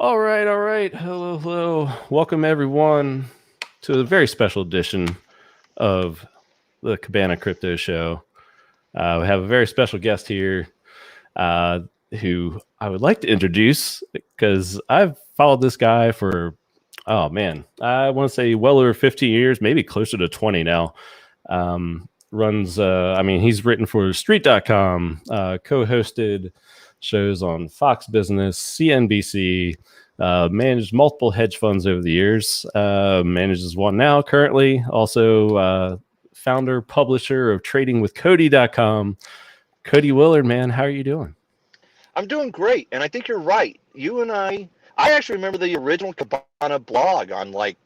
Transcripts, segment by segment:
All right, all right. Hello, hello. Welcome everyone to a very special edition of the Cabana Crypto Show. We have a very special guest here who I would like to introduce because I've followed this guy for, oh man, I want to say well over 15 years, maybe closer to 20 now. He's written for Street.com, co-hosted shows on Fox Business, CNBC, managed multiple hedge funds over the years, manages one now currently, also founder, publisher of tradingwithcody.com. Cody Willard, man, how are you doing? I'm doing great, and I think you're right. You and I actually remember the original Cabana blog on like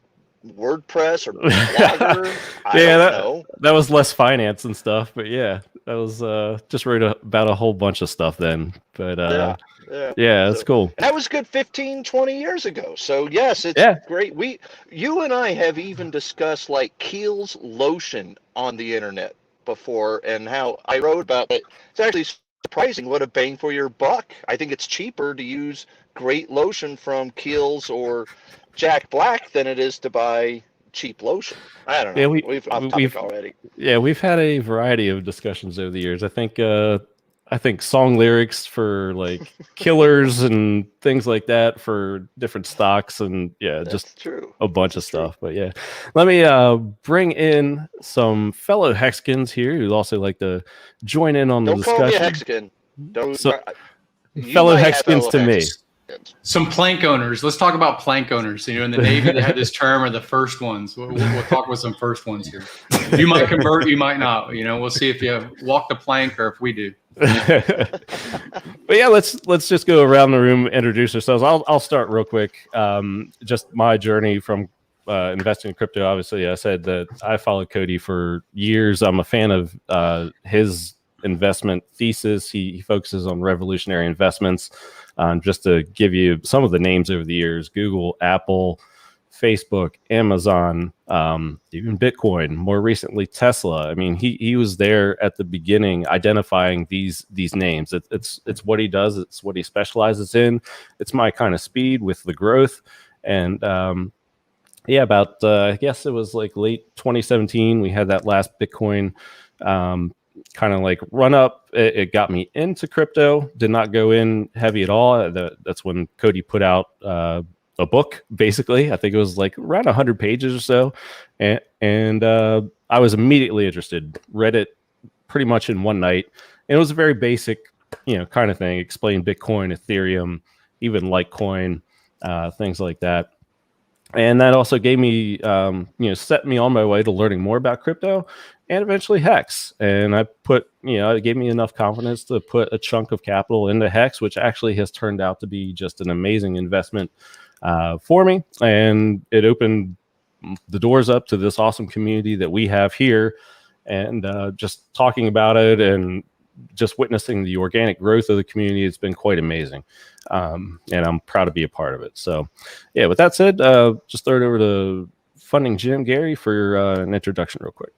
WordPress or Blogger. I don't know. That was less finance and stuff, but yeah, that was just wrote about a whole bunch of stuff then. But that's cool. And that was good 15, 20 years ago. So yes, it's great. You and I have even discussed like Kiehl's lotion on the internet before, and how I wrote about it. It's actually surprising what a bang for your buck. I think it's cheaper to use great lotion from Kiehl's or Jack Black than it is to buy cheap lotion. I don't know. Yeah, we've off topic already. Yeah, we've had a variety of discussions over the years. I think song lyrics for like killers and things like that for different stocks, and just true. A bunch of stuff. But yeah, let me bring in some fellow Hexicans here who also like to join in on the discussion. Don't call me a Hexican. Fellow Hexicans to me. Some plank owners. Let's talk about plank owners. You know, in the Navy, they had this term, are the first ones. We'll talk with some first ones here. You might convert, you might not. You know, we'll see if you walk the plank or if we do. But yeah, let's just go around the room, introduce ourselves. I'll start real quick. Just my journey from investing in crypto. Obviously, I said that I followed Cody for years. I'm a fan of his investment thesis. He focuses on revolutionary investments. Just to give you some of the names over the years: Google, Apple, Facebook, Amazon, even Bitcoin, more recently Tesla. I mean, he was there at the beginning identifying these names. It's what he does. It's what he specializes in. It's my kind of speed with the growth. And about I guess it was like late 2017, we had that last Bitcoin kind of like run up. It got me into crypto. Did not go in heavy at all. That's when Cody put out a book, basically. I think it was like around 100 pages or so. And I was immediately interested. Read it pretty much in one night. And it was a very basic, kind of thing. Explain Bitcoin, Ethereum, even Litecoin, things like that. And that also gave me, set me on my way to learning more about crypto and eventually HEX. And I it gave me enough confidence to put a chunk of capital into HEX, which actually has turned out to be just an amazing investment for me. And it opened the doors up to this awesome community that we have here. And just talking about it and just witnessing the organic growth of the community, it's been quite amazing. And I'm proud to be a part of it. So yeah, with that said, just throw it over to Funding Jim, Gary, for an introduction real quick.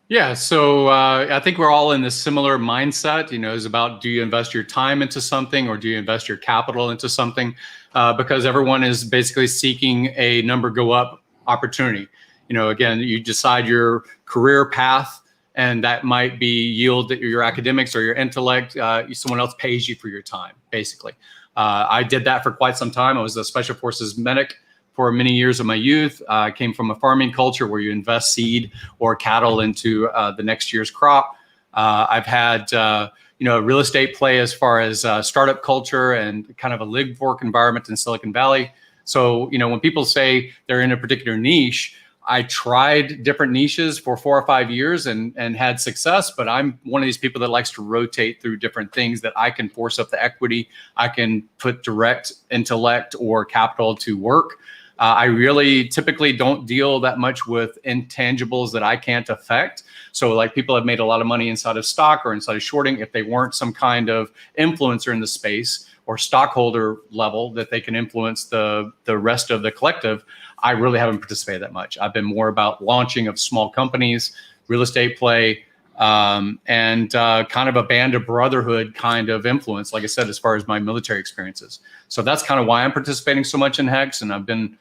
Yeah, so I think we're all in this similar mindset. It's about, do you invest your time into something or do you invest your capital into something? Because everyone is basically seeking a number go up opportunity. Again, you decide your career path, and that might be yield your academics or your intellect. Someone else pays you for your time, basically. I did that for quite some time. I was a special forces medic for many years of my youth. I came from a farming culture where you invest seed or cattle into the next year's crop. I've had a real estate play as far as startup culture and kind of a live work environment in Silicon Valley. So, when people say they're in a particular niche, I tried different niches for 4 or 5 years and had success, but I'm one of these people that likes to rotate through different things that I can force up the equity. I can put direct intellect or capital to work. I really typically don't deal that much with intangibles that I can't affect. So like people have made a lot of money inside of stock or inside of shorting if they weren't some kind of influencer in the space or stockholder level that they can influence the rest of the collective. I really haven't participated that much. I've been more about launching of small companies, real estate play, and kind of a band of brotherhood kind of influence, like I said, as far as my military experiences. So that's kind of why I'm participating so much in HEX, and I've been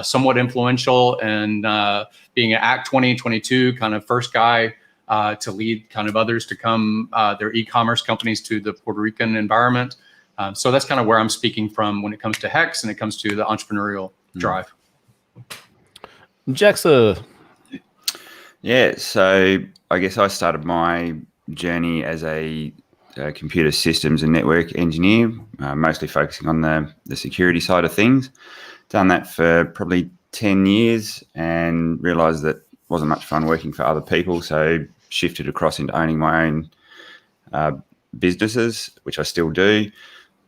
somewhat influential in being an Act 2022 kind of first guy to lead kind of others to come, their e-commerce companies to the Puerto Rican environment. So that's kind of where I'm speaking from when it comes to HEX and it comes to the entrepreneurial drive. Jexxa. Yeah, so I guess I started my journey as a computer systems and network engineer, mostly focusing on the security side of things. Done that for probably 10 years and realized that wasn't much fun working for other people, so shifted across into owning my own businesses, which I still do,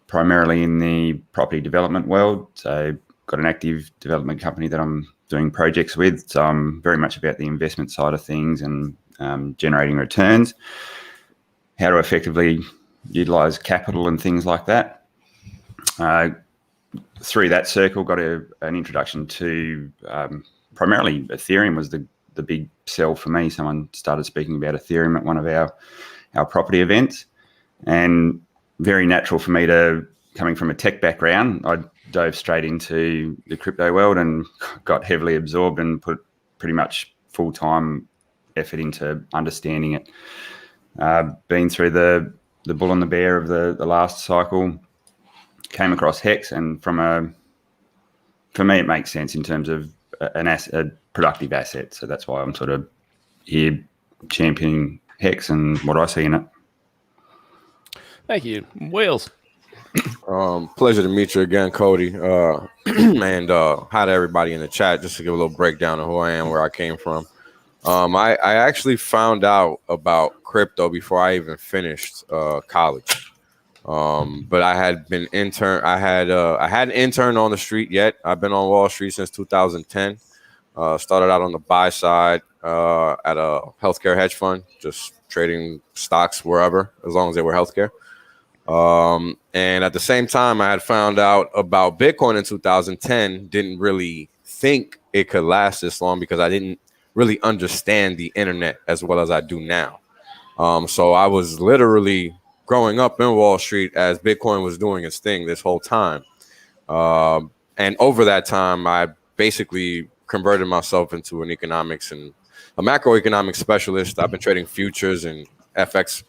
primarily in the property development world. So got an active development company that I'm doing projects with, so I'm very much about the investment side of things and generating returns, how to effectively utilize capital and things like that. Through that circle, got an introduction to primarily Ethereum was the big sell for me. Someone started speaking about Ethereum at one of our property events, and very natural for me to, coming from a tech background, I dove straight into the crypto world and got heavily absorbed and put pretty much full-time effort into understanding it. Been through the bull and the bear of the last cycle, came across HEX, and for me it makes sense in terms of a productive asset. So that's why I'm sort of here championing HEX and what I see in it. Thank you. Wales. Pleasure to meet you again, Cody. And hi to everybody in the chat. Just to give a little breakdown of who I am, where I came from. I actually found out about crypto before I even finished college. But I had been I hadn't interned on the street yet. I've been on Wall Street since 2010. Started out on the buy side at a healthcare hedge fund, just trading stocks wherever, as long as they were healthcare. And at the same time, I had found out about Bitcoin in 2010. Didn't really think it could last this long because I didn't really understand the internet as well as I do now. So I was literally growing up in Wall Street as Bitcoin was doing its thing this whole time. And over that time, I basically converted myself into an economics and a macroeconomics specialist. I've been trading futures and FX,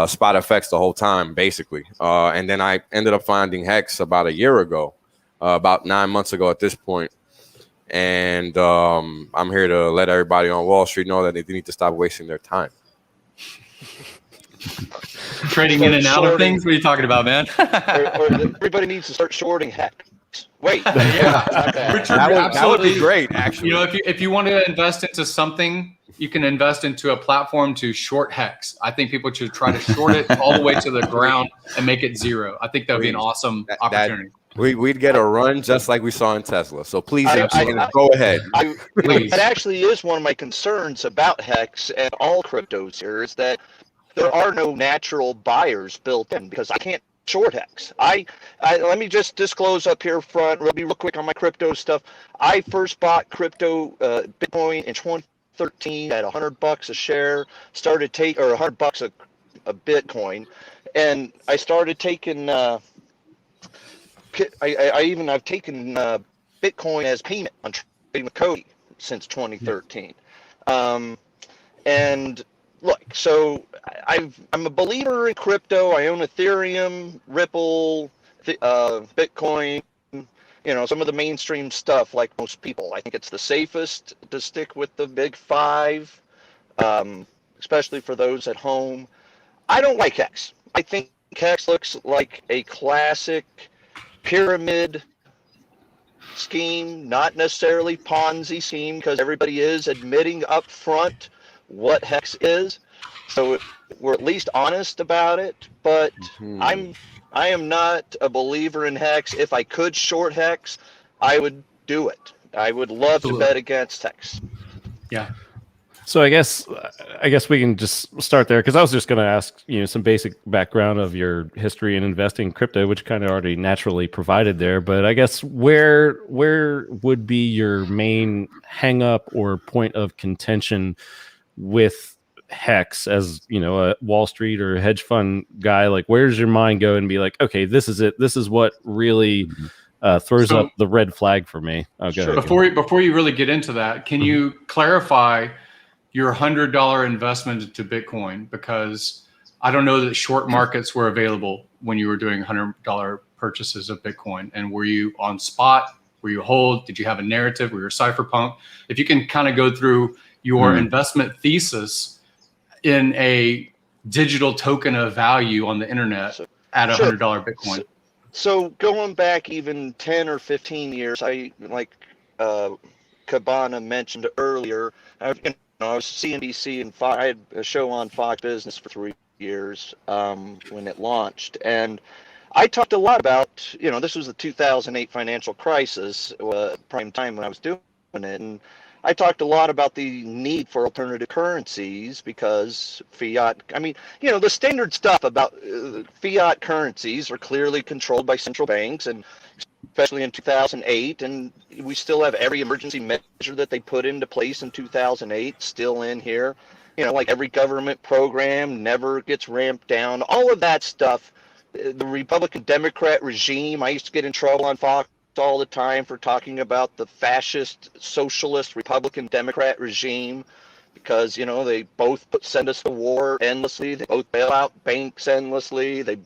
spot FX the whole time, basically. And then I ended up finding HEX about a year ago, about 9 months ago at this point. And I'm here to let everybody on Wall Street know that they need to stop wasting their time. Trading in and out of things? What are you talking about, man? or everybody needs to start shorting HEX. Wait, yeah, that would be great. Actually, you know, if you want to invest into something, you can invest into a platform to short HEX. I think people should try to short it all the way to the ground and make it zero. I think that would be an awesome opportunity. We'd get a run just like we saw in Tesla. So please, go ahead. That actually is one of my concerns about HEX and all cryptos here, is that there are no natural buyers built in, because I can't short HEX. Let me just disclose up here front, real quick on my crypto stuff. I first bought crypto Bitcoin in 2013 at $100 a share. Started take or $100 a Bitcoin, and I started taking. I've taken Bitcoin as payment on trading with Cody since 2013. And look, so I'm a believer in crypto. I own Ethereum, Ripple, Bitcoin, you know, some of the mainstream stuff like most people. I think it's the safest to stick with the big five, especially for those at home. I don't like HEX. I think HEX looks like a classic pyramid scheme, not necessarily Ponzi scheme, because everybody is admitting up front what HEX is, so we're at least honest about it. But I am not a believer in HEX. If I could short HEX, I would do it. I would love to bet against HEX. Yeah. So I guess we can just start there, because I was just going to ask, you know, some basic background of your history in investing in crypto, which kind of already naturally provided there. But I guess where would be your main hang up or point of contention with HEX as, you know, a Wall Street or hedge fund guy, like where's your mind go and be like, okay, this is it. This is what really throws up the red flag for me. Oh, go ahead. Before you really get into that, can you clarify your $100 investment into Bitcoin? Because I don't know that short markets were available when you were doing $100 purchases of Bitcoin. And were you on spot? Were you hold? Did you have a narrative? Were you a cypherpunk? If you can kind of go through your investment thesis in a digital token of value on the internet at $100 Bitcoin. So going back even 10 or 15 years, I like Cabana mentioned earlier, I was CNBC and I had a show on Fox Business for 3 years when it launched. And I talked a lot about, you know, this was the 2008 financial crisis, prime time when I was doing it. And I talked a lot about the need for alternative currencies because fiat, I mean, you know, the standard stuff about fiat currencies are clearly controlled by central banks, and especially in 2008. And we still have every emergency measure that they put into place in 2008 still in here. You know, like every government program never gets ramped down. All of that stuff. The Republican Democrat regime, I used to get in trouble on Fox all the time for talking about the fascist, socialist, Republican Democrat regime because, you know, they both send us to war endlessly. They both bail out banks endlessly. They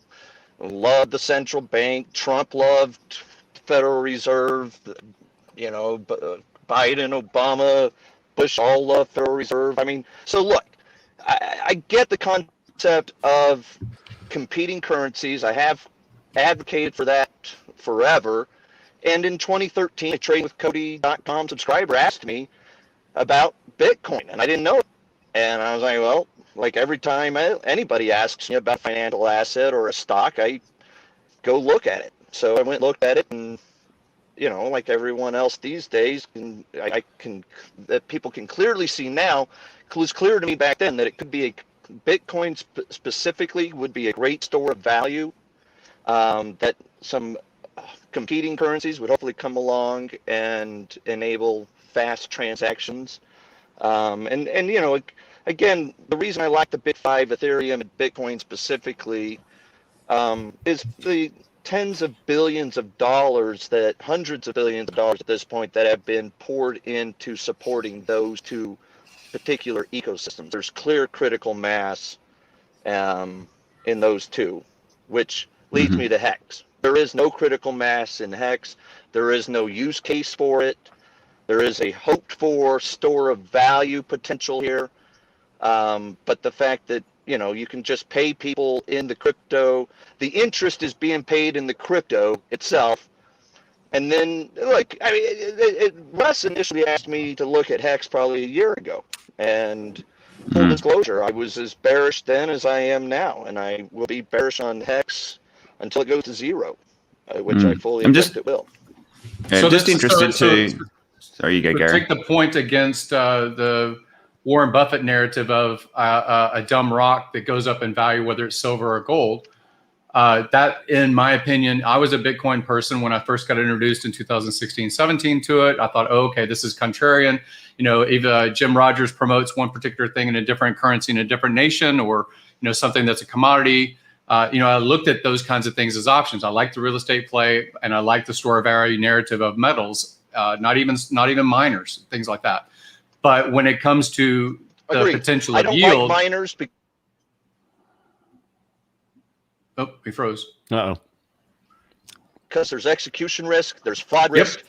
love the central bank. Trump loved Federal Reserve. You know, Biden, Obama, Bush all love Federal Reserve. I mean, so look, I get the concept of competing currencies. I have advocated for that forever. And in 2013, a Trade with Cody.com subscriber asked me about Bitcoin, and I didn't know it. And I was like, well, like every time anybody asks me about a financial asset or a stock, I go look at it. So I went and looked at it, and, you know, like everyone else these days, that people can clearly see now, it was clear to me back then that it could be Bitcoin specifically would be a great store of value, that some competing currencies would hopefully come along and enable fast transactions. And you know, again, the reason I like the Bit5 Ethereum and Bitcoin specifically is the tens of billions of dollars, that hundreds of billions of dollars at this point that have been poured into supporting those two particular ecosystems. There's clear critical mass in those two, which leads me to HEX. There is no critical mass in HEX. There is no use case for it. There is a hoped for store of value potential here. But the fact that, you know, you can just pay people in the crypto, the interest is being paid in the crypto itself. And then, like, I mean, Russ initially asked me to look at HEX probably a year ago. And full disclosure, I was as bearish then as I am now. And I will be bearish on HEX until it goes to zero, which I fully expect it will. So just interested to... Sorry, you go, Gary. Take the point against the Warren Buffett narrative of a dumb rock that goes up in value, whether it's silver or gold. That, in my opinion, I was a Bitcoin person when I first got introduced in 2016-17 to it. I thought, oh, okay, this is contrarian. You know, if Jim Rogers promotes one particular thing in a different currency in a different nation, or, you know, something that's a commodity. You know, I looked at those kinds of things as options. I like the real estate play, and I like the store of value narrative of metals, not even miners, things like that. But when it comes to the potential of yield, I don't like miners. Oh, he froze. Uh-oh. Because there's execution risk, there's fraud risk.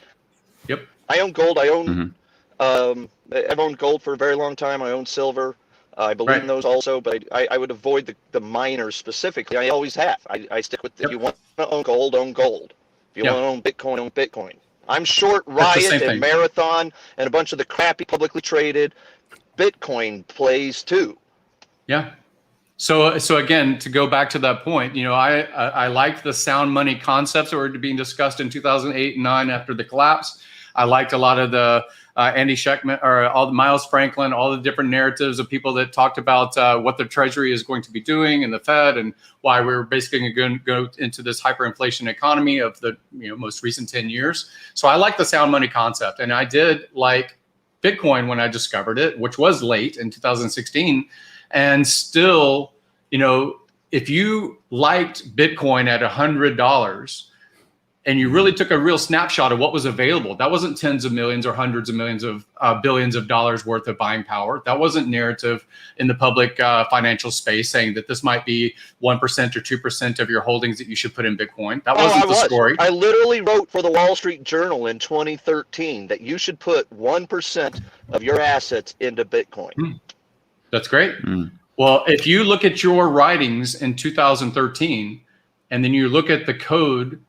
Yep. I own gold. I own. I've owned gold for a very long time. I own silver. I believe in those also, but I would avoid the miners specifically. I always have. I stick with if you want to own gold, own gold. If you want to own Bitcoin. I'm short Riot and Marathon and a bunch of the crappy publicly traded Bitcoin plays too. Yeah. So again, to go back to that point, you know, I like the sound money concepts that were being discussed in 2008 and 9 after the collapse. I liked a lot of the Andy Schectman, or all the Miles Franklin, all the different narratives of people that talked about what the Treasury is going to be doing and the Fed, and why we're basically going to go into this hyperinflation economy of the most recent 10 years. So I like the sound money concept, and I did like Bitcoin when I discovered it, which was late in 2016. And still, you know, if you liked Bitcoin at $100 and you really took a real snapshot of what was available, that wasn't tens of millions or hundreds of millions of billions of dollars worth of buying power. That wasn't narrative in the public financial space saying that this might be 1% or 2% of your holdings that you should put in Bitcoin. That wasn't the story. I literally wrote for the Wall Street Journal in 2013 that you should put 1% of your assets into Bitcoin. That's great. Well, if you look at your writings in 2013, and then you look at the code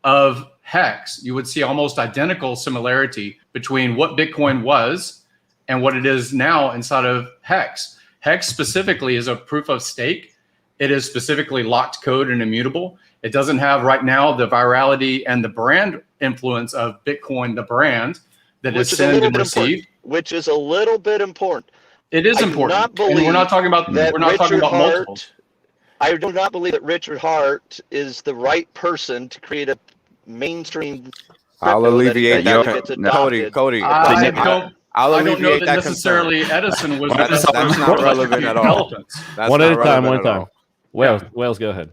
of HEX, you would see almost identical similarity between what Bitcoin was and what it is now inside of HEX. HEX specifically is a proof of stake. It is specifically locked code and immutable. It doesn't have right now the virality and the brand influence of Bitcoin, the brand that is sent and received. Which is a little bit important. It is important. And we're not talking about multiples. I do not believe that Richard Hart is the right person to create a mainstream. I'll alleviate that. Cody. I don't know that necessarily Edison was. That's not relevant at all. One at a time. One time. Wales, go ahead.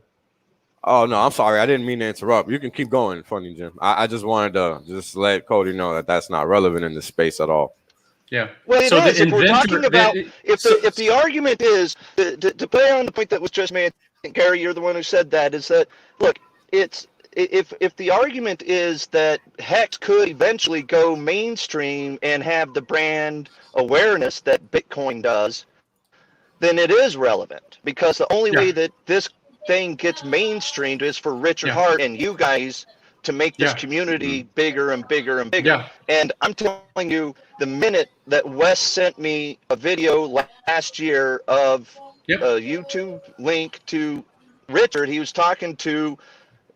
Oh no, I'm sorry. I didn't mean to interrupt. You can keep going, Funny Jim. I just wanted to just let Cody know that that's not relevant in this space at all. Yeah. Well, it is. If we're talking about, if the argument is to play on the point that was just made, I think, Gary, you're the one who said that, is that, look, it's if the argument is that HEX could eventually go mainstream and have the brand awareness that Bitcoin does, then it is relevant, because the only way that this thing gets mainstreamed is for Richard Hart and you guys to make this community bigger and bigger and bigger. And I'm telling you, the minute that Wes sent me a video last year of a YouTube link to Richard, he was talking to,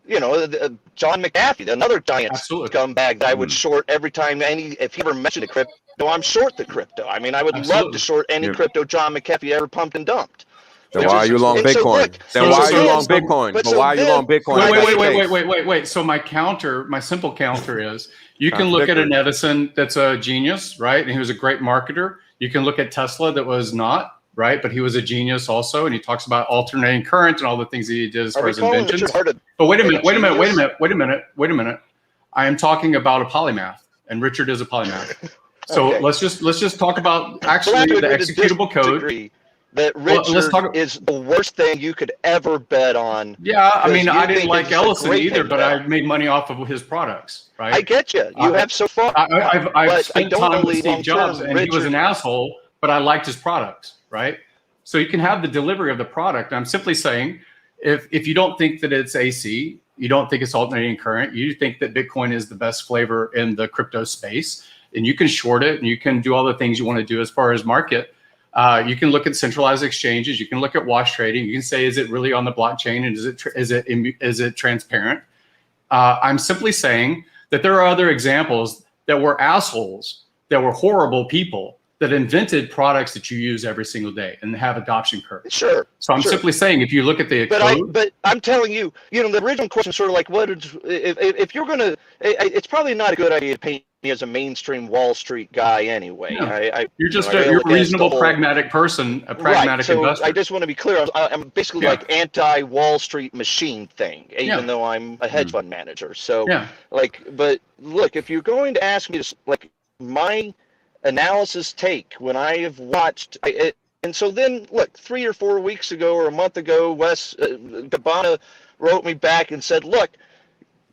you know, John McAfee, another giant scumbag that I would short every time if he ever mentioned a crypto, I'm short the crypto. I mean, I would love to short any crypto John McAfee ever pumped and dumped. Then why are you long Bitcoin? Then why are you long Bitcoin? But why are you long Bitcoin? Wait. So my simple counter is, you can look at an Edison that's a genius, right? And he was a great marketer. You can look at Tesla that was not, right? But he was a genius also. And he talks about alternating current and all the things that he did as far as inventions. But wait a minute. I am talking about a polymath, and Richard is a polymath. So let's just talk about actually the executable code. That Richard is the worst thing you could ever bet on. Yeah, I mean, I didn't like Ellison either, but I made money off of his products, right? I get you. You have so far. I've spent time with Steve Jobs, and he was an asshole, but I liked his products, right? So you can have the delivery of the product. I'm simply saying, if you don't think that it's AC, you don't think it's alternating current, you think that Bitcoin is the best flavor in the crypto space, and you can short it, and you can do all the things you want to do as far as market. You can look at centralized exchanges. You can look at wash trading. You can say, is it really on the blockchain, and is it transparent? I'm simply saying that there are other examples that were assholes, that were horrible people that invented products that you use every single day and have adoption curves. Sure. So I'm simply saying, if you look at the code, but I'm telling you, the original question is sort of like, if you're going to, it's probably not a good idea to paint me as a mainstream Wall Street guy anyway. Yeah. You're just you're a reasonable, pragmatic person, a pragmatic investor. I just want to be clear. I'm basically like anti-Wall Street machine thing, even though I'm a hedge fund manager. So but look, if you're going to ask me to, like, my analysis take when I have watched it, and so then look, 3 or 4 weeks ago or a month ago, Wes Cabana wrote me back and said, look,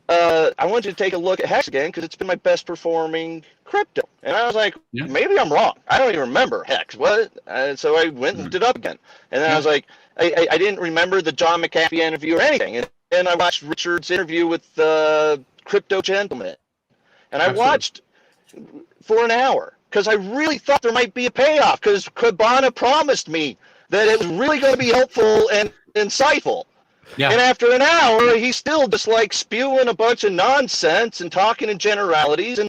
I want you to take a look at HEX again because it's been my best performing crypto. And I was like, maybe I'm wrong. I don't even remember HEX. What? So I went and looked it up again. And then I was like, I didn't remember the John McAfee interview or anything. And then I watched Richard's interview with the Crypto Gentleman. And I watched for an hour because I really thought there might be a payoff, because Cabana promised me that it was really going to be helpful and insightful. Yeah. And after an hour, he's still just like spewing a bunch of nonsense and talking in generalities. And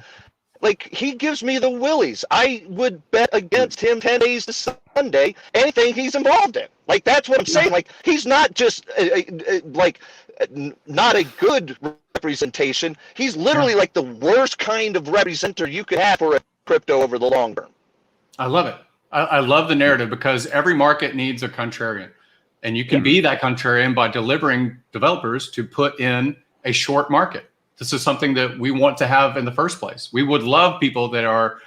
like, he gives me the willies. I would bet against him 10 days to Sunday, anything he's involved in. Like, that's what I'm saying. Like, he's not just not a good representation. He's literally like the worst kind of representative you could have for a crypto over the long term. I love it. I love the narrative because every market needs a contrarian. And you can be that contrarian by delivering developers to put in a short market. This is something that we want to have in the first place. We would love people that are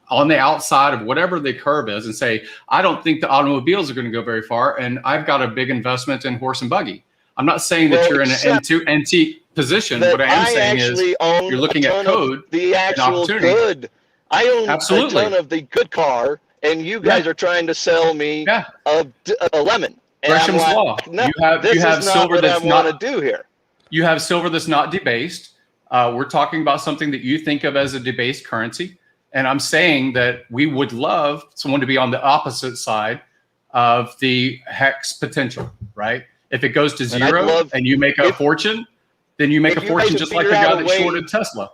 on the outside of whatever the curve is and say, I don't think the automobiles are going to go very far, and I've got a big investment in horse and buggy. I'm not saying that you're in an antique position. What I am saying is you're looking at code, the actual good. I own a ton of the good car, and you guys are trying to sell me a lemon. Gresham's law. No, you have silver that's not to do here. You have silver that's not debased. We're talking about something that you think of as a debased currency. And I'm saying that we would love someone to be on the opposite side of the HEX potential, right? If it goes to zero and you make a fortune, then you make a fortune just like the guy that shorted Tesla.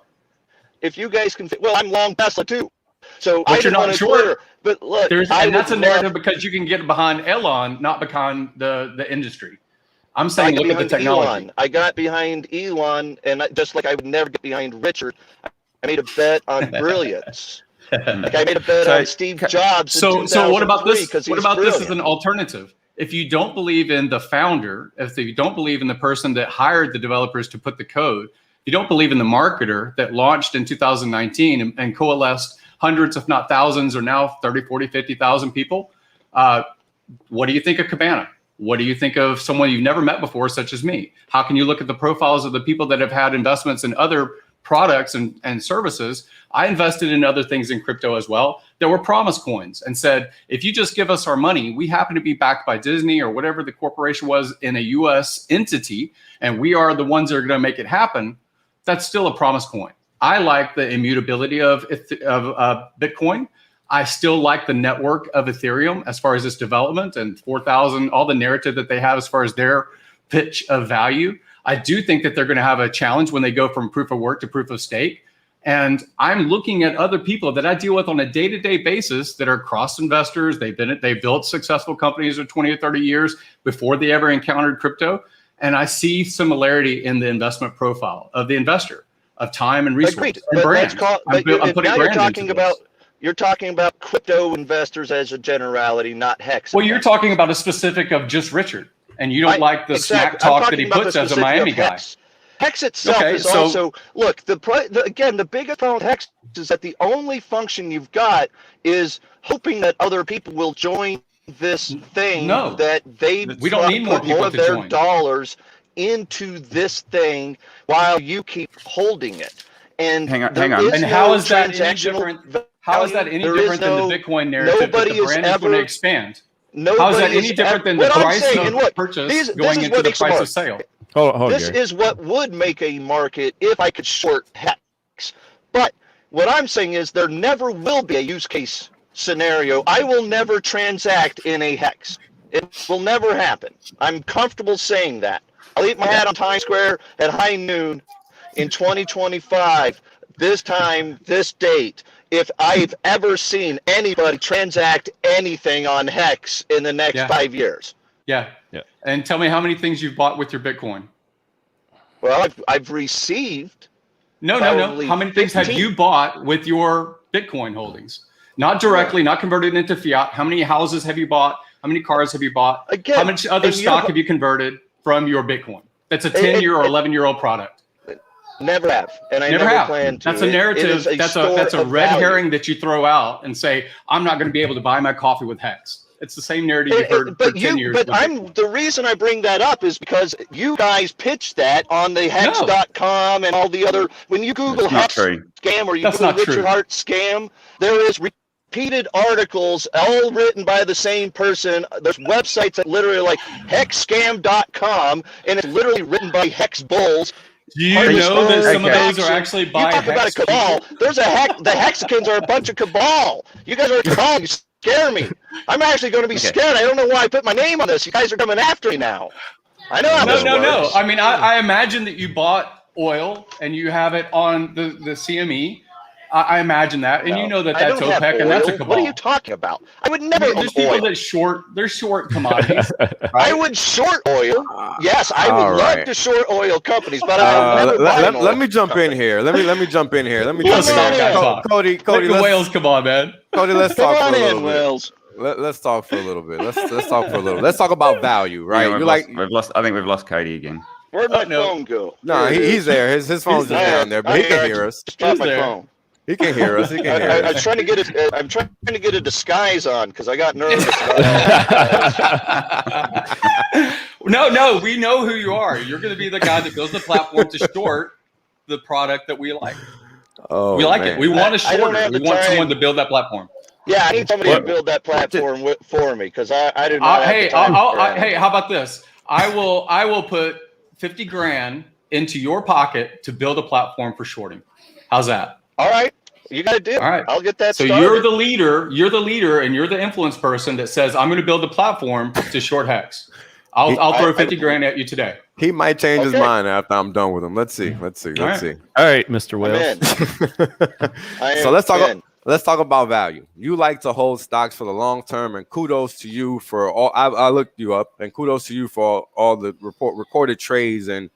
If you guys can, well, I'm long Tesla too. So but you're not short. But look, and that's a narrative because you can get behind Elon, not behind the industry. I'm saying look at the technology. Elon. I got behind Elon, and just like I would never get behind Richard, I made a bet on brilliance. Like I made a bet on Steve Jobs. So what about this? What about this as an alternative? If you don't believe in the founder, if you don't believe in the person that hired the developers to put the code, if you don't believe in the marketer that launched in 2019 and coalesced hundreds, if not thousands, or now 30, 40, 50,000 people, what do you think of Cabana? What do you think of someone you've never met before, such as me? How can you look at the profiles of the people that have had investments in other products and services? I invested in other things in crypto as well. There were promise coins and said, if you just give us our money, we happen to be backed by Disney or whatever the corporation was in a US entity, and we are the ones that are going to make it happen. That's still a promise coin. I like the immutability of Bitcoin. I still like the network of Ethereum as far as its development and 4,000, all the narrative that they have as far as their pitch of value. I do think that they're going to have a challenge when they go from proof of work to proof of stake. And I'm looking at other people that I deal with on a day-to-day basis that are cross investors. They've built successful companies for 20 or 30 years before they ever encountered crypto. And I see similarity in the investment profile of the investor, of time and resources and brand. I'm putting brand into this. You're talking about crypto investors as a generality, not HEX. Well, you're talking about a specific of just Richard, and you don't like the smack talk that he puts as a Miami guy. HEX itself is also, look, again, the biggest problem with HEX is that the only function you've got is hoping that other people will join this thing that we don't need more people to join. Dollars into this thing while you keep holding it. And hang on. And how is that any different? How is that any different than the Bitcoin narrative that the brand is going to expand? How is that any different than the price of purchase going into the price of sale? This is what would make a market if I could short HEX. But what I'm saying is there never will be a use case scenario. I will never transact in a HEX. It will never happen. I'm comfortable saying that. I'll eat my hat on Times Square at high noon in 2025, this time, this date, if I've ever seen anybody transact anything on HEX in the next 5 years. Yeah. And tell me how many things you've bought with your Bitcoin. Well, I've received. No. How many things have you bought with your Bitcoin holdings? Not directly, not converted into fiat. How many houses have you bought? How many cars have you bought? Again, how much other stock have you converted from your Bitcoin? That's a 10-year or 11-year-old product. Never have, and I never plan to. That's a narrative. That's a red herring that you throw out and say, I'm not going to be able to buy my coffee with HEX. It's the same narrative you've heard for 10 years. But the reason I bring that up is because you guys pitched that on the hex.com and all the other. When you Google HEX scam or you Google Richard Hart scam, there is repeated articles, all written by the same person. There's websites that literally like hexscam.com, and it's literally written by Hex bulls. Do you know that some of those are actually by Hex? You talk about a cabal. There's the Hexicans are a bunch of cabal. You guys are a cabal. You scare me. I'm actually going to be scared. I don't know why I put my name on this. You guys are coming after me now. I know how this works. No. I mean, I imagine that you bought oil and you have it on the CME, I imagine that, and you know that that's OPEC, and that's a cabal. What are you talking about? I would never. There's people that short. They're short commodities. Right? I would short oil. Yes, I would love to short oil companies, but I would never buy let me jump in here. Let me jump in here. Let me jump in. Cody, the whales, come on, man. Cody, let's talk for a little bit. Whales. Let's talk for a little bit. Let's talk for a little. Let's talk about value, right? We've lost. I think we've lost Cody again. Where'd my phone go? No, he's there. His phone's just down there, but he can hear us. Drop my phone. He can hear us. He can hear us. I'm trying to get a disguise on because I got nervous. No, we know who you are. You're going to be the guy that builds the platform to short the product that we like. Oh, we like it. We want a shorter. We want someone to build that platform. Yeah, I need somebody to build that platform for me because I do not. Hey, how about this? I will put 50 grand into your pocket to build a platform for shorting. How's that? All right. You got to do. All right. I'll get that started. So you're the leader, and you're the influence person that says, I'm going to build a platform to short HEX. I'll throw 50 grand at you today. He might change his mind after I'm done with him. Let's see. All right, Mr. Whales. So let's talk about value. You like to hold stocks for the long term, and kudos to you for all. I looked you up, and kudos to you for all the recorded trades and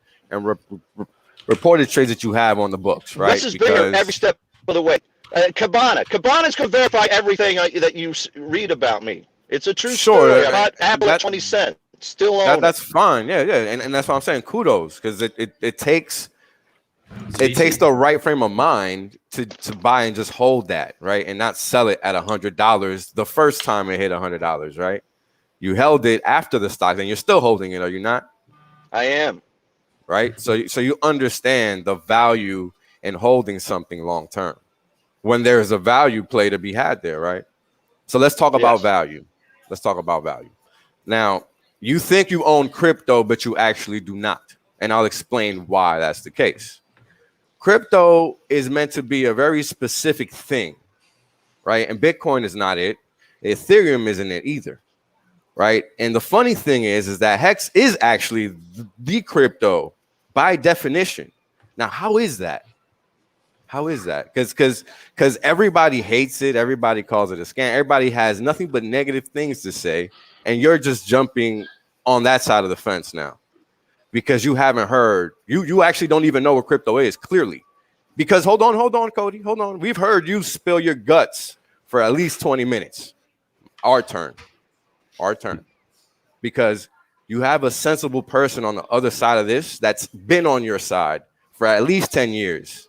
reported trades that you have on the books, right? This is bigger every step of the way. Cabana's going to verify everything that you read about me. It's a true story. I bought Apple at 20 cents. Still own that's fine. Yeah. And that's what I'm saying. Kudos, because it takes the right frame of mind to buy and just hold that, right? And not sell it at $100 the first time it hit $100, right? You held it after the stock, and you're still holding it, are you not? I am. Right? So you understand the value in holding something long term when there's a value play to be had there, right? So let's talk about value. Now, you think you own crypto, but you actually do not. And I'll explain why that's the case. Crypto is meant to be a very specific thing, right? And Bitcoin is not it. Ethereum isn't it either, right? And the funny thing is that HEX is actually the crypto by definition. Now, how is that? Because everybody hates it. Everybody calls it a scam. Everybody has nothing but negative things to say. And you're just jumping on that side of the fence now because you haven't heard. You actually don't even know what crypto is, clearly. Because hold on, Cody. Hold on. We've heard you spill your guts for at least 20 minutes. Our turn. Because you have a sensible person on the other side of this that's been on your side for at least 10 years.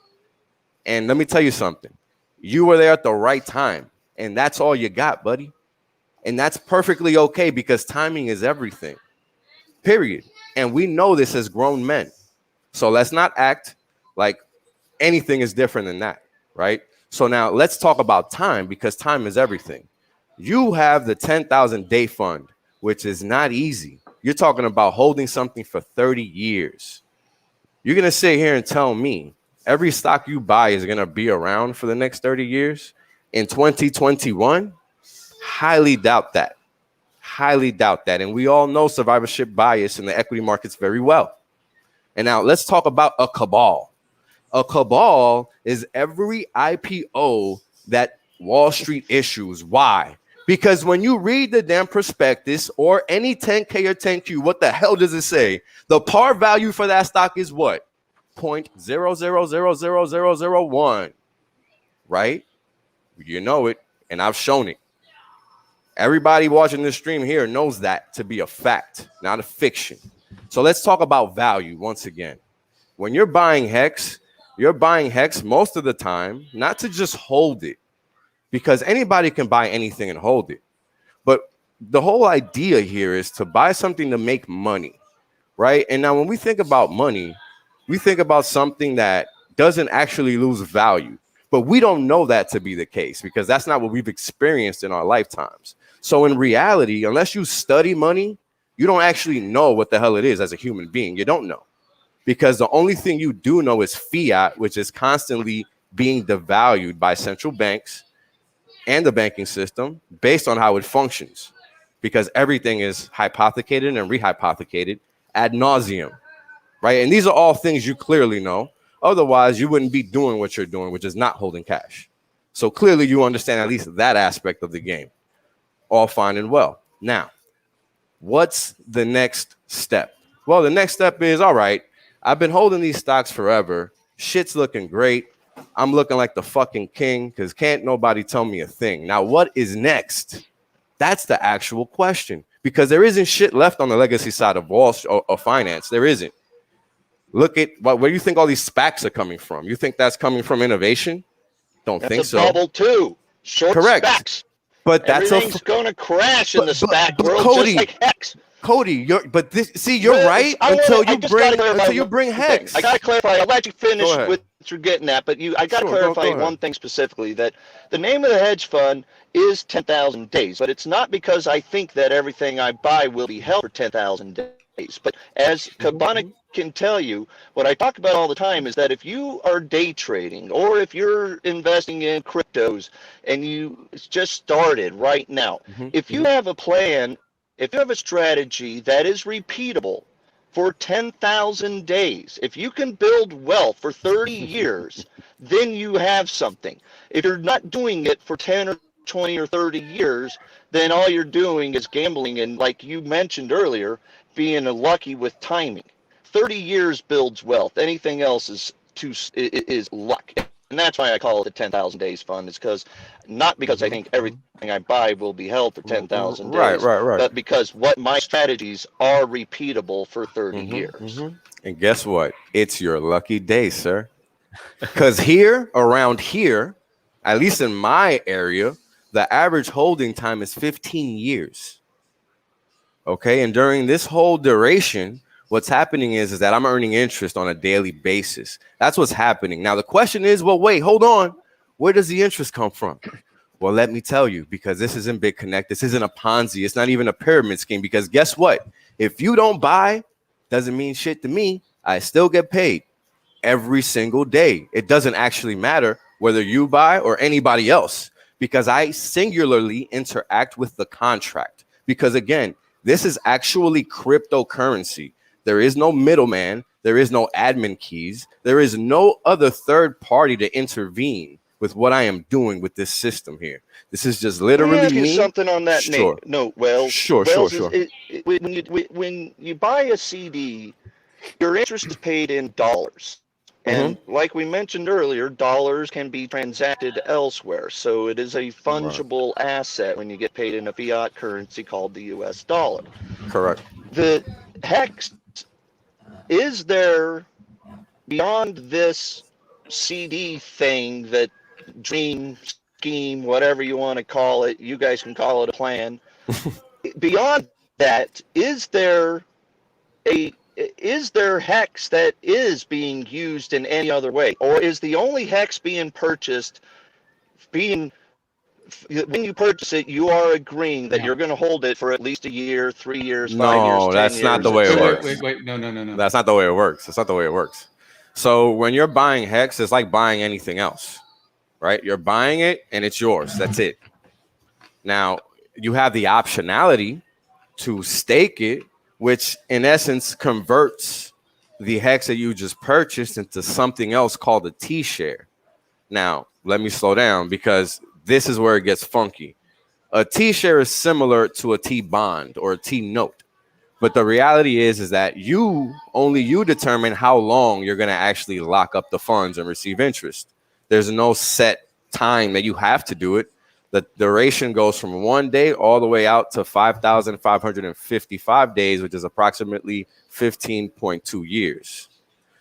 And let me tell you something. You were there at the right time. And that's all you got, buddy. And that's perfectly okay because timing is everything, period. And we know this as grown men. So let's not act like anything is different than that, right? So now let's talk about time because time is everything. You have the 10,000 day fund, which is not easy. You're talking about holding something for 30 years. You're going to sit here and tell me every stock you buy is going to be around for the next 30 years in 2021? Highly doubt that. And we all know survivorship bias in the equity markets very well. And now let's talk about a cabal. A cabal is every IPO that Wall Street issues. Why? Because when you read the damn prospectus or any 10K or 10Q, what the hell does it say? The par value for that stock is what? 0.000001. Right? You know it, and I've shown it. Everybody watching this stream here knows that to be a fact, not a fiction. So let's talk about value once again. When you're buying HEX most of the time, not to just hold it, because anybody can buy anything and hold it. But the whole idea here is to buy something to make money, right? And now when we think about money, we think about something that doesn't actually lose value. But we don't know that to be the case because that's not what we've experienced in our lifetimes. So in reality, unless you study money, you don't actually know what the hell it is as a human being. You don't know because the only thing you do know is fiat, which is constantly being devalued by central banks and the banking system based on how it functions because everything is hypothecated and rehypothecated ad nauseum, right? And these are all things you clearly know. Otherwise, you wouldn't be doing what you're doing, which is not holding cash. So clearly you understand at least that aspect of the game. All fine and well. Now, what's the next step? Well, the next step is, all right, I've been holding these stocks forever. Shit's looking great. I'm looking like the fucking king because can't nobody tell me a thing. Now, what is next? That's the actual question, because there isn't shit left on the legacy side of Wall Street or finance. There isn't. Look at where do you think all these SPACs are coming from? You think that's coming from innovation? That's think so. Bubble too. Short Correct. SPACs. But that's everything's going to crash in the SPAC world, Cody, just like HEX. Cody, you're right until you bring HEX. I got to clarify. I'll let you finish with what you're getting at, but I got to clarify one thing specifically, that the name of the hedge fund is 10,000 days, but it's not because I think that everything I buy will be held for 10,000 days. But as Cabana can tell you, what I talk about all the time is that if you are day trading or if you're investing in cryptos and you just started right now, if you have a plan, if you have a strategy that is repeatable for 10,000 days, if you can build wealth for 30 years, then you have something. If you're not doing it for 10 or 20 or 30 years, then all you're doing is gambling and, like you mentioned earlier, being lucky with timing. 30 years builds wealth. Anything else is luck. And that's why I call it the 10,000 days fund. It's not because I think everything I buy will be held for 10,000 days. Right. But because what my strategies are repeatable for 30 years. And guess what? It's your lucky day, sir. Because around here, at least in my area, the average holding time is 15 years. Okay. And during this whole duration, what's happening is that I'm earning interest on a daily basis. That's what's happening. Now, the question is, well, wait, hold on. Where does the interest come from? Well, let me tell you, because this isn't BitConnect. This isn't a Ponzi. It's not even a pyramid scheme, because guess what? If you don't buy, doesn't mean shit to me. I still get paid every single day. It doesn't actually matter whether you buy or anybody else, because I singularly interact with the contract. Because again, this is actually cryptocurrency. There is no middleman. There is no admin keys. There is no other third party to intervene with what I am doing with this system here. This is just literally Let me ask me. you something on that. Sure. No, Wells. Sure. When you buy a CD, your interest is paid in dollars. And like we mentioned earlier, dollars can be transacted elsewhere. So it is a fungible asset when you get paid in a fiat currency called the US dollar. Correct. The HEX, is there, beyond this CD thing, that dream scheme, whatever you want to call it, you guys can call it a plan. Beyond that, is there HEX that is being used in any other way, or is the only HEX being purchased when you purchase it, you are agreeing that you're going to hold it for at least a year, 3 years, 5 years, 10 years? No, that's not the way it works. Wait, no. That's not the way it works. That's not the way it works. So when you're buying HEX, it's like buying anything else, right? You're buying it and it's yours. That's it. Now, you have the optionality to stake it, which in essence converts the HEX that you just purchased into something else called a T-share. Now, let me slow down, because this is where it gets funky. A T-share is similar to a T-bond or a T-note. But the reality is that only you determine how long you're going to actually lock up the funds and receive interest. There's no set time that you have to do it. The duration goes from 1 day all the way out to 5,555 days, which is approximately 15.2 years.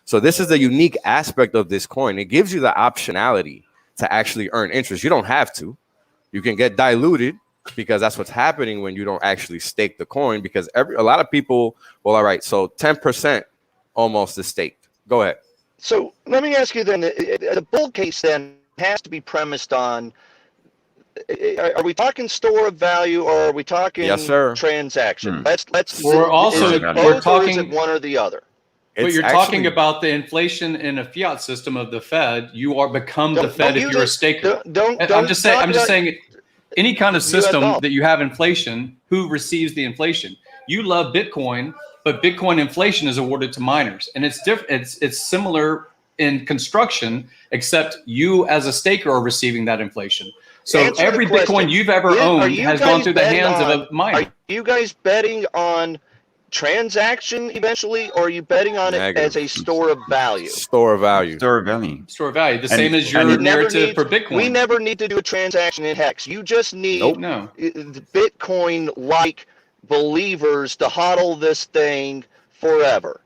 So this is the unique aspect of this coin. It gives you the optionality to actually earn interest. You don't have to. You can get diluted, because that's what's happening when you don't actually stake the coin, because a lot of people, well, all right, so 10% almost is staked. Go ahead. So let me ask you then, the bull case then has to be premised on, are we talking store of value, or are we talking transaction? Let's we're talking, is it one or the other? But you're talking about the inflation in a fiat system of the Fed. You are become the Fed if you're a staker. I'm just saying any kind of system that you have inflation, who receives the inflation? You love Bitcoin, but Bitcoin inflation is awarded to miners, and it's different. It's similar in construction, except you as a staker are receiving that inflation. So Answer every the question. Bitcoin you've ever owned has gone through the hands of a miner. Are you guys betting on transaction eventually, or are you betting on it as a store of value? Store of value. Store of value. Store of value. The same as your narrative for Bitcoin. We never need to do a transaction in HEX. You just need Bitcoin-like believers to hodl this thing forever.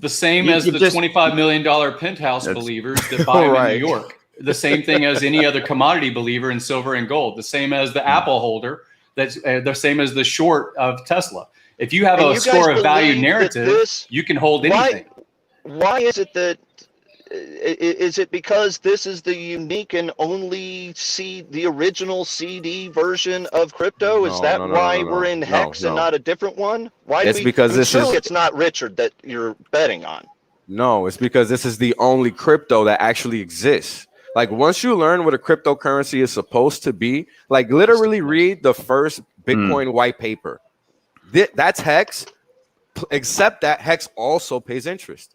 The same as the $25 million penthouse believers that buy them in New York. The same thing as any other commodity believer in silver and gold. The same as the Apple holder. That's the same as the short of Tesla. If you have a store of value narrative, you can hold anything. Why is it that? Is it because this is the unique and only the original CD version of crypto? Is that why we're in HEX and not a different one? Why? It's because it's not Richard that you're betting on. No, it's because this is the only crypto that actually exists. Like once you learn what a cryptocurrency is supposed to be, like literally read the first Bitcoin white paper. That's HEX, except that HEX also pays interest.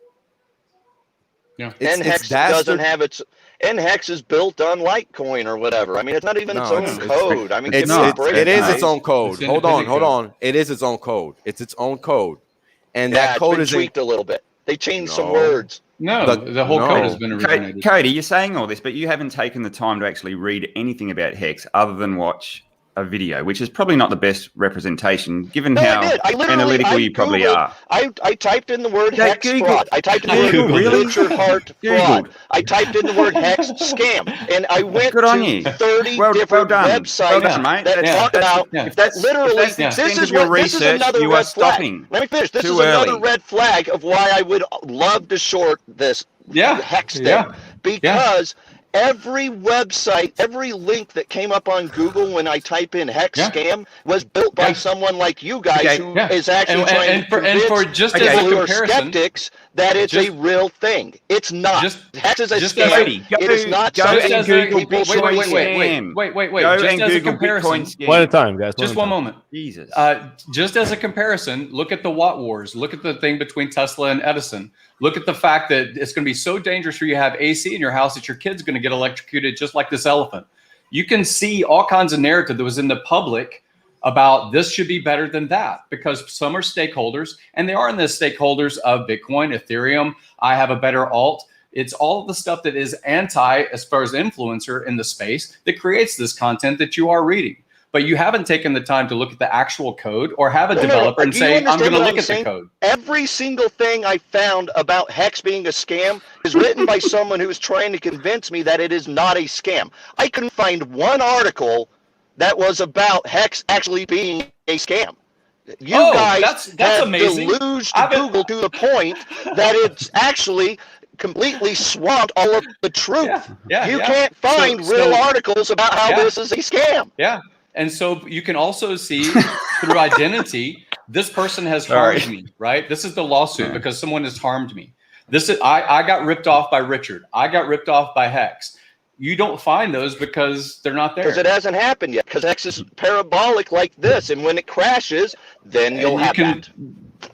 Yeah, and HEX doesn't have its. And HEX is built on Litecoin or whatever. I mean, it's not even its own code. I mean, it is its own code. Hold on. It is its own code. It's its own code, and that code is tweaked a little bit. They changed some words. No, the whole code has been originated. Cody, you're saying all this, but you haven't taken the time to actually read anything about HEX other than watch a video, which is probably not the best representation, given how analytical you probably are. I typed in the word HEX fraud. I typed in the word Richard Hart fraud. I typed in the word HEX scam, and I went to 30 different websites that talk about that. Literally, this is another red flag. Let me finish. This is another red flag of why I would love to short this HEX thing, because every website, every link that came up on Google when I type in HEX scam was built by someone like you guys who is actually trying to convince people who are skeptics that it's a real thing. It's not. HEX is a scam. It is not something people should Wait. Just as a comparison. One at a time, guys. Just one moment. Jesus. Just as a comparison, look at the Watt Wars. Look at the thing between Tesla and Edison. Look at the fact that it's going to be so dangerous for you to have AC in your house that your kid's going to get electrocuted just like this elephant. You can see all kinds of narrative that was in the public about this should be better than that, because some are stakeholders, and they are in the stakeholders of Bitcoin, Ethereum. I have a better alt. It's all of the stuff that is anti as far as influencer in the space that creates this content that you are reading. But you haven't taken the time to look at the actual code or have a developer and say, I'm going to look at the code. Every single thing I found about HEX being a scam is written by someone who is trying to convince me that it is not a scam. I couldn't find one article that was about HEX actually being a scam. You guys have deluged Google to the point that it's actually completely swamped all of the truth. You can't find real articles about how this is a scam. And so you can also see through identity, this person has harmed me, right? This is the lawsuit because someone has harmed me. This is I got ripped off by Richard. I got ripped off by HEX. You don't find those because they're not there. Because it hasn't happened yet. Because HEX is parabolic like this, and when it crashes, then you'll have that.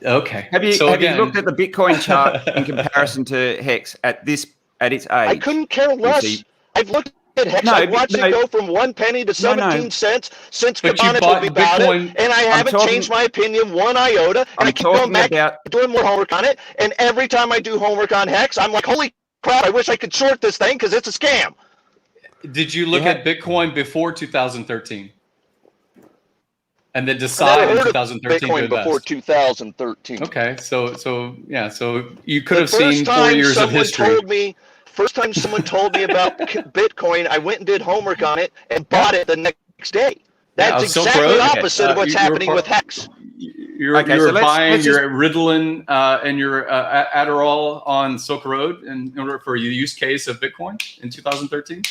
Okay. Have you looked at the Bitcoin chart in comparison to HEX at its age? I couldn't care less. I've looked at HEX. I watched it go from 1 penny to 17 cents since Cabana told me about it, and I haven't changed my opinion one iota. And I keep going back doing more homework on it, and every time I do homework on HEX, I'm like, holy crap, I wish I could short this thing because it's a scam. Did you look at Bitcoin before 2013? And then decide in 2013 Bitcoin to invest? Before 2013. Okay, so you could have seen 4 years of history. First time someone told me about Bitcoin, I went and did homework on it and bought it the next day. That's exactly the opposite of what's happening with HEX. You were buying your Ritalin and your Adderall on Silk Road in order for the use case of Bitcoin in 2013?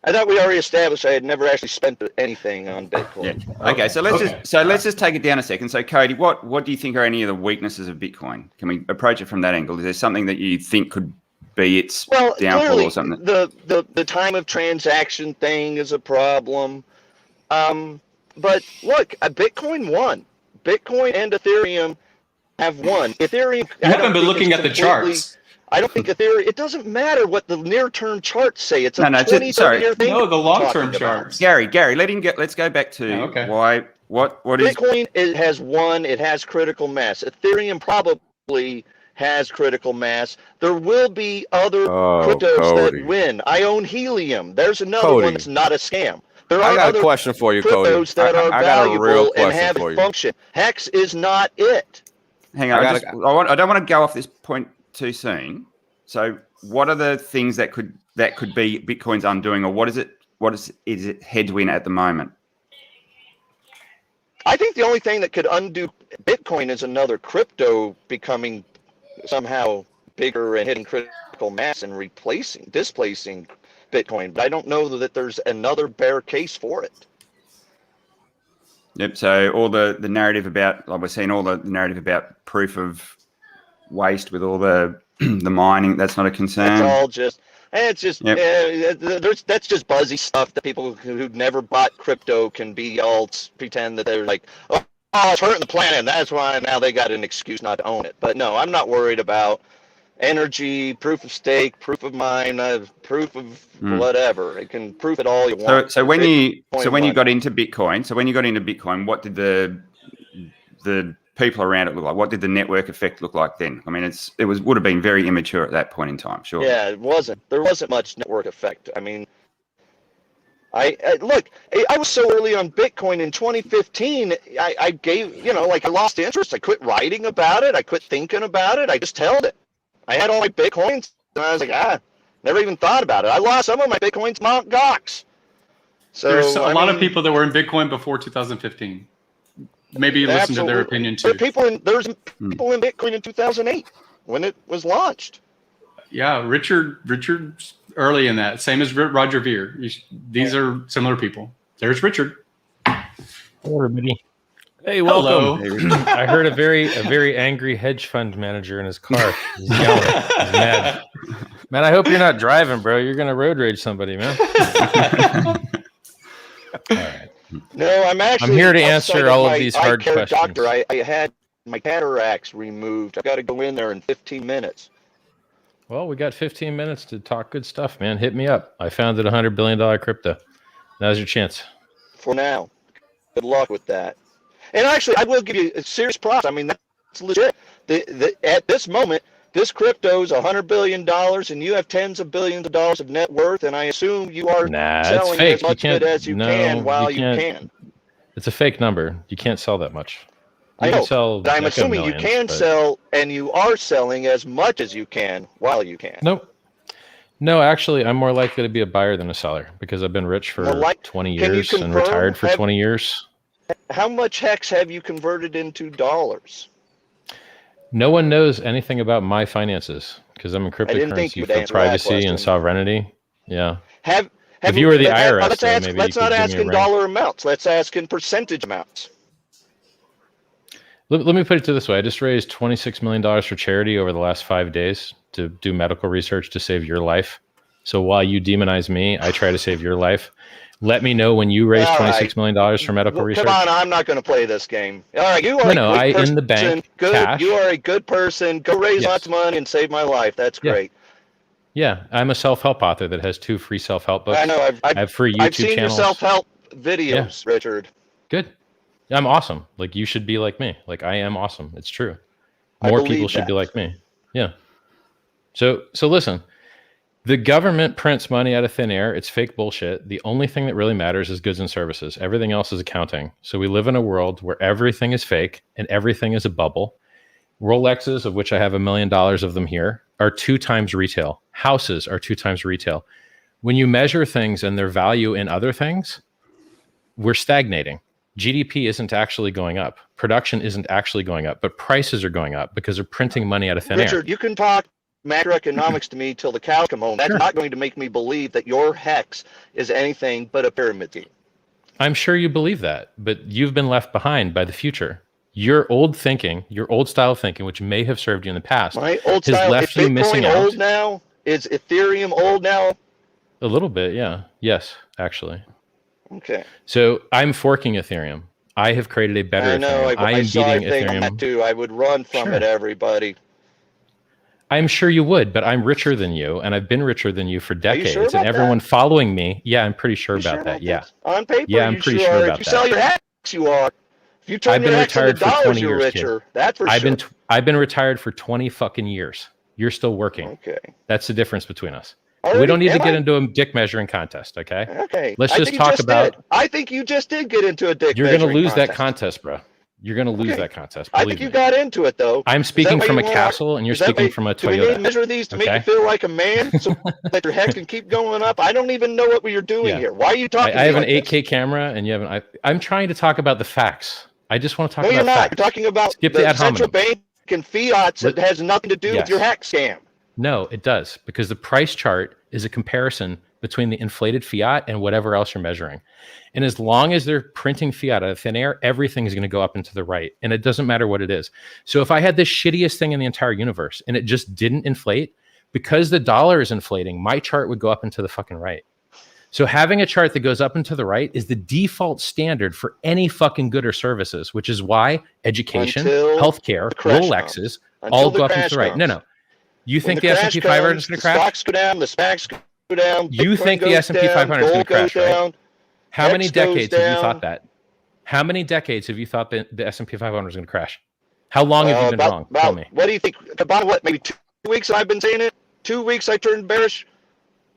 I thought we already established I had never actually spent anything on Bitcoin. Yeah. Okay, so let's just take it down a second. So Cody, what do you think are any of the weaknesses of Bitcoin? Can we approach it from that angle? Is there something that you think could be its downfall or something? The time of transaction thing is a problem. But look, Bitcoin won. Bitcoin and Ethereum have won. Ethereum. You haven't been looking at the charts. I don't think Ethereum, it doesn't matter what the near-term charts say. It's a 20, 30-year thing. No, the long-term charts. Gary, let's go back to why, what is... Bitcoin has won, it has critical mass. Ethereum probably has critical mass. There will be other cryptos that win. I own Helium. There's another one that's not a scam. There are other question for you, cryptos Cody. that are valuable and have a function. HEX is not it. Hang on, I don't want to go off this point too soon. So, what are the things that could be Bitcoin's undoing, or what is it headwind at the moment? I think the only thing that could undo Bitcoin is another crypto becoming somehow bigger and hitting critical mass and displacing Bitcoin. But I don't know that there's another bear case for it. Yep. So all the narrative about, like we're seeing all the narrative about proof of waste with all the mining, that's not a concern. It's all just, that's just buzzy stuff that people who've never bought crypto can be all pretend that they're like, oh, it's hurting the planet, and that's why now they got an excuse not to own it. But no, I'm not worried about energy, proof of stake, proof of mine, proof of whatever. It can proof it all you want. So when you got into Bitcoin, what did the people around it look like? What did the network effect look like then? I mean, it would have been very immature at that point in time, sure. Yeah, it wasn't. There wasn't much network effect. I mean, I was so early on Bitcoin in 2015. I gave, I lost interest. I quit writing about it. I quit thinking about it. I just held it. I had all my Bitcoins, and I was like, never even thought about it. I lost some of my Bitcoins to Mt. Gox. So there's a lot of people that were in Bitcoin before 2015. Maybe listen to their opinion too. There's people in Bitcoin in 2008 when it was launched. Yeah, Richard's early in that. Same as Roger Ver. These are similar people. There's Richard. Hello, everybody. Hey, welcome. Hello. I heard a very angry hedge fund manager in his car. He's yelling. He's mad. Man, I hope you're not driving, bro. You're gonna road rage somebody, man. All right. No, I'm here to answer all of these hard questions. Doctor, I had my cataracts removed. I got to go in there in 15 minutes. Well, we got 15 minutes to talk good stuff, man. Hit me up. I founded a $100 billion crypto. Now's your chance. For now. Good luck with that. And actually, I will give you a serious props. I mean, that's legit. At this moment, this crypto is $100 billion, and you have tens of billions of dollars of net worth, and I assume you are selling as much of it as you can while you can. It's a fake number. You can't sell that much. I know, but I'm assuming you can sell, and you are selling as much as you can while you can. Nope. No, actually, I'm more likely to be a buyer than a seller because I've been rich for 20 years and retired for 20 years. How much HEX have you converted into dollars? No one knows anything about my finances because I'm in cryptocurrency for privacy and sovereignty. Yeah. If you were the IRS, let's not ask in dollar amounts. Let's ask in percentage amounts. Let me put it this way. I just raised $26 million for charity over the last 5 days to do medical research to save your life. So while you demonize me, I try to save your life. Let me know when you raise $26 million for medical research. Come on, I'm not going to play this game. All right, you are a good person. In the bank, cash. You are a good person. Go raise lots of money and save my life. That's great. Yeah, I'm a self-help author that has 2 free self-help books. I know. I have free YouTube channels. I've seen your self-help videos, Richard. Good. I'm awesome. Like, you should be like me. Like, I am awesome. It's true. More people should be like me. Yeah. So listen. The government prints money out of thin air. It's fake bullshit. The only thing that really matters is goods and services. Everything else is accounting. So we live in a world where everything is fake and everything is a bubble. Rolexes, of which I have $1 million of them here, are 2 times retail. Houses are 2 times retail. When you measure things and their value in other things, we're stagnating. GDP isn't actually going up. Production isn't actually going up, but prices are going up because they're printing money out of thin air. Richard, you can talk macroeconomics to me till the cows come home. That's not going to make me believe that your HEX is anything but a pyramid scheme. I'm sure you believe that, but you've been left behind by the future. Your old thinking, your old style of thinking, which may have served you in the past, my old style, has left you missing out. Old now? Is Ethereum old now? A little bit, yeah. Yes, actually. Okay. So I'm forking Ethereum. I have created a better Ethereum. I am beating Ethereum too. I would run from it, everybody. I'm sure you would, but I'm richer than you, and I've been richer than you for decades. Sure and everyone following me, yeah, I'm pretty sure about that. Yeah. On paper, yeah, I'm pretty sure about that. If you sell your HEX, you are. If you turn your HEX into dollars, you're richer. That's for sure. I've been retired for 20 fucking years. You're still working. Okay. That's the difference between us. Already, we don't need to get into a dick measuring contest, okay? Okay. Let's just talk about. I think you just did get into a dick measuring contest. You're going to lose contest. that contest, bro. You're going to lose that contest. I think you got into it, though. I'm speaking from a castle, and you're speaking from a Toyota. Do we need to measure these to make you feel like a man so that your HEX can keep going up? I don't even know what you're doing here. Why are you talking I have an like 8K camera, and you have an. I'm trying to talk about the facts. I just want to talk about facts. No, you're not. Facts. You're talking about the central bank and fiats that has nothing to do with your HEX scam. No, it does, because the price chart is a comparison between the inflated fiat and whatever else you're measuring. And as long as they're printing fiat out of thin air, everything is going to go up and to the right. And it doesn't matter what it is. So if I had the shittiest thing in the entire universe and it just didn't inflate, because the dollar is inflating, my chart would go up and to the fucking right. So having a chart that goes up and to the right is the default standard for any fucking good or services, which is why education, healthcare, Rolexes all go up and to the right. No. You think the S&P 500 is going to crash? The stocks go down, the SPACs go down. You think the S&P 500 is going to crash, right? How many decades have you thought that? How many decades have you thought that the S&P 500 is going to crash? How long have you been wrong? Tell me. What do you think? About what? Maybe 2 weeks I've been saying it? 2 weeks I turned bearish?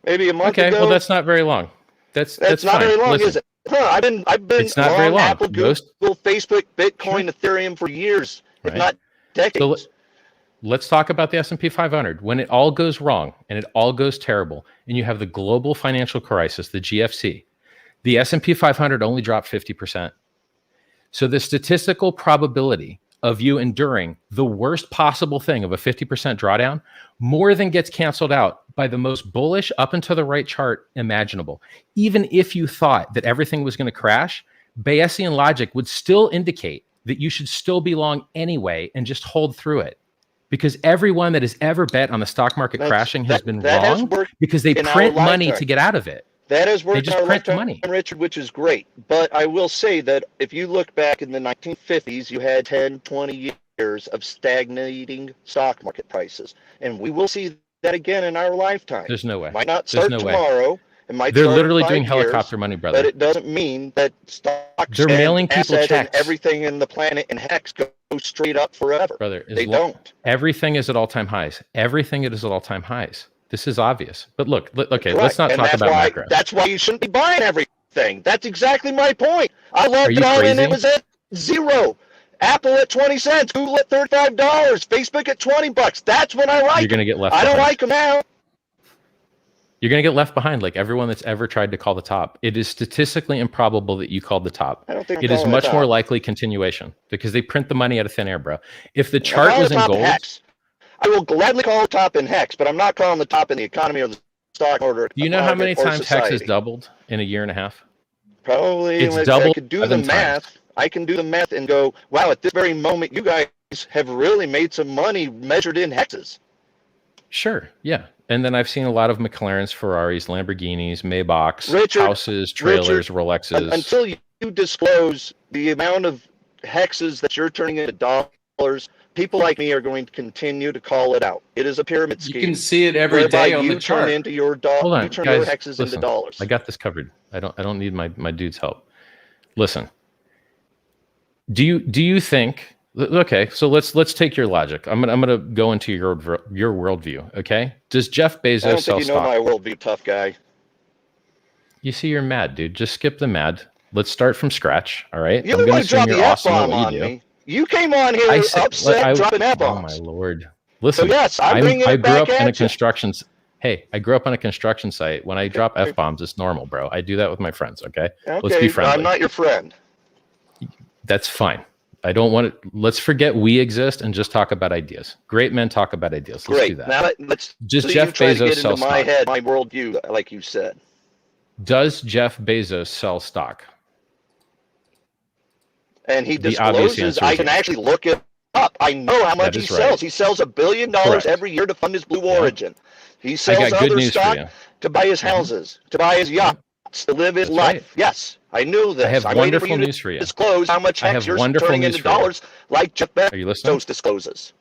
Maybe a month ago? Okay, well, that's not very long. That's not fine. very long, Listen, is it? Huh, I've been it's not very long. Apple, Google, Facebook, Bitcoin, Ethereum for years, if not decades. So let's talk about the S&P 500. When it all goes wrong and it all goes terrible, and you have the global financial crisis, the GFC, the S&P 500 only dropped 50%. So the statistical probability of you enduring the worst possible thing of a 50% drawdown more than gets canceled out by the most bullish up and to the right chart imaginable. Even if you thought that everything was going to crash, Bayesian logic would still indicate that you should still be long anyway and just hold through it. Because everyone that has ever bet on the stock market crashing has been wrong because they print money to get out of it. That has worked in our lifetime, Richard, which is great. But I will say that if you look back in the 1950s, you had 10, 20 years of stagnating stock market prices. And we will see that again in our lifetime. There's no way. Might not start tomorrow. It might They're start literally in 5 doing years, helicopter money, brother. But it doesn't mean that stocks They're mailing people checks. And everything in the planet and HEX go straight up forever. Brother, they don't. Everything is at all-time highs. Everything is at all-time highs. This is obvious. But look, okay, let's not talk about macro. That's why you shouldn't be buying everything. That's exactly my point. I left it all in. It was at 0. Apple at 20 cents. Google at $35. Facebook at $20. That's when I like. You're going to get left behind. I don't like them now. You're going to get left behind like everyone that's ever tried to call the top. It is statistically improbable that you called the top. I don't think it is much more likely continuation because they print the money out of thin air, bro. If the chart was in gold. I will gladly call the top in HEX, but I'm not calling the top in the economy or the stock order. Do you know how many times HEX has doubled in a year and a half? Probably. It's doubled. I could do the math. I can do the math and go, wow, at this very moment, you guys have really made some money measured in HEXs. Sure, yeah. And then I've seen a lot of McLarens, Ferraris, Lamborghinis, Maybachs, houses, trailers, Rolexes. Until you disclose the amount of HEXs that you're turning into dollars, people like me are going to continue to call it out. It is a pyramid scheme. You can see it every day on the chart. Turn into your you turn your HEXs into dollars. I got this covered. I don't need my dude's help. Listen. Do you think? Okay, so let's take your logic. I'm gonna go into your worldview. Okay, does Jeff Bezos I don't sell think you know stock? my worldview, tough guy. You see, you're mad, dude. Just skip the mad. Let's start from scratch. All right. You want to drop the F-bomb on me. You came on here upset, dropping F-bombs. Oh my lord! Listen, so yes, I grew up in a construction. Hey, I grew up on a construction site. When I drop F-bombs, it's normal, bro. I do that with my friends. Okay, let's be friendly. I'm not your friend. That's fine. I don't want to. Let's forget we exist and just talk about ideas. Great men talk about ideas. Let's do that. Now let's just Jeff Bezos sell stock. My head, my worldview, like you said. Does Jeff Bezos sell stock? And he discloses. I can actually look it up. I know how much he sells. He sells $1 billion every year to fund his Blue Origin. He sells other stock to buy his houses, to buy his yachts, to live his life. Yes. I knew this. I have wonderful news for you. Disclose how much HEX you're turning into dollars, like Jeff Bezos discloses.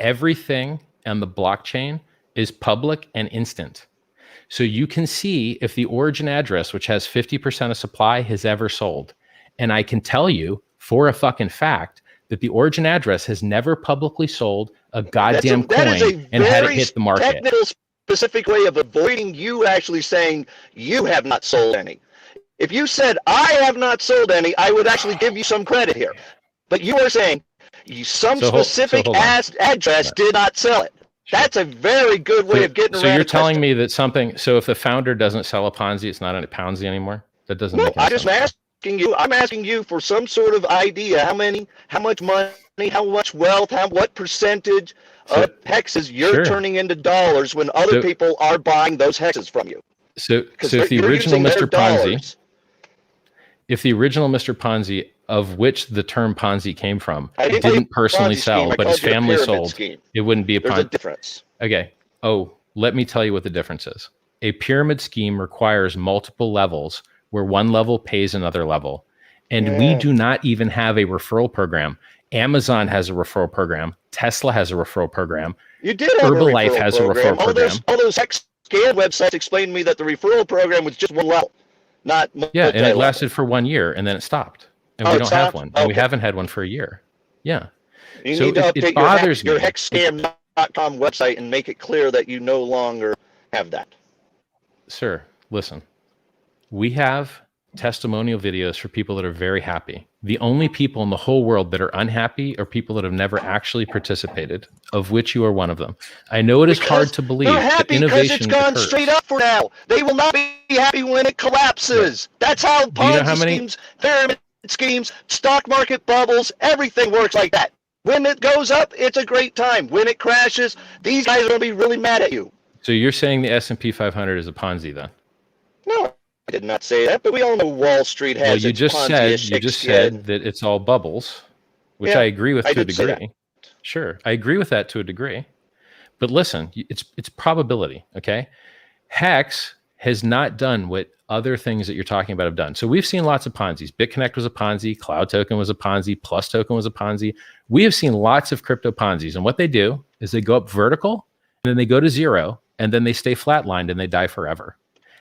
everything on the blockchain is public and instant. So you can see if the origin address, which has 50% of supply, has ever sold. And I can tell you for a fucking fact that the origin address has never publicly sold a goddamn coin and had it hit the market. Technical, specific way of avoiding you actually saying you have not sold any. If you said I have not sold any, I would actually give you some credit here. But you are saying some specific address did not sell it. That's a very good way of getting around. So you're telling me that something. So if the founder doesn't sell a Ponzi, it's not a Ponzi anymore. That doesn't make any sense. I'm asking you for some sort of idea. How much money, how much wealth, what percentage of hexes you're turning into dollars when other people are buying those hexes from you. So if the original Mr. Ponzi, of which the term Ponzi came from, didn't personally sell, but his family sold, it wouldn't be a Ponzi. There's a difference. Okay. Oh, let me tell you what the difference is. A pyramid scheme requires multiple levels where one level pays another level. And we do not even have a referral program. Amazon has a referral program. Tesla has a referral program. You did have Herbalife has a referral program. All those hex scam websites explained to me that the referral program was just one level, not and it lasted for 1 year and then it stopped. And we don't have one. And we haven't had one for a year. Yeah. You need to update your hexscam.com website and make it clear that you no longer have that. Sir, listen. We have testimonial videos for people that are very happy. The only people in the whole world that are unhappy are people that have never actually participated, of which you are one of them. I know it is hard to believe that innovation because it's gone straight up for now. They will not be happy when it collapses. Right. That's how Ponzi schemes, pyramid schemes, stock market bubbles, everything works like that. When it goes up, it's a great time. When it crashes, these guys are going to be really mad at you. So you're saying the S&P 500 is a Ponzi then? No. I did not say that, but we all know Wall Street has. Well, you just said that it's all bubbles, which I agree with to a degree. Sure, I agree with that to a degree. But listen, it's probability. Okay, HEX has not done what other things that you're talking about have done. So we've seen lots of Ponzi's. BitConnect was a Ponzi. Cloud Token was a Ponzi. Plus Token was a Ponzi. We have seen lots of crypto Ponzi's, and what they do is they go up vertical, and then they go to zero, and then they stay flatlined, and they die forever.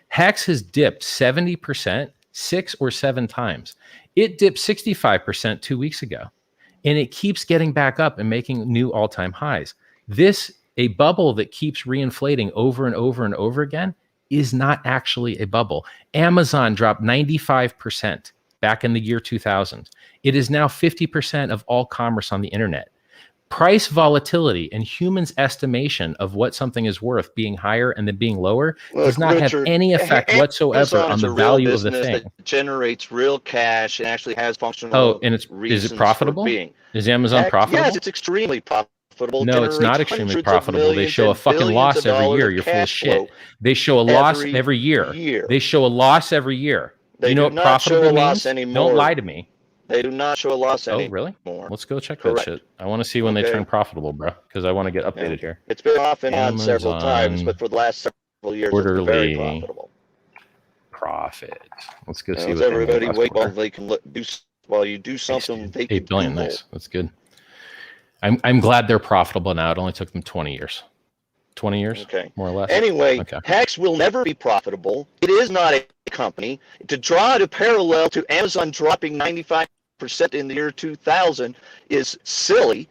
HEX has dipped 70% 6 or 7 times. It dipped 65% 2 weeks ago, and it keeps getting back up and making new all-time highs. A bubble that keeps reinflating over and over and over again is not actually a bubble. Amazon dropped 95% back in the year 2000. It is now 50% of all commerce on the internet. Price volatility and humans' estimation of what something is worth being higher and then being lower does not have any effect whatsoever on the value of the thing. That generates real cash and actually has functional. Oh, and is it profitable? Is Amazon profitable? Yes, it's extremely profitable. No, it's not extremely profitable. They show a fucking loss every year. You're full of shit. They show a loss every year. They show a loss every year. You know what profitable means? Don't lie to me. They do not show a loss anymore. Oh, really? Let's go check that shit. I want to see when they turn profitable, bro, because I want to get updated here. It's been off and on several times, but for the last several years, it's been very profitable. Profit. Let's go see what everybody wait while they can do while you do something. They 8 billion. Nice. That's good. I'm glad they're profitable now. It only took them 20 years. 20 years, more or less. Anyway, HEX will never be profitable. It is not a company. To draw it a parallel to Amazon dropping 95% in the year 2000 is silly.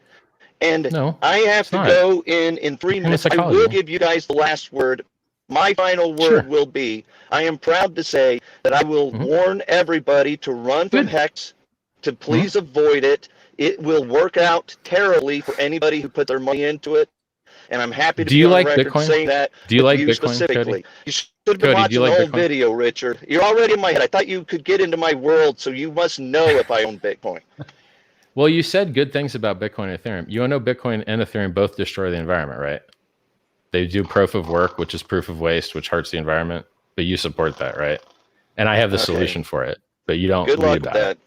And I have to go in 3 minutes. I will give you guys the last word. My final word will be, I am proud to say that I will warn everybody to run from HEX, to please avoid it. It will work out terribly for anybody who put their money into it. And I'm happy to be on record saying that. Do you like you Bitcoin, specifically? Cody? You should have been watching the whole video, Richard. You're already in my head. I thought you could get into my world, so you must know if I own Bitcoin. Well, you said good things about Bitcoin and Ethereum. You know Bitcoin and Ethereum both destroy the environment, right? They do proof of work, which is proof of waste, which hurts the environment. But you support that, right? And I have the solution for it, but you don't read about it.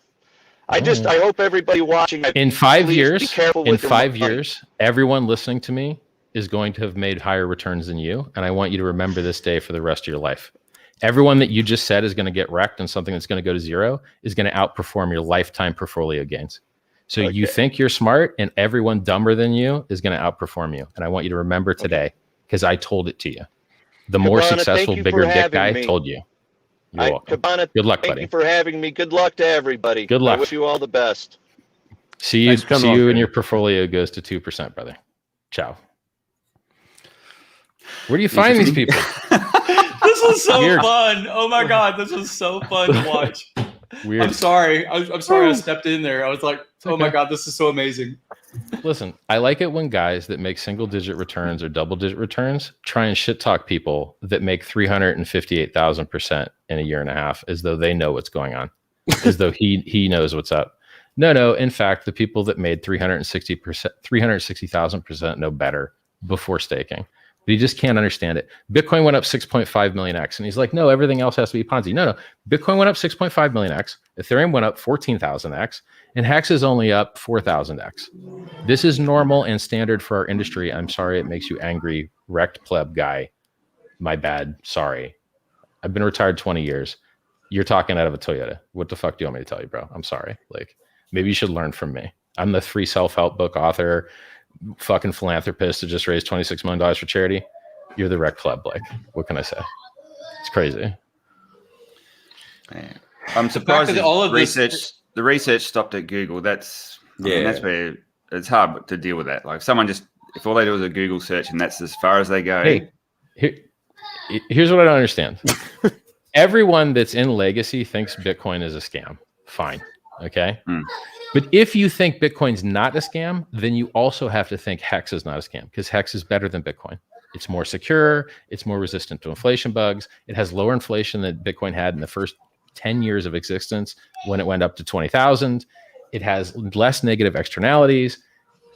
I hope everybody watching. In 5 years, everyone listening to me is going to have made higher returns than you. And I want you to remember this day for the rest of your life. Everyone that you just said is going to get wrecked and something that's going to go to zero is going to outperform your lifetime portfolio gains. So you think you're smart, and everyone dumber than you is going to outperform you. And I want you to remember today, because I told it to you. The more Cabana, successful, bigger dick guy me. told you. You're welcome. Cabana, good luck, thank buddy. you for having me. Good luck to everybody. Good luck. I wish you all the best. See you. See you, and your portfolio goes to 2%, brother. Ciao. Where do you find these people? This was so fun. Oh my god, this was so fun to watch. Weird. I'm sorry. I'm sorry I stepped in there. I was like, oh my god, this is so amazing. Listen, I like it when guys that make single-digit returns or double-digit returns try and shit talk people that make 358,000% in a year and a half, as though they know what's going on, as though he knows what's up. No. In fact, the people that made 360,000% know better before staking. But he just can't understand it. Bitcoin went up 6.5 million X, and he's like, no, everything else has to be Ponzi. No. Bitcoin went up 6.5 million X. Ethereum went up 14,000 X, and Hex is only up 4,000 X. This is normal and standard for our industry. I'm sorry it makes you angry, wrecked pleb guy. My bad. Sorry. I've been retired 20 years. You're talking out of a Toyota. What the fuck do you want me to tell you, bro? I'm sorry. Like, maybe you should learn from me. I'm the free self-help book author, fucking philanthropist that just raised $26 million for charity. You're the wreck club. Like, what can I say? It's crazy. Man. I'm surprised the research stopped at Google. That's that's where it's hard to deal with that. Like, someone just, if all they do is a Google search and that's as far as they go. Hey, here's what I don't understand. Everyone that's in legacy thinks Bitcoin is a scam. Fine. Okay. But if you think Bitcoin's not a scam, then you also have to think Hex is not a scam, because Hex is better than Bitcoin. It's more secure. It's more resistant to inflation bugs. It has lower inflation than Bitcoin had in the first 10 years of existence when it went up to 20,000. It has less negative externalities.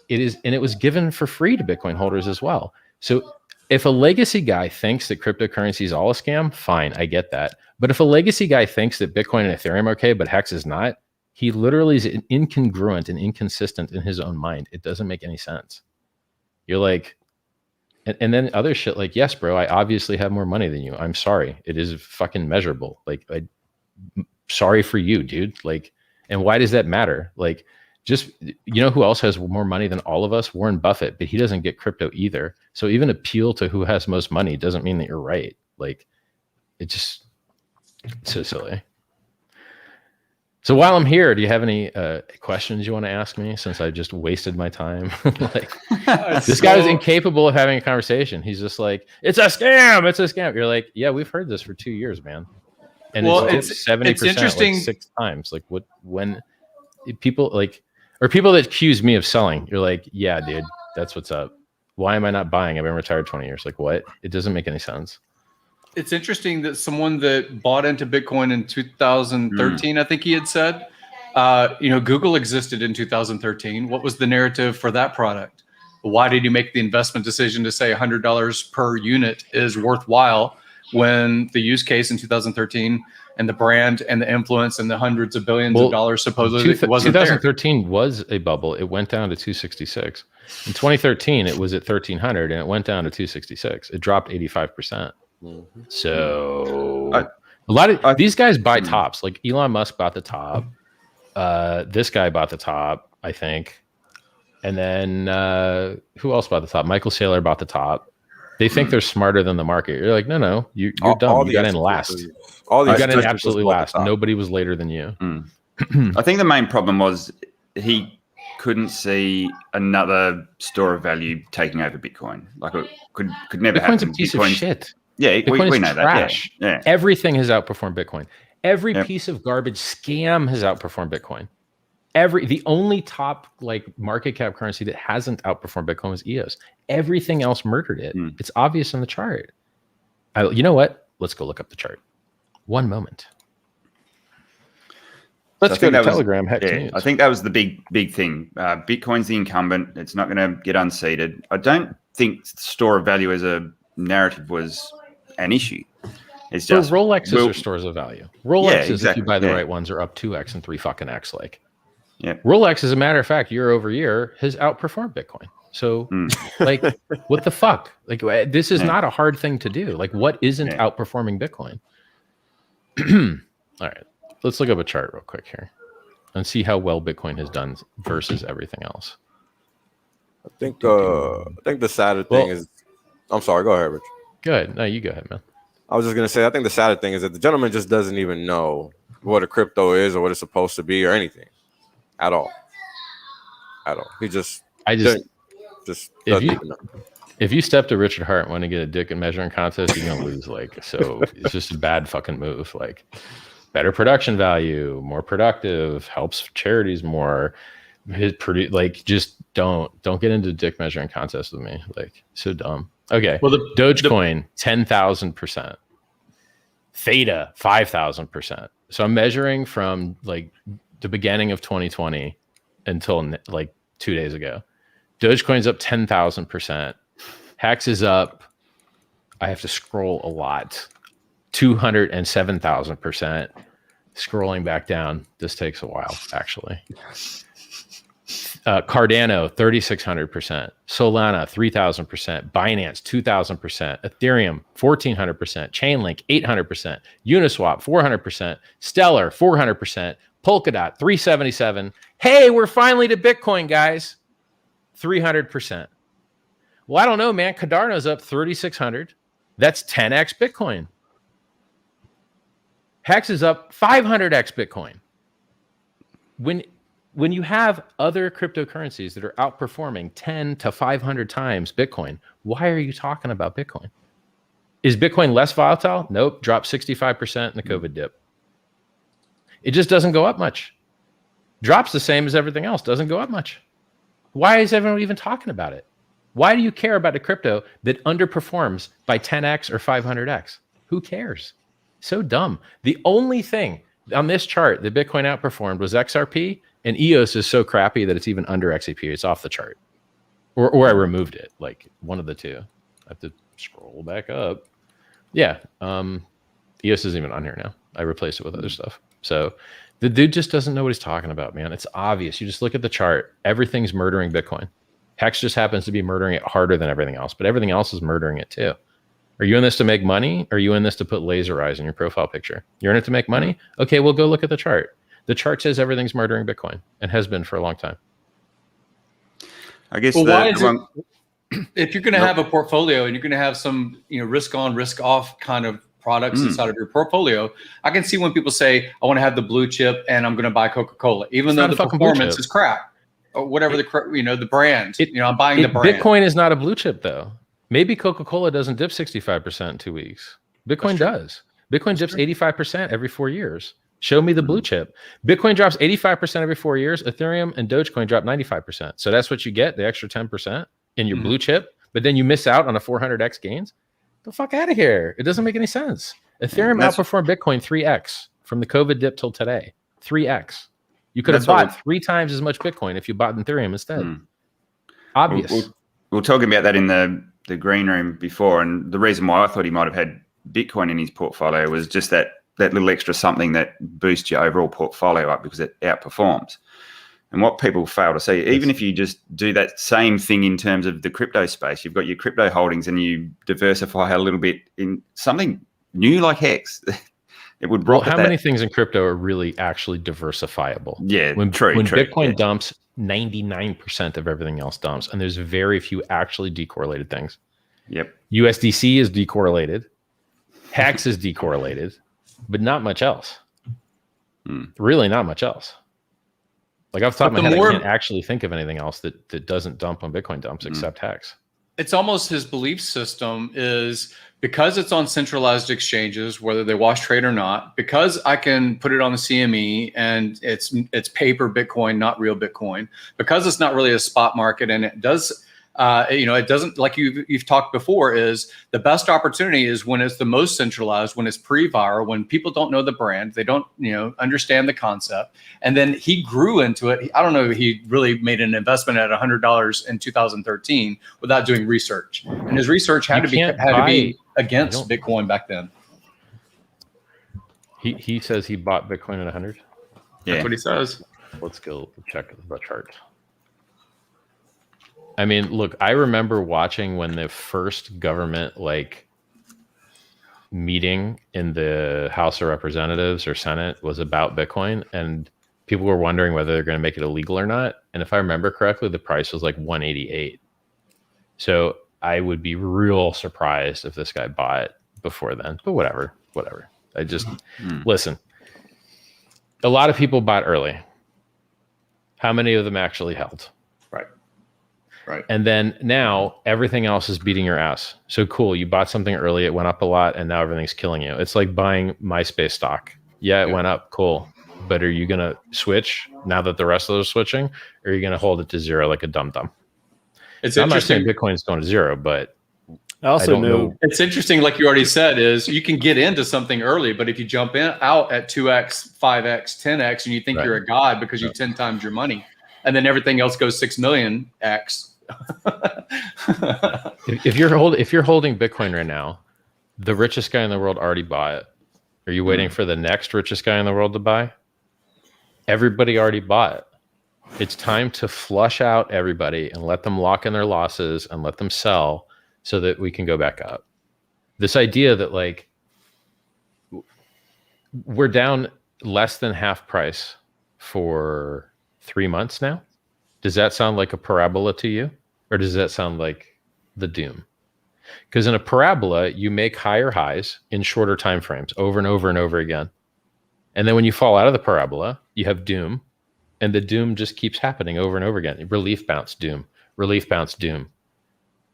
And it was given for free to Bitcoin holders as well. So if a legacy guy thinks that cryptocurrency is all a scam, fine, I get that. But if a legacy guy thinks that Bitcoin and Ethereum are okay, but Hex is not, he literally is incongruent and inconsistent in his own mind. It doesn't make any sense. You're like, and then other shit like, yes, bro, I obviously have more money than you. I'm sorry. It is fucking measurable. Like, sorry for you, dude. Like, and why does that matter? Like, just, you know who else has more money than all of us? Warren Buffett, but he doesn't get crypto either. So even appeal to who has most money doesn't mean that you're right. Like, it's so silly. So while I'm here, do you have any questions you want to ask me, since I just wasted my time? Like, this guy is incapable of having a conversation. He's just like, it's a scam. It's a scam. You're like, yeah, we've heard this for 2 years, man. And it's 70%, it's interesting. Like 6 times. Like, when people like, or people that accuse me of selling, you're like, yeah, dude, that's what's up. Why am I not buying? I've been retired 20 years. Like, what? It doesn't make any sense. It's interesting that someone that bought into Bitcoin in 2013, I think he had said, Google existed in 2013. What was the narrative for that product? Why did you make the investment decision to say $100 per unit is worthwhile, when the use case in 2013 and the brand and the influence and the hundreds of billions of dollars supposedly wasn't 2013 there? Was a bubble. It went down to 266. In 2013, it was at 1,300 and it went down to 266. It dropped 85%. So a lot of these guys buy tops. Like, Elon Musk bought the top. This guy bought the top, I think. And then who else bought the top? Michael Saylor bought the top. They think they're smarter than the market. You're like, no, you're dumb. You got in last. You got in absolutely last. Nobody was later than you. I think the main problem was he couldn't see another store of value taking over Bitcoin. Like, it could never happen. Bitcoin's a piece of shit. Yeah, we know trash. That. Yeah. Everything has outperformed Bitcoin. Every piece of garbage scam has outperformed Bitcoin. The only top market cap currency that hasn't outperformed Bitcoin was EOS. Everything else murdered it. It's obvious on the chart. You know what? Let's go look up the chart. One moment. Let's go to Telegram. Hex News. I think that was the big thing. Bitcoin's the incumbent. It's not going to get unseated. I don't think store of value as a narrative was an issue. It's just Rolexes are stores of value. Rolexes, if you buy the right ones, are up 2x and 3 fucking x. Like, Rolex, as a matter of fact, year over year has outperformed Bitcoin. So, like, what the fuck? Like, this is not a hard thing to do. Like, what isn't outperforming Bitcoin? All right, let's look up a chart real quick here. and see how well Bitcoin has done versus everything else. I think the sadder thing is, I'm sorry, go ahead, Rich. Go ahead. No, you go ahead, man. I was just gonna say, I think the sadder thing is that the gentleman just doesn't even know what a crypto is or what it's supposed to be or anything at all. He just doesn't even know. If you step to Richard Hart and want to get a dick and measuring contest, you're gonna lose. So it's just a bad fucking move. Better production value, more productive, helps charities more. Just don't get into dick measuring contests with me. So dumb. Okay. Well, the Dogecoin 10,000%, Theta 5,000%. So I'm measuring from the beginning of 2020 until 2 days ago. Dogecoin's up 10,000%. HEX is up. I have to scroll a lot. 207,000%. Scrolling back down. This takes a while, actually. Cardano 3,600%, Solana 3,000%, Binance 2,000%, Ethereum 1,400%, Chainlink 800%, Uniswap 400%, Stellar 400%, Polkadot 377. Hey, we're finally to Bitcoin, guys. 300%. Well, I don't know, man. Cardano's up 3,600. That's 10x Bitcoin. HEX is up 500x Bitcoin. When you have other cryptocurrencies that are outperforming 10 to 500 times Bitcoin, why are you talking about Bitcoin? Is Bitcoin less volatile? Nope. Dropped 65% in the COVID dip. It just doesn't go up much. Drops the same as everything else. Doesn't go up much. Why is everyone even talking about it? Why do you care about a crypto that underperforms by 10x or 500x? Who cares? So dumb. The only thing on this chart that Bitcoin outperformed was XRP, and EOS is so crappy that it's even under XRP. It's off the chart. Or I removed it, one of the two. I have to scroll back up. Yeah, EOS isn't even on here now. I replaced it with other stuff. So the dude just doesn't know what he's talking about, man. It's obvious. You just look at the chart. Everything's murdering Bitcoin. HEX just happens to be murdering it harder than everything else, but everything else is murdering it too. Are you in this to make money? Or are you in this to put laser eyes in your profile picture? You're in it to make money? Okay, well, go look at the chart. The chart says everything's murdering Bitcoin and has been for a long time. I guess if you're going to have a portfolio and you're going to have some risk on, risk off kind of products inside of your portfolio, I can see when people say, I want to have the blue chip and I'm going to buy Coca-Cola, even though the performance is crap or whatever the brand. I'm buying the brand. Bitcoin is not a blue chip though. Maybe Coca-Cola doesn't dip 65% in 2 weeks. Bitcoin does. Bitcoin dips 85% every 4 years. Show me the blue chip. Bitcoin drops 85% every 4 years. Ethereum and Dogecoin drop 95%. So that's what you get, the extra 10% in your blue chip. But then you miss out on a 400x gains. The fuck out of here. It doesn't make any sense. Ethereum outperformed Bitcoin 3x from the COVID dip till today. 3x. You could have bought 3 times as much Bitcoin if you bought Ethereum instead. Obvious. We were talking about that in the green room before, and the reason why I thought he might have had Bitcoin in his portfolio was just that little extra something that boosts your overall portfolio up because it outperforms. And what people fail to see, even if you just do that same thing in terms of the crypto space, you've got your crypto holdings and you diversify a little bit in something new like HEX, it would rocket how many things in crypto are really actually diversifiable? Yeah, when true. Bitcoin dumps, 99% of everything else dumps, and there's very few actually decorrelated things. Yep. USDC is decorrelated. HEX is decorrelated, but not much else. Really not much else. Off the top of my head, I can't actually think of anything else that doesn't dump on Bitcoin dumps except HEX. It's almost his belief system is because it's on centralized exchanges, whether they wash trade or not, because I can put it on the CME and it's paper Bitcoin, not real Bitcoin, because it's not really a spot market and it does, it doesn't, like you've talked before, is the best opportunity is when it's the most centralized, when it's pre-viral, when people don't know the brand, they don't, understand the concept. And then he grew into it. I don't know if he really made an investment at $100 in 2013 without doing research. And his research had to be against Bitcoin back then. He says he bought Bitcoin at 100. Yeah. That's what he says. Let's go check the chart. I mean, look, I remember watching when the first government meeting in the House of Representatives or Senate was about Bitcoin, and people were wondering whether they're going to make it illegal or not. And if I remember correctly, the price was like 188. So I would be real surprised if this guy bought before then, but whatever. I just listen. A lot of people bought early. How many of them actually held? Right. And then now everything else is beating your ass. So cool. You bought something early. It went up a lot and now everything's killing you. It's like buying MySpace stock. Yeah, it went up. Cool. But are you going to switch now that the rest of those are switching? Or are you going to hold it to zero like a dum-dum? I'm not saying Bitcoin's going to zero, but I also know it's interesting, like you already said, is you can get into something early, but if you jump out at 2x, 5x, 10x, and you think you're a god because you 10 times your money, and then everything else goes 6 million x. if you're holding Bitcoin right now, the richest guy in the world already bought it. Are you waiting for the next richest guy in the world to buy? Everybody already bought it. It's time to flush out everybody and let them lock in their losses and let them sell so that we can go back up. This idea that like we're down less than half price for 3 months now. Does that sound like a parabola to you? Or does that sound like the doom? Because in a parabola, you make higher highs in shorter time frames over and over and over again. And then when you fall out of the parabola, you have doom. And the doom just keeps happening over and over again. Relief bounce, doom. Relief bounce, doom.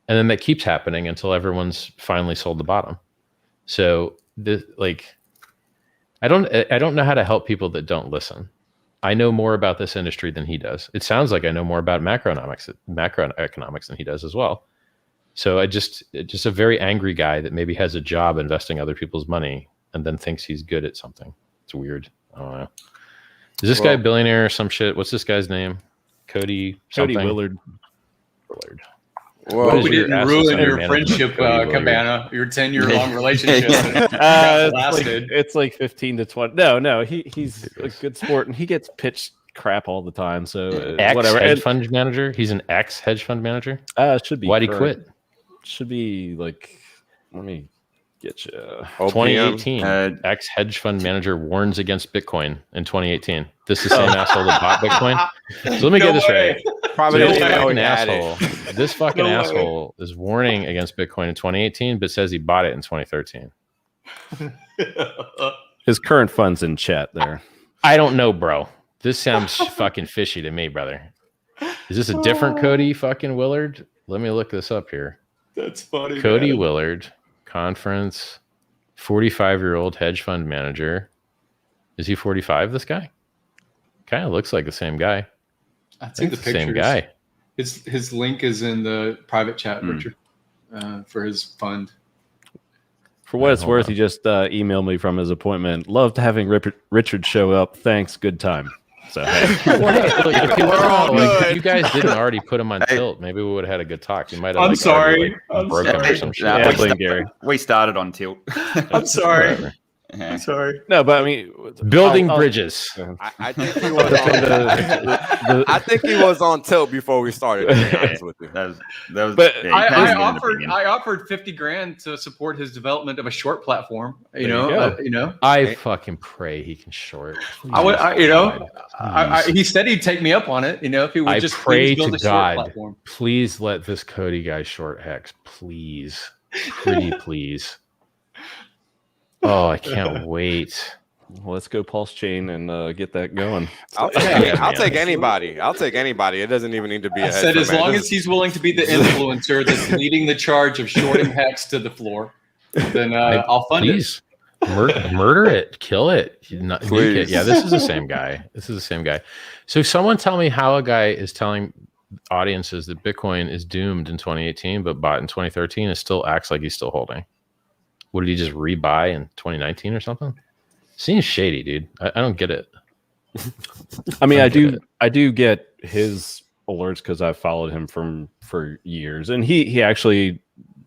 And then that keeps happening until everyone's finally sold the bottom. So I don't know how to help people that don't listen. I know more about this industry than he does. It sounds like I know more about macroeconomics than he does as well. So just a very angry guy that maybe has a job investing other people's money and then thinks he's good at something. It's weird. I don't know. Is this guy a billionaire or some shit? What's this guy's name? Cody Willard. Well, we didn't ruin your friendship, Cabana, your 10-year-long relationship. It's like 15 to 20. No, he's a good sport, and he gets pitched crap all the time. So whatever. Hedge fund manager. He's an ex hedge fund manager. It should be. Why'd he quit? Should be like. Let me get you. 2018. Ex hedge fund manager warns against Bitcoin in 2018. This is the same asshole that bought Bitcoin. So let me get this right. Probably this fucking asshole. This fucking asshole is warning against Bitcoin in 2018, but says he bought it in 2013. His current fund's in chat there. I don't know, bro. This sounds fucking fishy to me, brother. Is this a different Cody fucking Willard? Let me look this up here. That's funny. Cody Willard, conference, 45-year-old hedge fund manager. Is he 45, this guy? Kind of looks like the same guy. I see the pictures. Same guy. His link is in the private chat, Richard, for his fund. For what it's worth, he just emailed me from his appointment. Loved having Richard show up. Thanks. Good time. So hey. Look, if you guys didn't already put him on tilt, maybe we would have had a good talk. You might have. I'm sorry. Broke him or some shit. Gary. We started on tilt. I'm sorry. I'm sorry. No, but I mean, building bridges. I think he was I think he was on tilt before we started. To be honest with you. I offered $50,000 to support his development of a short platform. You know. I fucking pray he can short. He said he'd take me up on it. You know, if he would just pray build to a short God, platform. Please let this Cody guy short Hex, please, pretty please. Oh, I can't wait. Well, let's go PulseChain and get that going. I'll take anybody. I'll take anybody. It doesn't even need to be. I said as long as he's willing to be the influencer that's leading the charge of shorting Hex to the floor, then I'll fund it. Murder it, kill it, nuke it. Yeah, this is the same guy. So someone tell me how a guy is telling audiences that Bitcoin is doomed in 2018, but bought in 2013 and still acts like he's still holding. What did he just rebuy in 2019 or something? Seems shady, dude. I don't get it. I mean, I do get his alerts because I've followed him for years, and he actually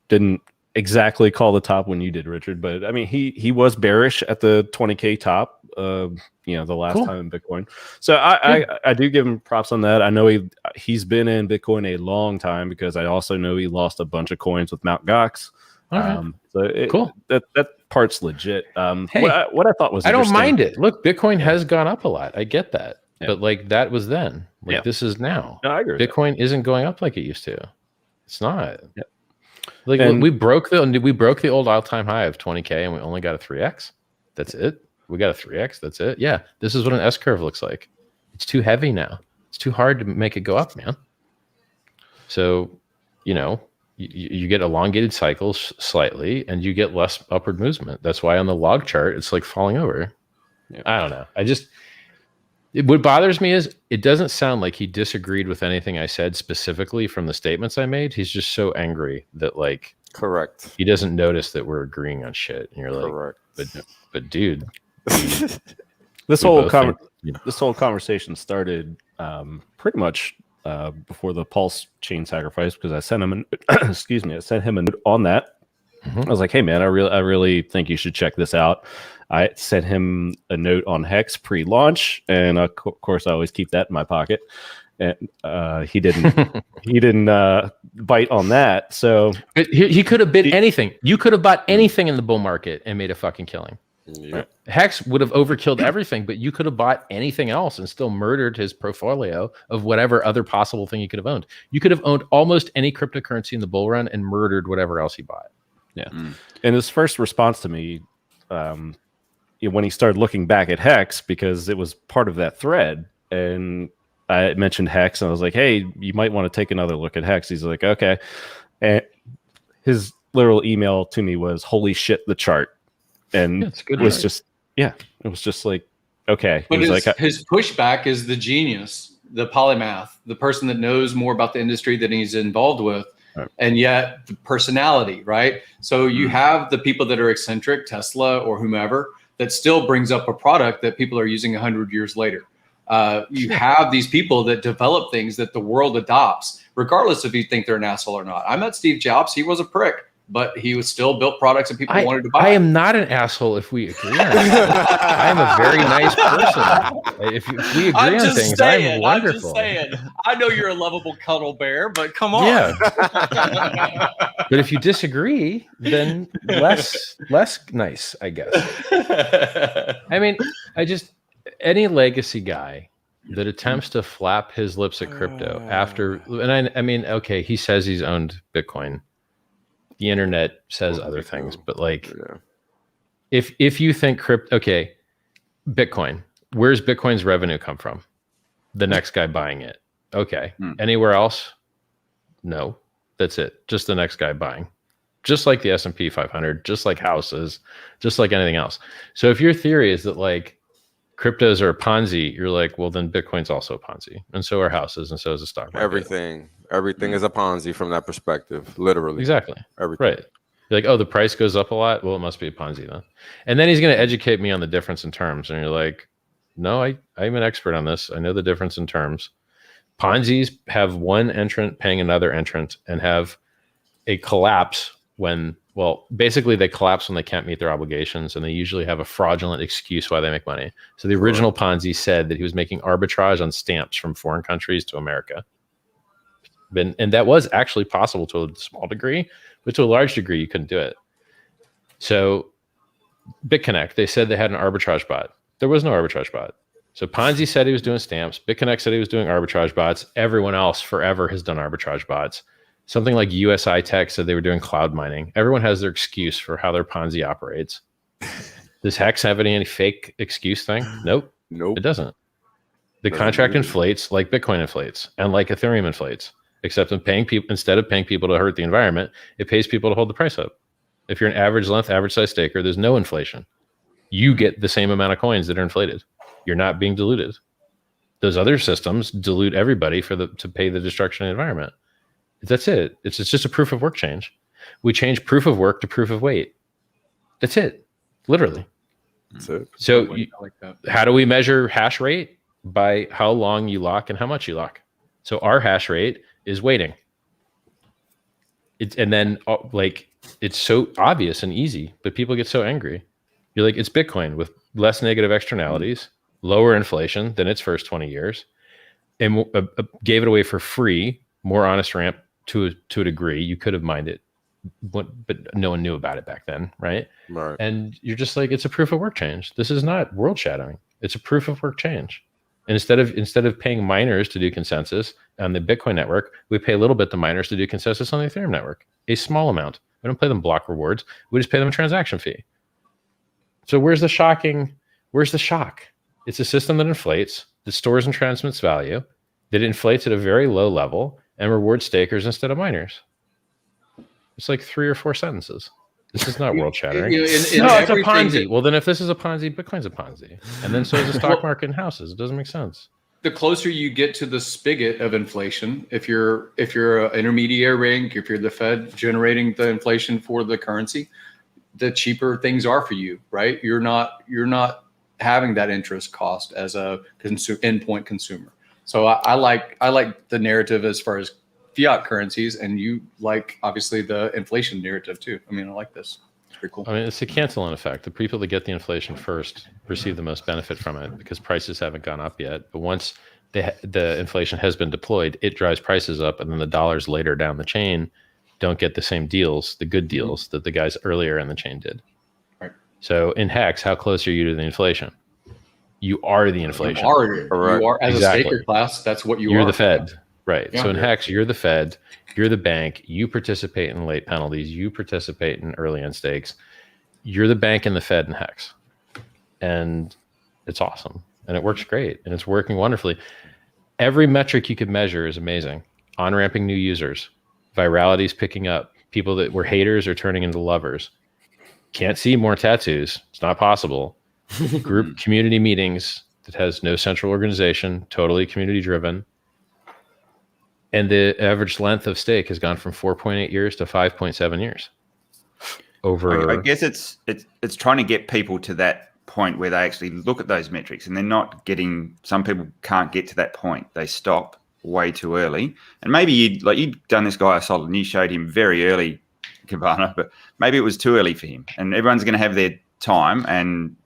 didn't exactly call the top when you did, Richard. But I mean, he was bearish at the 20K top. The last time in Bitcoin. So I do give him props on that. I know he's been in Bitcoin a long time because I also know he lost a bunch of coins with Mt. Gox. Cool. That part's legit. Hey, what I thought was I don't mind it. Look, Bitcoin has gone up a lot. I get that. but like that was then. Like Yeah. this is now. No, I agree. With Bitcoin isn't going up like it used to. It's not. Yeah. Like And- we broke the old all-time high of 20K and we only got a 3x. That's it. We got a 3x. That's it. Yeah. This is what an S curve looks like. It's too heavy now. It's too hard to make it go up, man. So, you know, you get elongated cycles slightly and you get less upward movement. That's why on the log chart, it's like falling over. Yeah. I don't know. What bothers me is it doesn't sound like he disagreed with anything I said specifically from the statements I made. He's just so angry that like Correct. he doesn't notice that we're agreeing on shit. And you're like, Correct. but dude, this we whole both think, you know, this whole conversation started pretty much before the PulseChain sacrifice, because I sent him I sent him a note on that. Mhm. I was like, hey man, I really think you should check this out. I sent him a note on HEX pre-launch, and of course I always keep that in my pocket. And he didn't bite on that. So But he could have bid anything. You could have bought anything in the bull market and made a fucking killing. Yeah. Hex would have overkilled everything, but you could have bought anything else and still murdered his portfolio of whatever other possible thing you could have owned. You could have owned almost any cryptocurrency in the bull run and murdered whatever else he bought. yeah. And his first response to me, when he started looking back at HEX, because it was part of that thread, and I mentioned HEX, and I was like, hey, you might want to take another look at HEX. He's like, okay. And his literal email to me was, holy shit, the chart. And it's good. it was just, it was just like, okay. But He's his pushback is the genius, the polymath, the person that knows more about the industry than he's involved with. Right. And yet the personality, right? So you have the people that are eccentric, Tesla or whomever, that still brings up a product that people are using 100 years later. You have these people that develop things that the world adopts, regardless if you think they're an asshole or not. I met Steve Jobs. He was a prick, but he was still built products that people wanted to buy. I am not an asshole if we agree on that. I am a very nice person. If we agree I'm on just things, saying. I'm wonderful. I'm just saying. I know you're a lovable cuddle bear, but come on. Yeah. But if you disagree, then less nice, I guess. I mean, any legacy guy that attempts to flap his lips at crypto after, and I mean, okay, he says he's owned Bitcoin. The internet says other things, but like, if you think okay, Bitcoin, where's Bitcoin's revenue come from? The next guy buying it. Okay. Anywhere else? No. That's it. Just the next guy buying. Just like the S&P 500, just like houses, just like anything else. So if your theory is that like cryptos are a Ponzi, you're like, well, then Bitcoin's also a Ponzi, and so are houses, and so is the stock market. Everything is a Ponzi from that perspective, literally. Exactly. Everything. Right. You're like, oh, the price goes up a lot. Well, it must be a Ponzi then. And then he's going to educate me on the difference in terms, and you're like, no, I'm an expert on this. I know the difference in terms. Ponzi's have one entrant paying another entrant and have a collapse when, well, basically they collapse when they can't meet their obligations, and they usually have a fraudulent excuse why they make money. So the original Ponzi said that he was making arbitrage on stamps from foreign countries to America. And that was actually possible to a small degree, but to a large degree, you couldn't do it. So BitConnect, they said they had an arbitrage bot. There was no arbitrage bot. So Ponzi said he was doing stamps. BitConnect said he was doing arbitrage bots. Everyone else forever has done arbitrage bots. Something like USI Tech said they were doing cloud mining. Everyone has their excuse for how their Ponzi operates. Does Hex have any fake excuse thing? Nope. It doesn't. The contract inflates like Bitcoin inflates and like Ethereum inflates, except instead of paying people to hurt the environment, it pays people to hold the price up. If you're an average length, average size staker, there's no inflation. You get the same amount of coins that are inflated. You're not being diluted. Those other systems dilute everybody to pay the destruction of the environment. That's it. It's just a proof of work change. We change proof of work to proof of weight. That's it. Literally. That's it. So like that. how do we measure hash rate? By how long you lock and how much you lock. So our hash rate is waiting. It's so obvious and easy, but people get so angry. You're like, it's Bitcoin with less negative externalities, lower inflation than its first 20 years, and gave it away for free, more honest ramp to a degree. You could have mined it, but no one knew about it back then, right? Right. And you're just like, it's a proof of work change. This is not world shadowing. It's a proof of work change. And instead of paying miners to do consensus on the Bitcoin network, we pay a little bit to miners to do consensus on the Ethereum network, a small amount. We don't pay them block rewards. We just pay them a transaction fee. So where's the shock? It's a system that inflates, that stores and transmits value, that inflates at a very low level and rewards stakers instead of miners. It's like 3 or 4 sentences. This is not world shattering. It's a Ponzi. Well, then if this is a Ponzi, Bitcoin's a Ponzi. And then so is the stock market and houses. It doesn't make sense. The closer you get to the spigot of inflation, if you're an intermediary ring, if you're the Fed generating the inflation for the currency, the cheaper things are for you, right? You're not having that interest cost as a endpoint consumer. So I like the narrative as far as fiat currencies, and you like obviously the inflation narrative too. I mean, I like this. It's pretty cool. I mean, it's a canceling effect. The people that get the inflation first receive the most benefit from it because prices haven't gone up yet. But once the inflation has been deployed, it drives prices up, and then the dollars later down the chain don't get the same deals, the good deals that the guys earlier in the chain did. Right. So in HEX, how close are you to the inflation? You are the inflation. You are as a staker class. That's what you're. You're the Fed. Right. Yeah, so in HEX, you're the Fed, you're the bank, you participate in late penalties, you participate in early end stakes. You're the bank and the Fed in HEX. And it's awesome. And it works great. And it's working wonderfully. Every metric you could measure is amazing. On-ramping new users, virality is picking up. People that were haters are turning into lovers. Can't see more tattoos. It's not possible. Group community meetings that has no central organization, totally community driven. And the average length of stake has gone from 4.8 years to 5.7 years. I guess it's trying to get people to that point where they actually look at those metrics, and they're not getting. Some people can't get to that point. They stop way too early. And maybe you'd done this guy a solid, and you showed him very early Cabana, but maybe it was too early for him. And everyone's going to have their time, and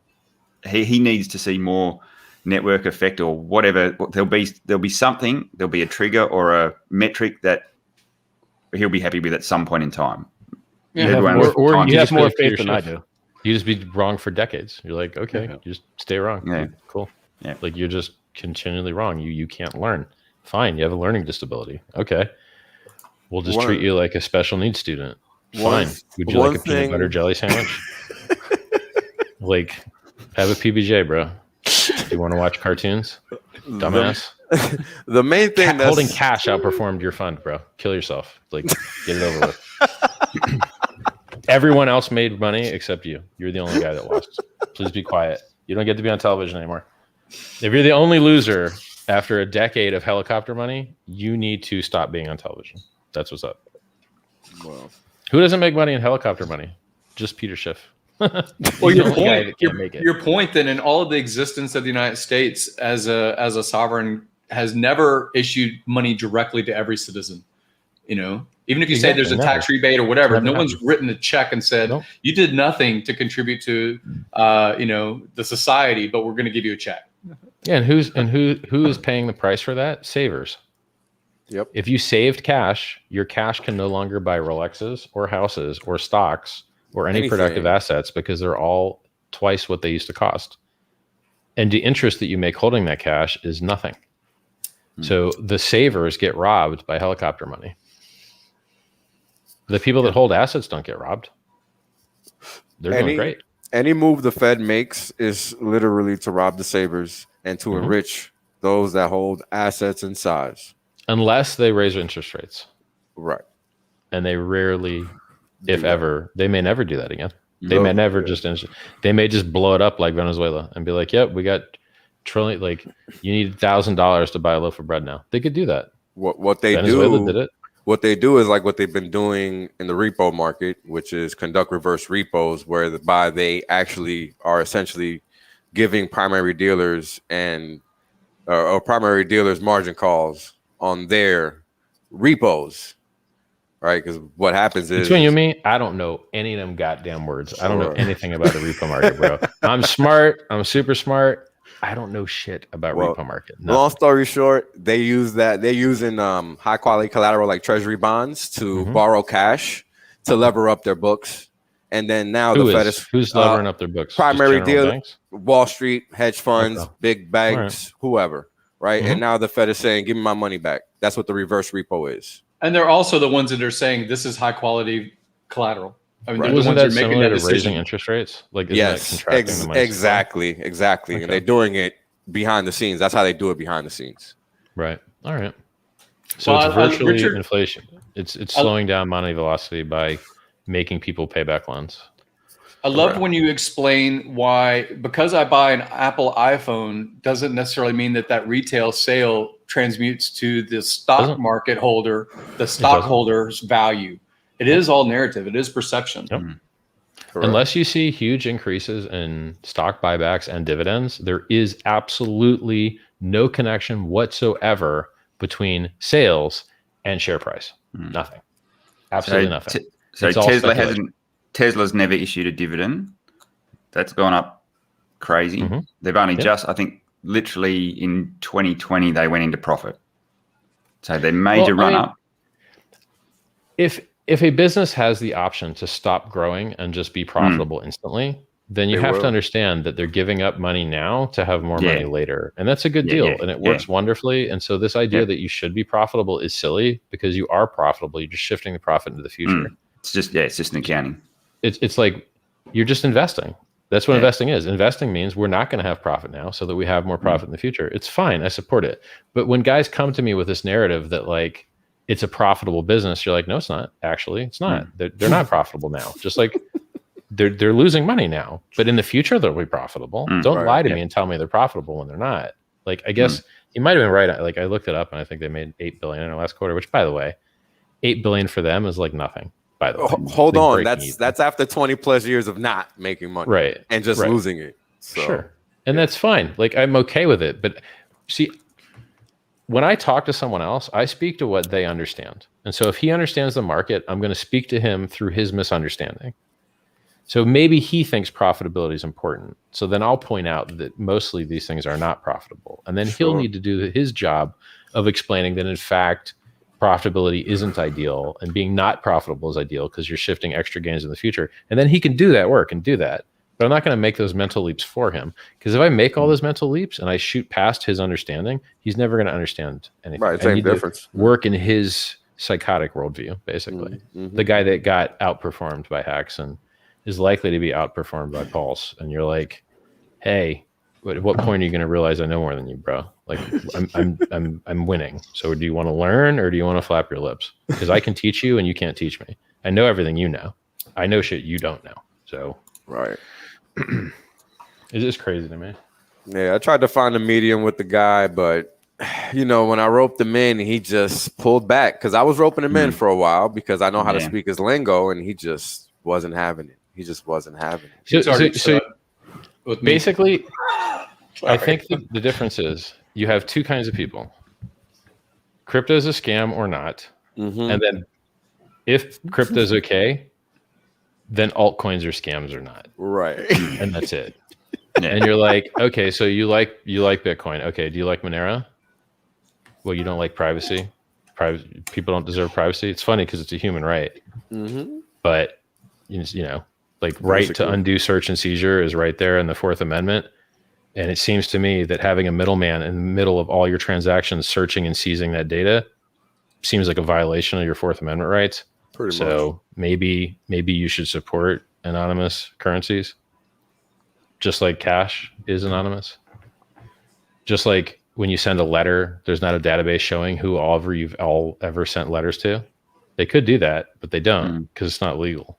he needs to see more network effect or whatever. There'll be something, there'll be a trigger or a metric that he'll be happy with at some point in time. Yeah, or you have more faith than I do. You just be wrong for decades. You're like, okay, you just stay wrong. Yeah. Cool. Yeah. Like you're just continually wrong. You can't learn. Fine. You have a learning disability. Okay. We'll just treat you like a special needs student. Fine. Would you like a peanut butter jelly sandwich? Like, have a PBJ, bro. Do you want to watch cartoons? Dumbass. The main thing that's holding cash outperformed your fund, bro. Kill yourself. Like, get it over with. Everyone else made money except you. You're the only guy that lost. Please be quiet. You don't get to be on television anymore. If you're the only loser after a decade of helicopter money, you need to stop being on television. That's what's up. Well, who doesn't make money in helicopter money? Just Peter Schiff. Well, your point then in all of the existence of the United States as a sovereign has never issued money directly to every citizen. You know, even if you say there's a tax rebate or whatever, no one's written a check and said you did nothing to contribute to the society, but we're going to give you a check. Yeah, and who is paying the price for that? Savers. Yep. If you saved cash, your cash can no longer buy Rolexes or houses or stocks or any productive assets because they're all twice what they used to cost. And the interest that you make holding that cash is nothing. So the savers get robbed by helicopter money. The people that hold assets don't get robbed. They're doing great. Any move the Fed makes is literally to rob the savers and to enrich those that hold assets in size. Unless they raise interest rates. Right. And they rarely, if ever, they may never do that again. They may never they may just blow it up like Venezuela and be like, yep, we got trillion, like you need $1,000 to buy a loaf of bread now. They could do that. What they Venezuela did it. What they do is like what they've been doing in the repo market, which is conduct reverse repos, whereby they actually are essentially giving primary dealers and or primary dealers margin calls on their repos, right? Because what happens is between you and me, I don't know any of them goddamn words. I don't know anything about the repo market, bro. I'm smart. I'm super smart. I don't know shit about repo market. Nothing. Long story short, they use that. They're using high quality collateral like treasury bonds to borrow cash to lever up their books And then now who's levering up their books? Primary dealer, banks? Wall Street, hedge funds, Okay. big banks, whoever, right? Mhm. And now the Fed is saying, give me my money back. That's what the reverse repo is. And they're also the ones that are saying this is high quality collateral. I mean, Right. they're the Wasn't ones that that are making similar that to raising decision. interest rates? Like, isn't Yes, that contracting the money supply? exactly. Okay. And they're doing it behind the scenes. That's how they do it behind the scenes. Right. All right. So Well, it's virtually Richard- inflation. It's slowing down money velocity by making people pay back loans. I loved when you explain why, because I buy an Apple iPhone doesn't necessarily mean that retail sale transmutes to the stock Doesn't. market holder, the stockholder's value. It is all narrative. It is perception. Yep. Correct. Unless you see huge increases in stock buybacks and dividends, there is absolutely no connection whatsoever between sales and share price. Nothing. Absolutely nothing. So It's all speculation. Tesla's never issued a dividend. That's gone up crazy. Mhm. They've only Yep. just, I think, literally in 2020 they went into profit. So their major Well, I run mean, up. If a business has the option to stop growing and just be profitable instantly, then you They have will. to understand that they're giving up money now to have more money Yeah. later. And that's a good Yeah, deal. yeah, And it yeah. works wonderfully. And so this idea Yeah. that you should be profitable is silly because you are profitable. You're just shifting the profit into the future. It's just an accounting. It's like you're just investing. That's what Yeah. investing is. Investing means we're not going to have profit now so that we have more profit in the future. It's fine. I support it. But when guys come to me with this narrative that like it's a profitable business, you're like, no, it's not. Actually, it's not. They're not profitable now. Just like they're losing money now. But in the future, they'll be profitable. Don't Right. lie to me and tell me they're profitable when they're not. Like, I guess you might have been right. Like, I looked it up and I think they made $8 billion in the last quarter, which, by the way, $8 billion for them is like nothing. By the way, Hold Like on. breaking even. That's after 20 plus years of not making money. Right. And just Right. losing it. So, Sure. And that's fine. Like, I'm okay with it. But see, when I talk to someone else, I speak to what they understand. And so if he understands the market, I'm going to speak to him through his misunderstanding. So maybe he thinks profitability is important. So then I'll point out that mostly these things are not profitable. And then he'll Sure. need to do his job of explaining that, in fact, profitability isn't ideal and being not profitable is ideal because you're shifting extra gains in the future. And then he can do that work and do that. But I'm not going to make those mental leaps for him, because if I make all those mental leaps and I shoot past his understanding, he's never going to understand anything. Right. I Same need to difference. work in his psychotic worldview, basically. Mhm. The guy that got outperformed by HEX and is likely to be outperformed by Pulse. And you're like, hey, at what point are you going to realize I know more than you, bro? Like, I'm winning. So do you want to learn or do you want to flap your lips? Because I can teach you and you can't teach me. I know everything you know. I know shit you don't know. So Right. it's just crazy to me. Yeah, I tried to find a medium with the guy, but when I roped him in, he just pulled back because I was roping him in for a while because I know how to Yeah. speak his lingo, and he just wasn't having it. He just wasn't having it. So With me. basically, I Sorry. think the difference is you have two kinds of people. Crypto is a scam or not. Mhm. And then if crypto is okay, then altcoins are scams or not. Right. And that's it. Yeah. And you're like, okay, so you like Bitcoin. Okay, do you like Monero? Well, you don't like privacy. People don't deserve privacy. It's funny because it's a human right. Mm-hmm. But like right to secure. undo search and seizure is right there in the Fourth Amendment. And it seems to me that having a middleman in the middle of all your transactions searching and seizing that data seems like a violation of your Fourth Amendment rights. Pretty much. So maybe you should support anonymous currencies, just like cash is anonymous. Just like when you send a letter, there's not a database showing who you've all ever sent letters to. They could do that, but they don't because it's not legal.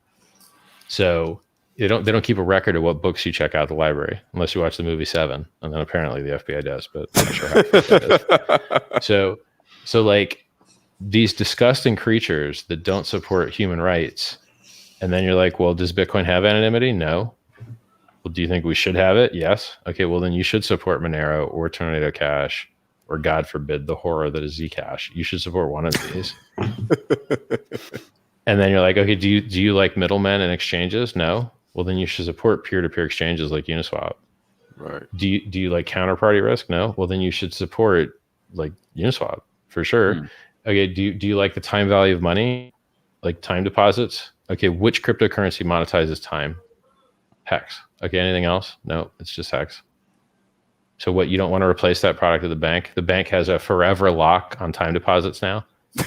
So they don't keep a record of what books you check out of the library unless you watch the movie Seven, and then apparently the FBI does, but I'm not sure how fake that is. So like these disgusting creatures that don't support human rights, and then you're like, well, does Bitcoin have anonymity? No. Well, do you think we should have it? Yes. Okay, well then you should support Monero or Tornado Cash, or God forbid the horror that is Zcash. You should support one of these. And then you're like, okay, do you like middlemen and exchanges? No. Well, then you should support peer-to-peer exchanges like Uniswap. Right. Do you like counterparty risk? No. Well, then you should support like Uniswap for sure. Okay. Do you like the time value of money, like time deposits? Okay, which cryptocurrency monetizes time? HEX. Okay, anything else? No, it's just HEX. So what, you don't want to replace that product at the bank? The bank has a forever lock on time deposits now.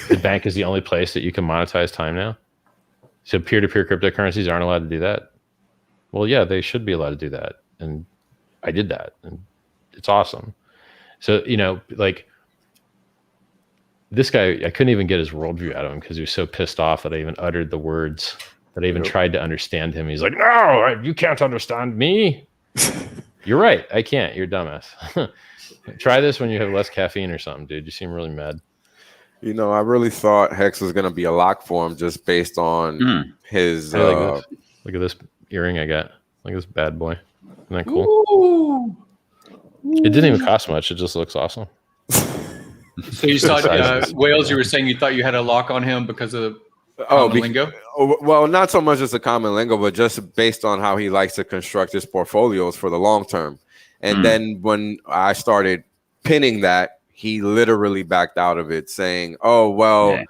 The bank is the only place that you can monetize time now. So peer-to-peer cryptocurrencies aren't allowed to do that. Well, yeah, they should be allowed to do that. And I did that, and it's awesome. So, like, this guy, I couldn't even get his worldview out of him because he was so pissed off that I even uttered the words, that I even tried to understand him. He's like, no, you can't understand me. You're right. I can't. You're a dumbass. Try this when you have less caffeine or something, dude. You seem really mad. I really thought Hex was going to be a lock for him just based on his... Look at this earring I got. Look at this bad boy. Isn't that cool? Ooh. It didn't even cost much. It just looks awesome. So you saw Wales, you were saying you thought you had a lock on him because of lingo? Well, not so much as a common lingo, but just based on how he likes to construct his portfolios for the long term. And then when I started pinning that, he literally backed out of it, saying, "Oh, well,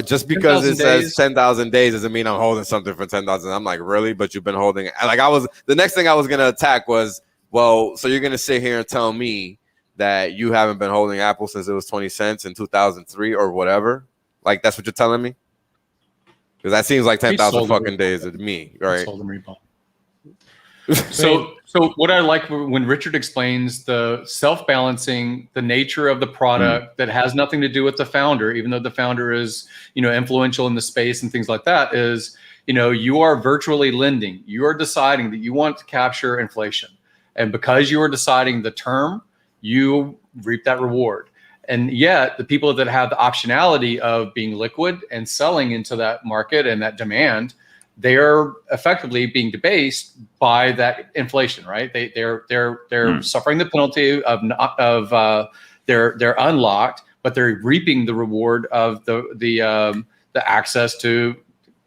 just because it says 10,000 days doesn't mean I'm holding something for 10,000." I'm like, really? But you've been holding it. Like, the next thing I was going to attack was, well, so you're going to sit here and tell me that you haven't been holding Apple since it was 20 cents in 2003 or whatever? Like, that's what you're telling me? Because that seems like 10,000 fucking days to me, right? So what I like when Richard explains the self-balancing, the nature of the product that has nothing to do with the founder, even though the founder is, influential in the space and things like that, is, you are virtually lending. You are deciding that you want to capture inflation. And because you are deciding the term, you reap that reward. And yet the people that have the optionality of being liquid and selling into that market and that demand, they are effectively being debased by that inflation, right? They're suffering the penalty of they're unlocked, but they're reaping the reward of the access to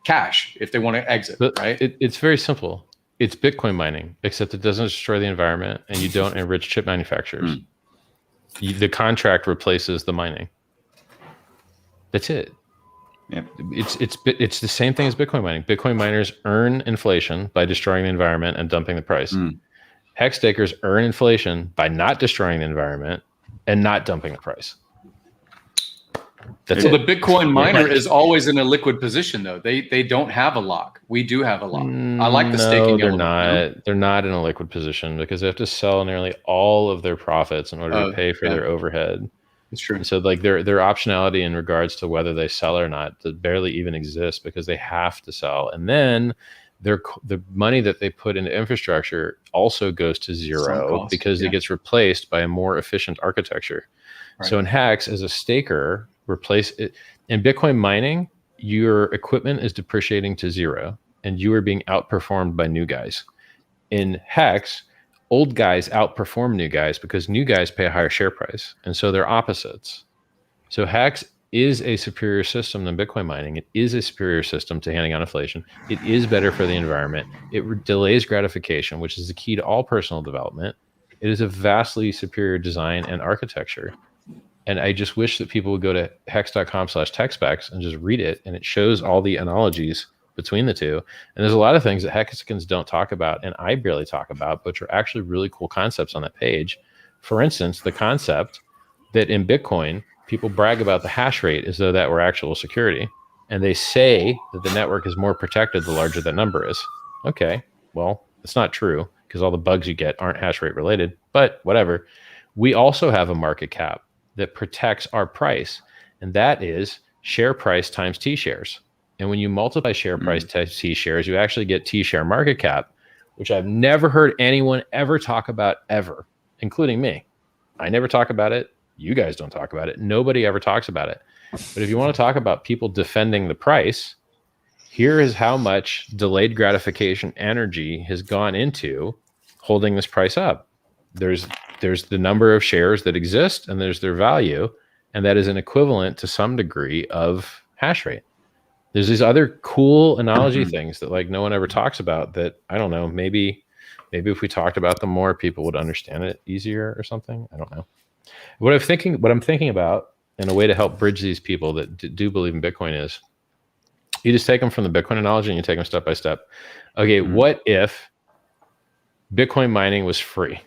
cash if they want to exit, right? It's very simple. It's Bitcoin mining, except it doesn't destroy the environment and you don't enrich chip manufacturers. The contract replaces the mining. That's it. Yep. It's the same thing as Bitcoin mining. Bitcoin miners earn inflation by destroying the environment and dumping the price. Hex stakers earn inflation by not destroying the environment and not dumping the price. So the Bitcoin miner is always in a liquid position, though. They don't have a lock. We do have a lock. I like the staking. They're not. They're not in a liquid position because they have to sell nearly all of their profits in order to pay for their overhead. It's true. And so, like, their optionality in regards to whether they sell or not barely even exists because they have to sell. And then the money that they put into infrastructure also goes to zero because it gets replaced by a more efficient architecture. Right. So in HEX, as a staker, replace it in Bitcoin mining, your equipment is depreciating to zero and you are being outperformed by new guys. In HEX, old guys outperform new guys because new guys pay a higher share price. And so they're opposites. So HEX is a superior system than Bitcoin mining. It is a superior system to handing out inflation. It is better for the environment. It delays gratification, which is the key to all personal development. It is a vastly superior design and architecture. And I just wish that people would go to hex.com/techspecs and just read it. And it shows all the analogies between the two. And there's a lot of things that Hexicans don't talk about and I barely talk about, which are actually really cool concepts on that page. For instance, the concept that in Bitcoin, people brag about the hash rate as though that were actual security. And they say that the network is more protected the larger that number is. Okay, well, it's not true because all the bugs you get aren't hash rate related, but whatever. We also have a market cap that protects our price, and that is share price times T shares. And when you multiply share price times T shares, you actually get T share market cap, which I've never heard anyone ever talk about ever, including me. I never talk about it. You guys don't talk about it. Nobody ever talks about it. But if you want to talk about people defending the price, here is how much delayed gratification energy has gone into holding this price up. There's the number of shares that exist and there's their value, and that is an equivalent to some degree of hash rate. There's these other cool analogy things that like no one ever talks about that, I don't know, maybe if we talked about them more, people would understand it easier or something. I don't know. What I'm thinking about, and a way to help bridge these people that do believe in Bitcoin is You just take them from the Bitcoin analogy and you take them step by step. Okay, what if Bitcoin mining was free?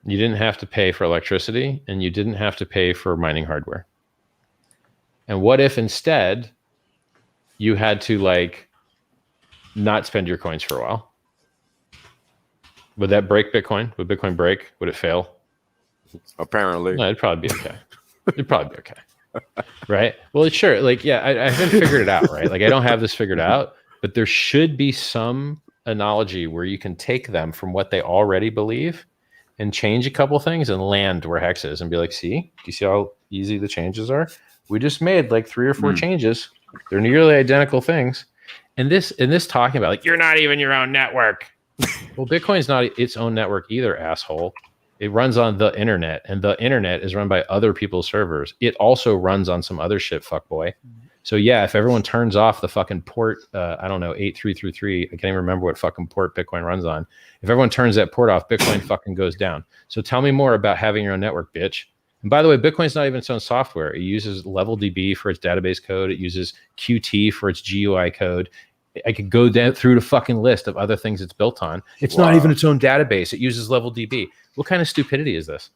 You didn't have to pay for electricity and you didn't have to pay for mining hardware. And what if instead you had to like not spend your coins for a while? Would that break Bitcoin? Would Bitcoin break? Would it fail? Apparently. No, it'd probably be okay. It'd probably be okay. Right? Well, sure. Like, yeah, I haven't figured it out, right? Like, I don't have this figured out, but there should be some analogy where you can take them from what they already believe and change a couple things and land where Hex is and be like, see, do you see how easy the changes are? We just made like 3 or 4 changes. They're nearly identical things. And this talking about like, you're not even your own network. Well, Bitcoin's not its own network either, asshole. It runs on the internet, and the internet is run by other people's servers. It also runs on some other shit, fuckboy. So yeah, if everyone turns off the fucking port, I don't know, 8333, I can't even remember what fucking port Bitcoin runs on. If everyone turns that port off, Bitcoin fucking goes down. So tell me more about having your own network, bitch. And by the way, Bitcoin's not even its own software. It uses LevelDB for its database code. It uses Qt for its GUI code. I could go down through the fucking list of other things it's built on. It's not even its own database. It uses LevelDB. What kind of stupidity is this?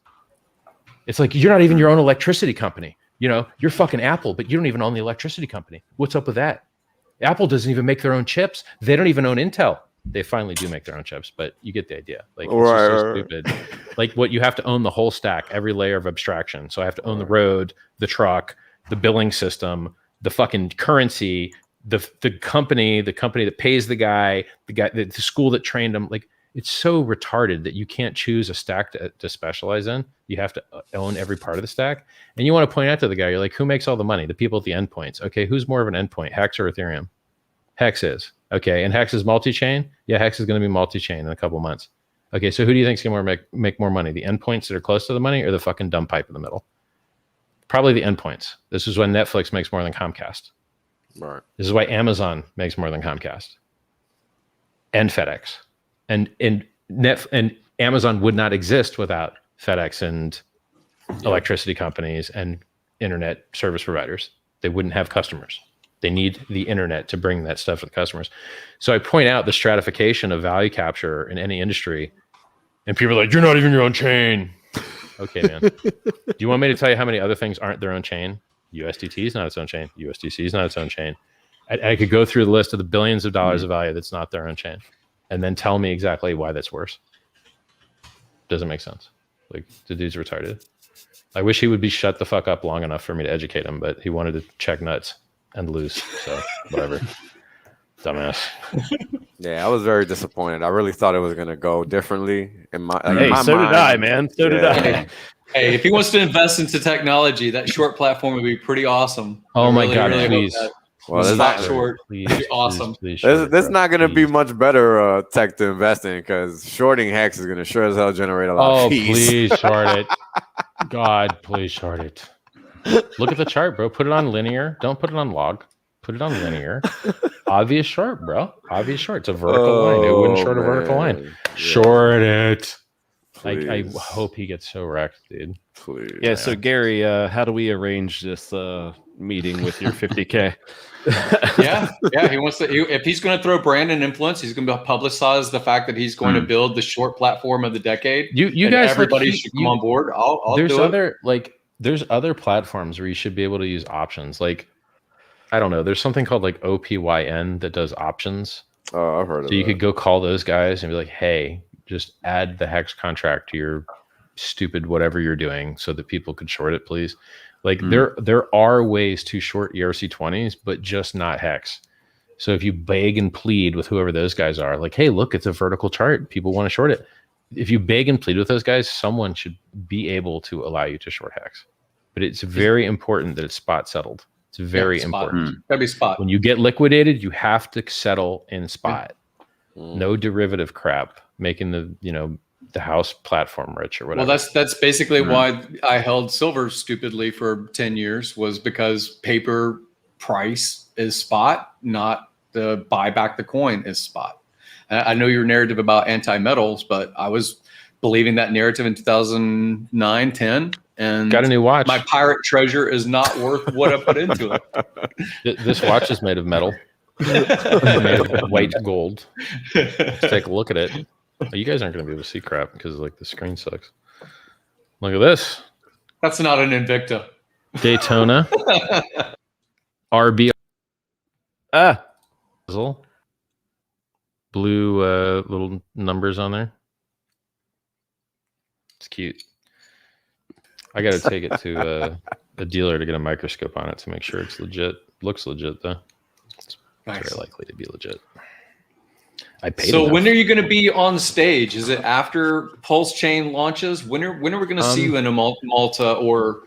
It's like, you're not even your own electricity company. You know, you're fucking Apple, but you don't even own the electricity company. What's up with that? Apple doesn't even make their own chips. They don't even own Intel. They finally do make their own chips, but you get the idea. Like, it's just so stupid. Like, what you have to own the whole stack, every layer of abstraction. So I have to own the road, the truck, the billing system, the fucking currency, the company that pays the guy, the school that trained him. Like, it's so retarded that you can't choose a stack to specialize in. You have to own every part of the stack. And you want to point out to the guy, you're like, who makes all the money? The people at the endpoints. Okay, who's more of an endpoint, Hex or Ethereum? Hex is. Okay, and Hex is multi-chain? Yeah, Hex is going to be multi-chain in a couple months. Okay, so who do you think is going to make more money? The endpoints that are close to the money or the fucking dumb pipe in the middle? Probably the endpoints. This is when Netflix makes more than Comcast. Right. This is why Amazon makes more than Comcast. And FedEx. And Amazon would not exist without FedEx and electricity companies and internet service providers. They wouldn't have customers. They need the internet to bring that stuff to the customers. So I point out the stratification of value capture in any industry, and people are like, you're not even your own chain. Okay, man. Do you want me to tell you how many other things aren't their own chain? USDT is not its own chain. USDC is not its own chain. I could go through the list of the billions of dollars of value that's not their own chain, and then tell me exactly why that's worse. Doesn't make sense. Like, the dude's retarded. I wish he would be shut the fuck up long enough for me to educate him, but he wanted to check nuts and lose. So whatever. Dumbass. Yeah, I was very disappointed. I really thought it was going to go differently. In my so did I, man. So did I. Hey, if he wants to invest into technology, that short platform would be pretty awesome. Oh my God, please. Well, it's not short. Please, awesome. There's not going to be much better tech to invest in because shorting Hex is going to sure as hell generate a lot of fees. Please short it. God, please short it. Look at the chart, bro. Put it on linear. Don't put it on log. Put it on linear. Obvious short, bro. Obvious short. It's a vertical line. It wouldn't short a vertical line. Yeah. Short it. I hope he gets so wrecked, dude. Please. Yeah, so Gary, how do we arrange this meeting with your 50K? Yeah. He wants to. If he's going to throw brand and influence, he's going to publicize the fact that he's going to build the short platform of the decade. You guys, everybody should come on board. I'll there's do other it. There's other platforms where you should be able to use options. Like, I don't know. There's something called like OPYN that does options. Oh, I've heard of it. So you could go call those guys and be like, hey, just add the Hex contract to your stupid whatever you're doing so that people could short it, please. Like there are ways to short ERC20s, but just not Hex. So if you beg and plead with whoever those guys are, like, hey, look, it's a vertical chart. People want to short it. If you beg and plead with those guys, someone should be able to allow you to short Hex. But it's very important that it's spot settled. It's very important. Gotta be spot. When you get liquidated, you have to settle in spot. No derivative crap making the house platform rich or whatever. Well, that's basically why I held silver stupidly for 10 years was because paper price is spot, not the buy back the coin is spot. I know your narrative about anti-metals, but I was believing that narrative in 2009, 10. And got a new watch. My pirate treasure is not worth what I put into it. This watch is made of metal. Made of white gold. Let's take a look at it. Oh, you guys aren't going to be able to see crap because like the screen sucks. Look at this. That's not an Invicta. Daytona. RB. Blue little numbers on there. It's cute. I got to take it to a dealer to get a microscope on it to make sure it's legit. Looks legit though. It's very likely to be legit. I paid. So when are you going to be on stage? Is it after PulseChain launches? When are we going to see you in a Malta or,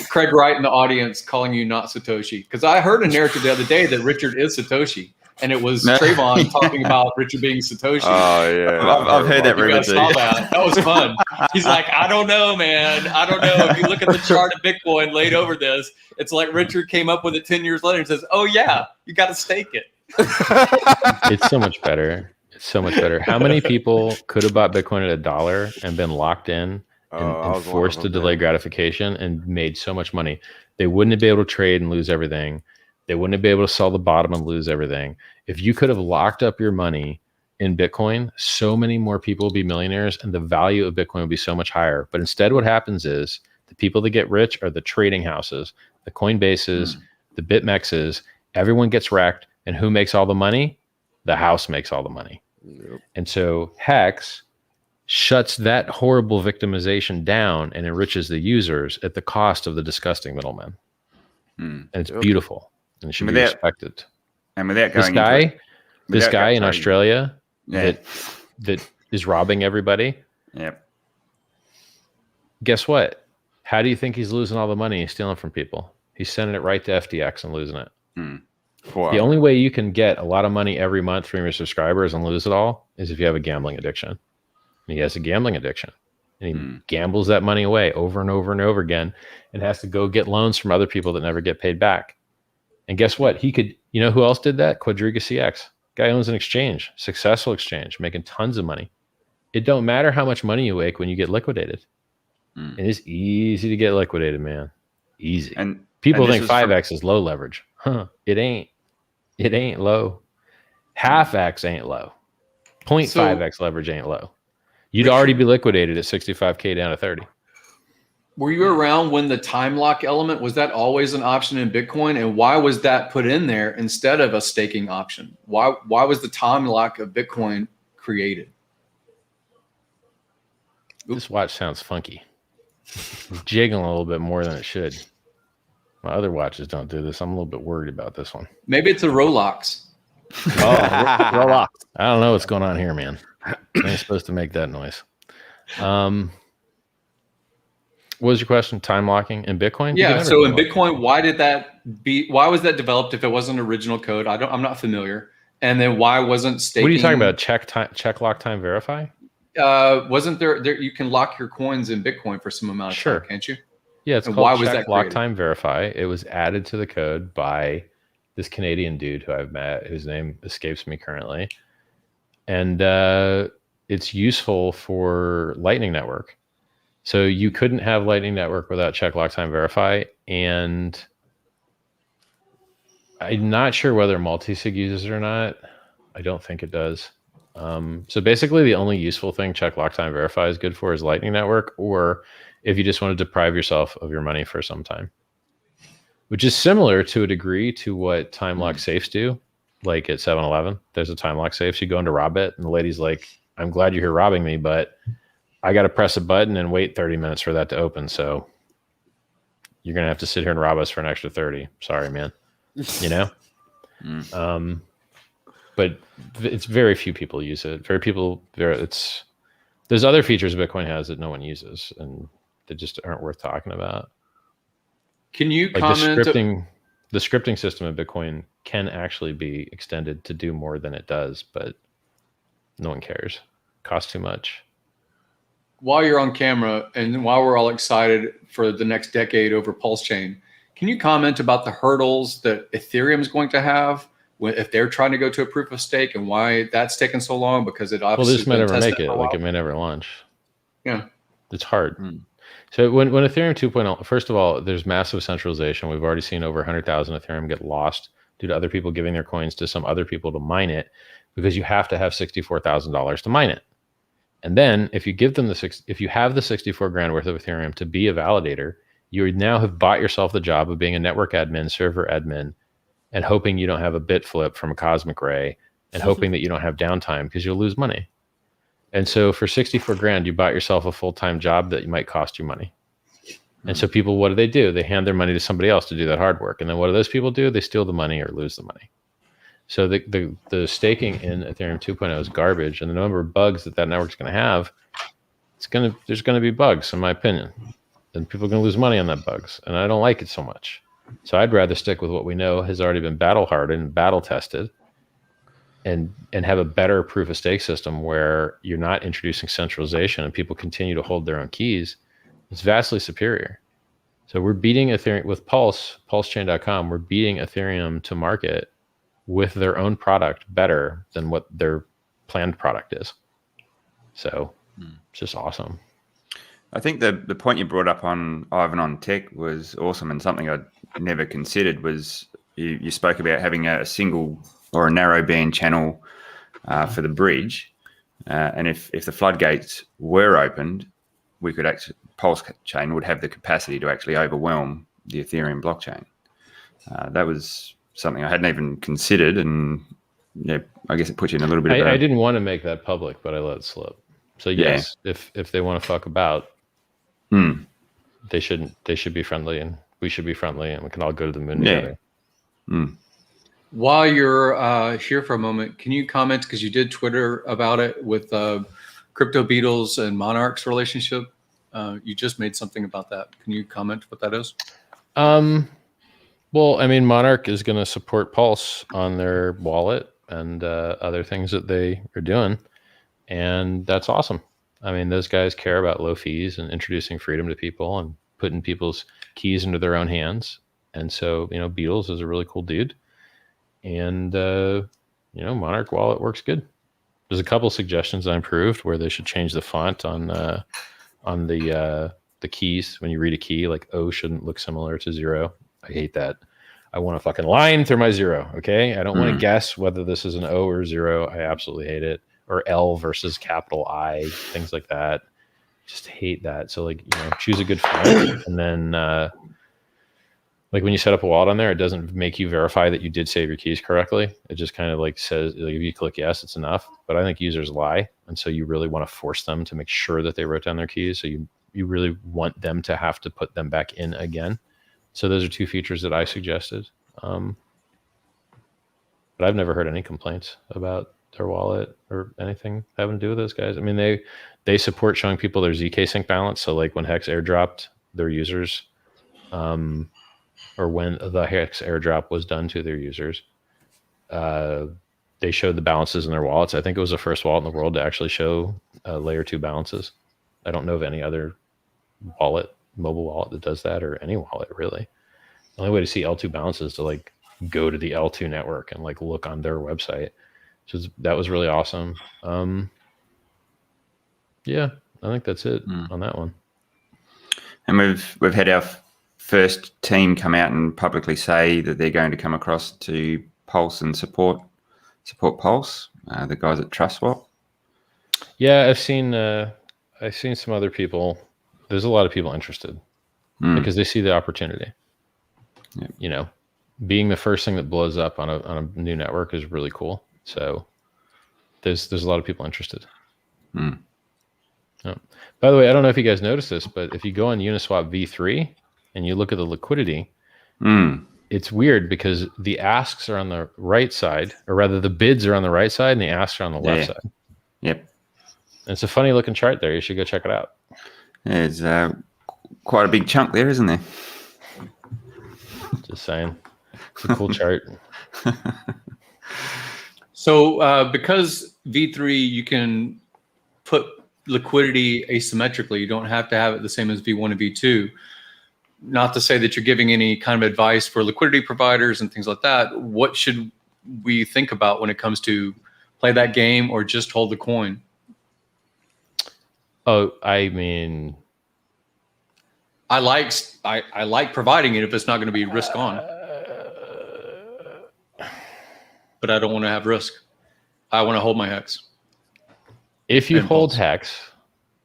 Craig Wright in the audience calling you not Satoshi? Because I heard a narrative the other day that Richard is Satoshi, and it was Trayvon talking about Richard being Satoshi. Oh yeah, I've heard that rumor too. That was fun. He's like, I don't know, man. I don't know. If you look at the chart of Bitcoin laid over this, it's like Richard came up with it 10 years later and says, "Oh yeah, you got to stake it." It's so much better. It's so much better. How many people could have bought Bitcoin at $1 and been locked in and forced to delay gratification and made so much money? They wouldn't be able to trade and lose everything. They wouldn't be able to sell the bottom and lose everything. If you could have locked up your money in Bitcoin, so many more people would be millionaires and the value of Bitcoin would be so much higher. But instead what happens is the people that get rich are the trading houses, the Coinbases, the BitMEXs. Everyone gets wrecked. And who makes all the money? The house makes all the money. Yep. And so HEX shuts that horrible victimization down and enriches the users at the cost of the disgusting middlemen. And it's beautiful. And it should be respected. And without going this guy in Australia that is robbing everybody. Yep. Guess what? How do you think he's losing all the money he's stealing from people? He's sending it right to FTX and losing it. Wow. The only way you can get a lot of money every month from your subscribers and lose it all is if you have a gambling addiction. And he has a gambling addiction. And he gambles that money away over and over and over again and has to go get loans from other people that never get paid back. And guess what? He could, who else did that? Quadriga CX. Guy owns an exchange, successful exchange, making tons of money. It don't matter how much money you make when you get liquidated. It is easy to get liquidated, man. Easy. And people think 5X is low leverage. It ain't. It ain't low. Half X ain't low. 0.5X leverage ain't low. You'd already be liquidated at 65K down to 30. Were you around when the time lock element, was that always an option in Bitcoin? And why was that put in there instead of a staking option? Why was the time lock of Bitcoin created? This watch sounds funky. It's jiggling a little bit more than it should. My other watches don't do this. I'm a little bit worried about this one. Maybe it's a Rolex. Rolex. I don't know what's going on here, man. I ain't supposed to make that noise. What was your question? Time locking in Bitcoin? Yeah. So in Bitcoin, why was that developed if it wasn't original code? I'm not familiar. And then why wasn't staking? What are you talking about? Check lock time verify? Wasn't there you can lock your coins in Bitcoin for some amount of time, can't you? Yeah, it's called check lock time verify. It was added to the code by this Canadian dude who I've met, whose name escapes me currently. And it's useful for Lightning Network. So you couldn't have Lightning Network without check lock time verify. And I'm not sure whether multi-sig uses it or not. I don't think it does. So basically the only useful thing check lock time verify is good for is Lightning Network, or if you just want to deprive yourself of your money for some time, which is similar to a degree to what time lock safes do. Like at 7-Eleven, there's a time lock safe. So you go in to rob it and the lady's like, I'm glad you're here robbing me, but I got to press a button and wait 30 minutes for that to open. So you're going to have to sit here and rob us for an extra 30. Sorry, man. But it's very few people use it. There's other features Bitcoin has that no one uses and that just aren't worth talking about. Can you comment? The scripting system of Bitcoin can actually be extended to do more than it does, but no one cares. Costs too much. While you're on camera and while we're all excited for the next decade over PulseChain, can you comment about the hurdles that Ethereum is going to have if they're trying to go to a proof of stake and why that's taken so long? Because it obviously this may never make it. Like it may never launch. Yeah, it's hard. So when Ethereum 2.0, first of all, there's massive centralization. We've already seen over 100,000 Ethereum get lost due to other people giving their coins to some other people to mine it, because you have to have $64,000 to mine it. And then if you give them if you have the 64 grand worth of Ethereum to be a validator, you now have bought yourself the job of being a network admin, server admin, and hoping you don't have a bit flip from a cosmic ray, and hoping that you don't have downtime because you'll lose money. And so for 64 grand, you bought yourself a full-time job that might cost you money. And so people, what do? They hand their money to somebody else to do that hard work. And then what do those people do? They steal the money or lose the money. So the staking in Ethereum 2.0 is garbage. And the number of bugs that network's going to have, there's going to be bugs, in my opinion. And people are going to lose money on that bugs. And I don't like it so much. So I'd rather stick with what we know has already been battle hardened and battle tested, and have a better proof of stake system where you're not introducing centralization and people continue to hold their own keys. It's vastly superior. So we're beating Ethereum with PulseChain.com. We're beating Ethereum to market with their own product better than what their planned product is. So it's just awesome. I think the point you brought up on Ivan on tech was awesome, and something I'd never considered was you spoke about having a single or a narrow band channel for the bridge. And if the floodgates were opened, we could actually, PulseChain would have the capacity to actually overwhelm the Ethereum blockchain. That was something I hadn't even considered, and yeah, I guess it puts you in a little bit of I didn't want to make that public, but I let it slip. So yes, if they want to fuck about, they should be friendly, and we should be friendly, and we can all go to the moon together. While you're here for a moment, can you comment, because you did Twitter about it with Crypto Beetles and Monarch's relationship? You just made something about that. Can you comment what that is? Well, I mean, Monarch is going to support Pulse on their wallet and other things that they are doing, and that's awesome. I mean, those guys care about low fees and introducing freedom to people and putting people's keys into their own hands. And so, Beetles is a really cool dude. And, Monarch wallet works good. There's a couple suggestions I improved where they should change the font on the keys. When you read a key, like O shouldn't look similar to 0. I hate that. I want a fucking line through my 0. Okay. I don't want to guess whether this is an O or 0. I absolutely hate it. Or L versus capital I, things like that. Just hate that. So choose a good font, and then, when you set up a wallet on there, it doesn't make you verify that you did save your keys correctly. It just kind of says, if you click yes, it's enough. But I think users lie. And so you really want to force them to make sure that they wrote down their keys. So you really want them to have to put them back in again. So those are 2 features that I suggested. But I've never heard any complaints about their wallet or anything having to do with those guys. I mean, they support showing people their ZK sync balance. So when HEX airdropped their users, or when the HEX airdrop was done to their users, they showed the balances in their wallets. I think it was the first wallet in the world to actually show layer 2 balances. I don't know of any other wallet, mobile wallet, that does that, or any wallet really. The only way to see L2 balances is to go to the L2 network and look on their website. So that was really awesome. Yeah, I think that's it on that one. And we've had our first team come out and publicly say that they're going to come across to Pulse and support Pulse, the guys at TrustSwap. Yeah, I've seen some other people. There's a lot of people interested because they see the opportunity. Yep. Being the first thing that blows up on a new network is really cool. So there's a lot of people interested. Yeah. By the way, I don't know if you guys noticed this, but if you go on Uniswap v3 and you look at the liquidity, it's weird because the asks are on the right side, or rather the bids are on the right side and the asks are on the left side. Yep. And it's a funny looking chart there. You should go check it out. There's quite a big chunk there, isn't there? Just saying. It's a cool chart. So because V3, you can put liquidity asymmetrically. You don't have to have it the same as V1 and V2. Not to say that you're giving any kind of advice for liquidity providers and things like that. What should we think about when it comes to play that game or just hold the coin? Oh, I mean, I like providing it if it's not going to be risk on. but I don't want to have risk. I want to hold my HEX. If you And hold Pulse. HEX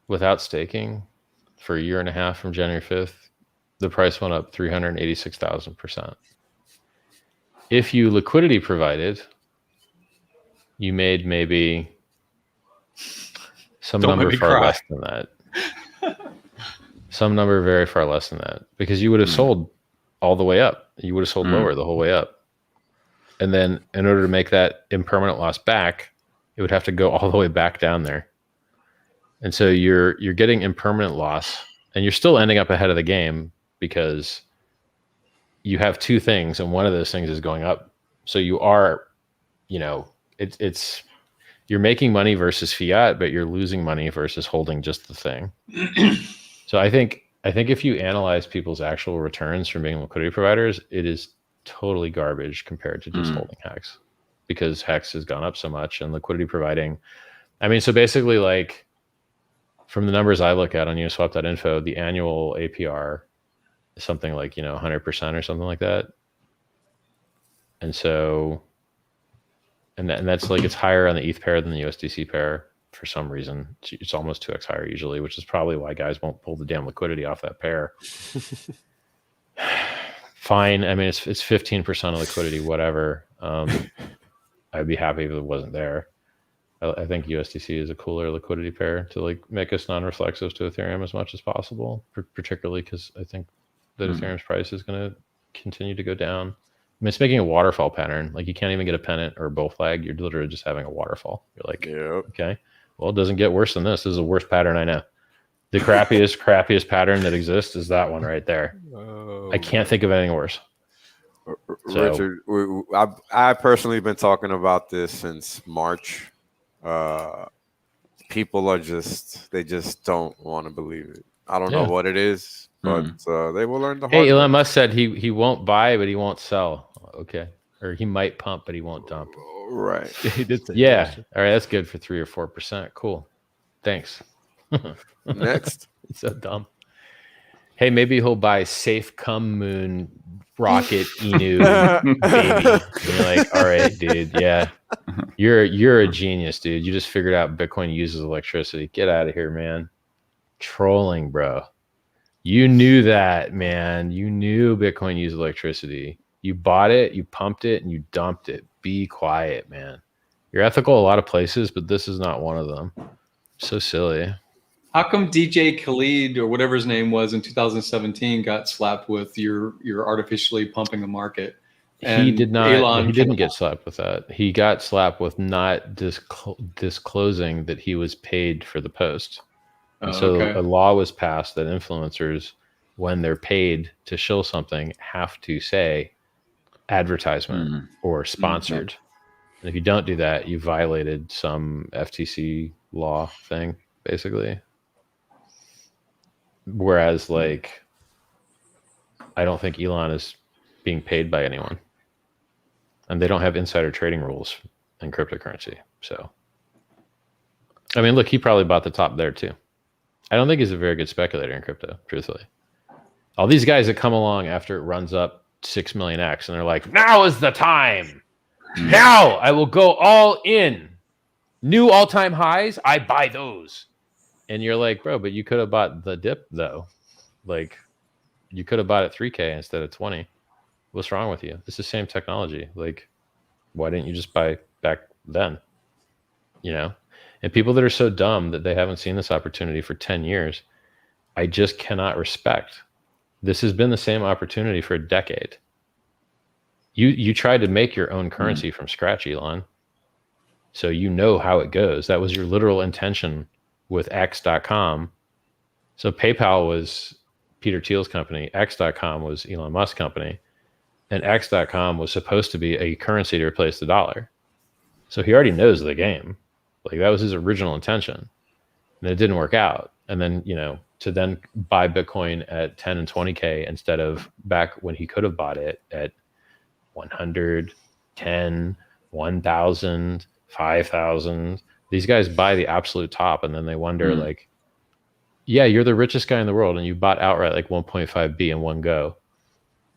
without staking for a year and a half from January 5th, the price went up 386,000%. If you liquidity provided, you made maybe some Don't number make me far cry. less than that. Some number very far less than that, because you would have sold all the way up. You would have sold lower the whole way up. And then in order to make that impermanent loss back, it would have to go all the way back down there. And so you're getting impermanent loss, and you're still ending up ahead of the game because you have two things, and one of those things is going up. So you are, it's you're making money versus fiat, but you're losing money versus holding just the thing. So I think if you analyze people's actual returns from being liquidity providers, it is totally garbage compared to just holding HEX, because HEX has gone up so much, and liquidity providing. I mean, so basically, like, from the numbers I look at on Uniswap.info, the annual APR is something like 100% or something like that. And so, and that's like, it's higher on the ETH pair than the USDC pair for some reason. It's almost 2x higher usually, which is probably why guys won't pull the damn liquidity off that pair. Fine. I mean, it's 15% of liquidity, whatever. I'd be happy if it wasn't there. I think USDC is a cooler liquidity pair to like make us non-reflexive to Ethereum as much as possible, particularly because I think that Ethereum's price is going to continue to go down. I mean, it's making a waterfall pattern. Like, you can't even get a pennant or a bull flag. You're literally just having a waterfall. You're like, okay, well, it doesn't get worse than this. This is the worst pattern I know. The crappiest pattern that exists is that one right there. I can't think of anything worse. Richard, I've personally been talking about this since March. People are they just don't want to believe it. I don't know what it is, but they will learn the hard way. Elon Musk said he won't buy, but he won't sell. Okay. Or he might pump, but he won't dump. Right. He did say Yeah. All right. That's good for 3 or 4%. Cool. Thanks. Next. It's so dumb. Hey, maybe he'll buy Safe Come Moon Rocket Inu baby. And you're like, all right, dude. Yeah. You're a genius, dude. You just figured out Bitcoin uses electricity. Get out of here, man. Trolling, bro. You knew that, man. You knew Bitcoin used electricity. You bought it, you pumped it, and you dumped it. Be quiet, man. You're ethical a lot of places, but this is not one of them. So silly. How come DJ Khalid or whatever his name was in 2017 got slapped with you're artificially pumping the market? And he did not. Elon He didn't get slapped with that. He got slapped with not disclosing that he was paid for the post. And so a law was passed that influencers, when they're paid to shill something, have to say advertisement or sponsored. And if you don't do that, you violated some FTC law thing, basically. Whereas, like, I don't think Elon is being paid by anyone. And they don't have insider trading rules in cryptocurrency. So, I mean, look, he probably bought the top there too. I don't think he's a very good speculator in crypto, truthfully. All these guys that come along after it runs up 6 million X and they're like, now is the time. Now I will go all in. New all-time highs, I buy those. And you're like, bro, but you could have bought the dip though. Like, you could have bought it 3K instead of 20. What's wrong with you? It's the same technology. Like, why didn't you just buy back then? And people that are so dumb that they haven't seen this opportunity for 10 years, I just cannot respect. This has been the same opportunity for a decade. You tried to make your own currency from scratch, Elon. So you know how it goes. That was your literal intention with X.com. So PayPal was Peter Thiel's company. X.com was Elon Musk's company. And X.com was supposed to be a currency to replace the dollar. So he already knows the game. Like, that was his original intention. And it didn't work out. And then, to then buy Bitcoin at 10 and 20K instead of back when he could have bought it at 100, 10, 1,000, 5,000. These guys buy the absolute top, and then they wonder, like, yeah, you're the richest guy in the world, and you bought outright like 1.5B in one go.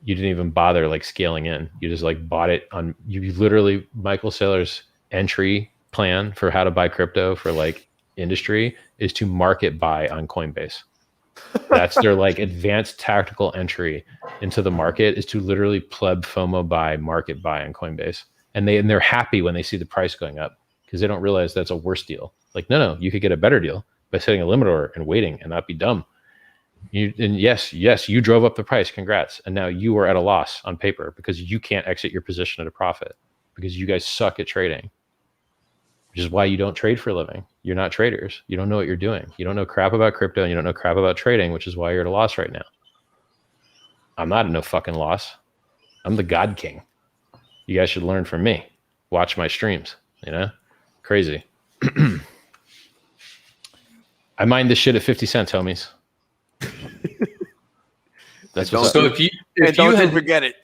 you didn't even bother like scaling in. You just like bought it on, you literally, Michael Saylor's entry plan for how to buy crypto for like industry is to market buy on Coinbase. That's their like advanced tactical entry into the market, is to literally pleb FOMO buy, market buy on Coinbase. And they're happy when they see the price going up, because they don't realize that's a worse deal. Like, no, you could get a better deal by setting a limit order and waiting and not be dumb. Yes, you drove up the price. Congrats. And now you are at a loss on paper because you can't exit your position at a profit because you guys suck at trading, which is why you don't trade for a living. You're not traders. You don't know what you're doing. You don't know crap about crypto and you don't know crap about trading, which is why you're at a loss right now. I'm not at no fucking loss. I'm the God King. You guys should learn from me. Watch my streams, crazy. I mined this shit at 50 cents, homies. That's what's so up. if you had forget it.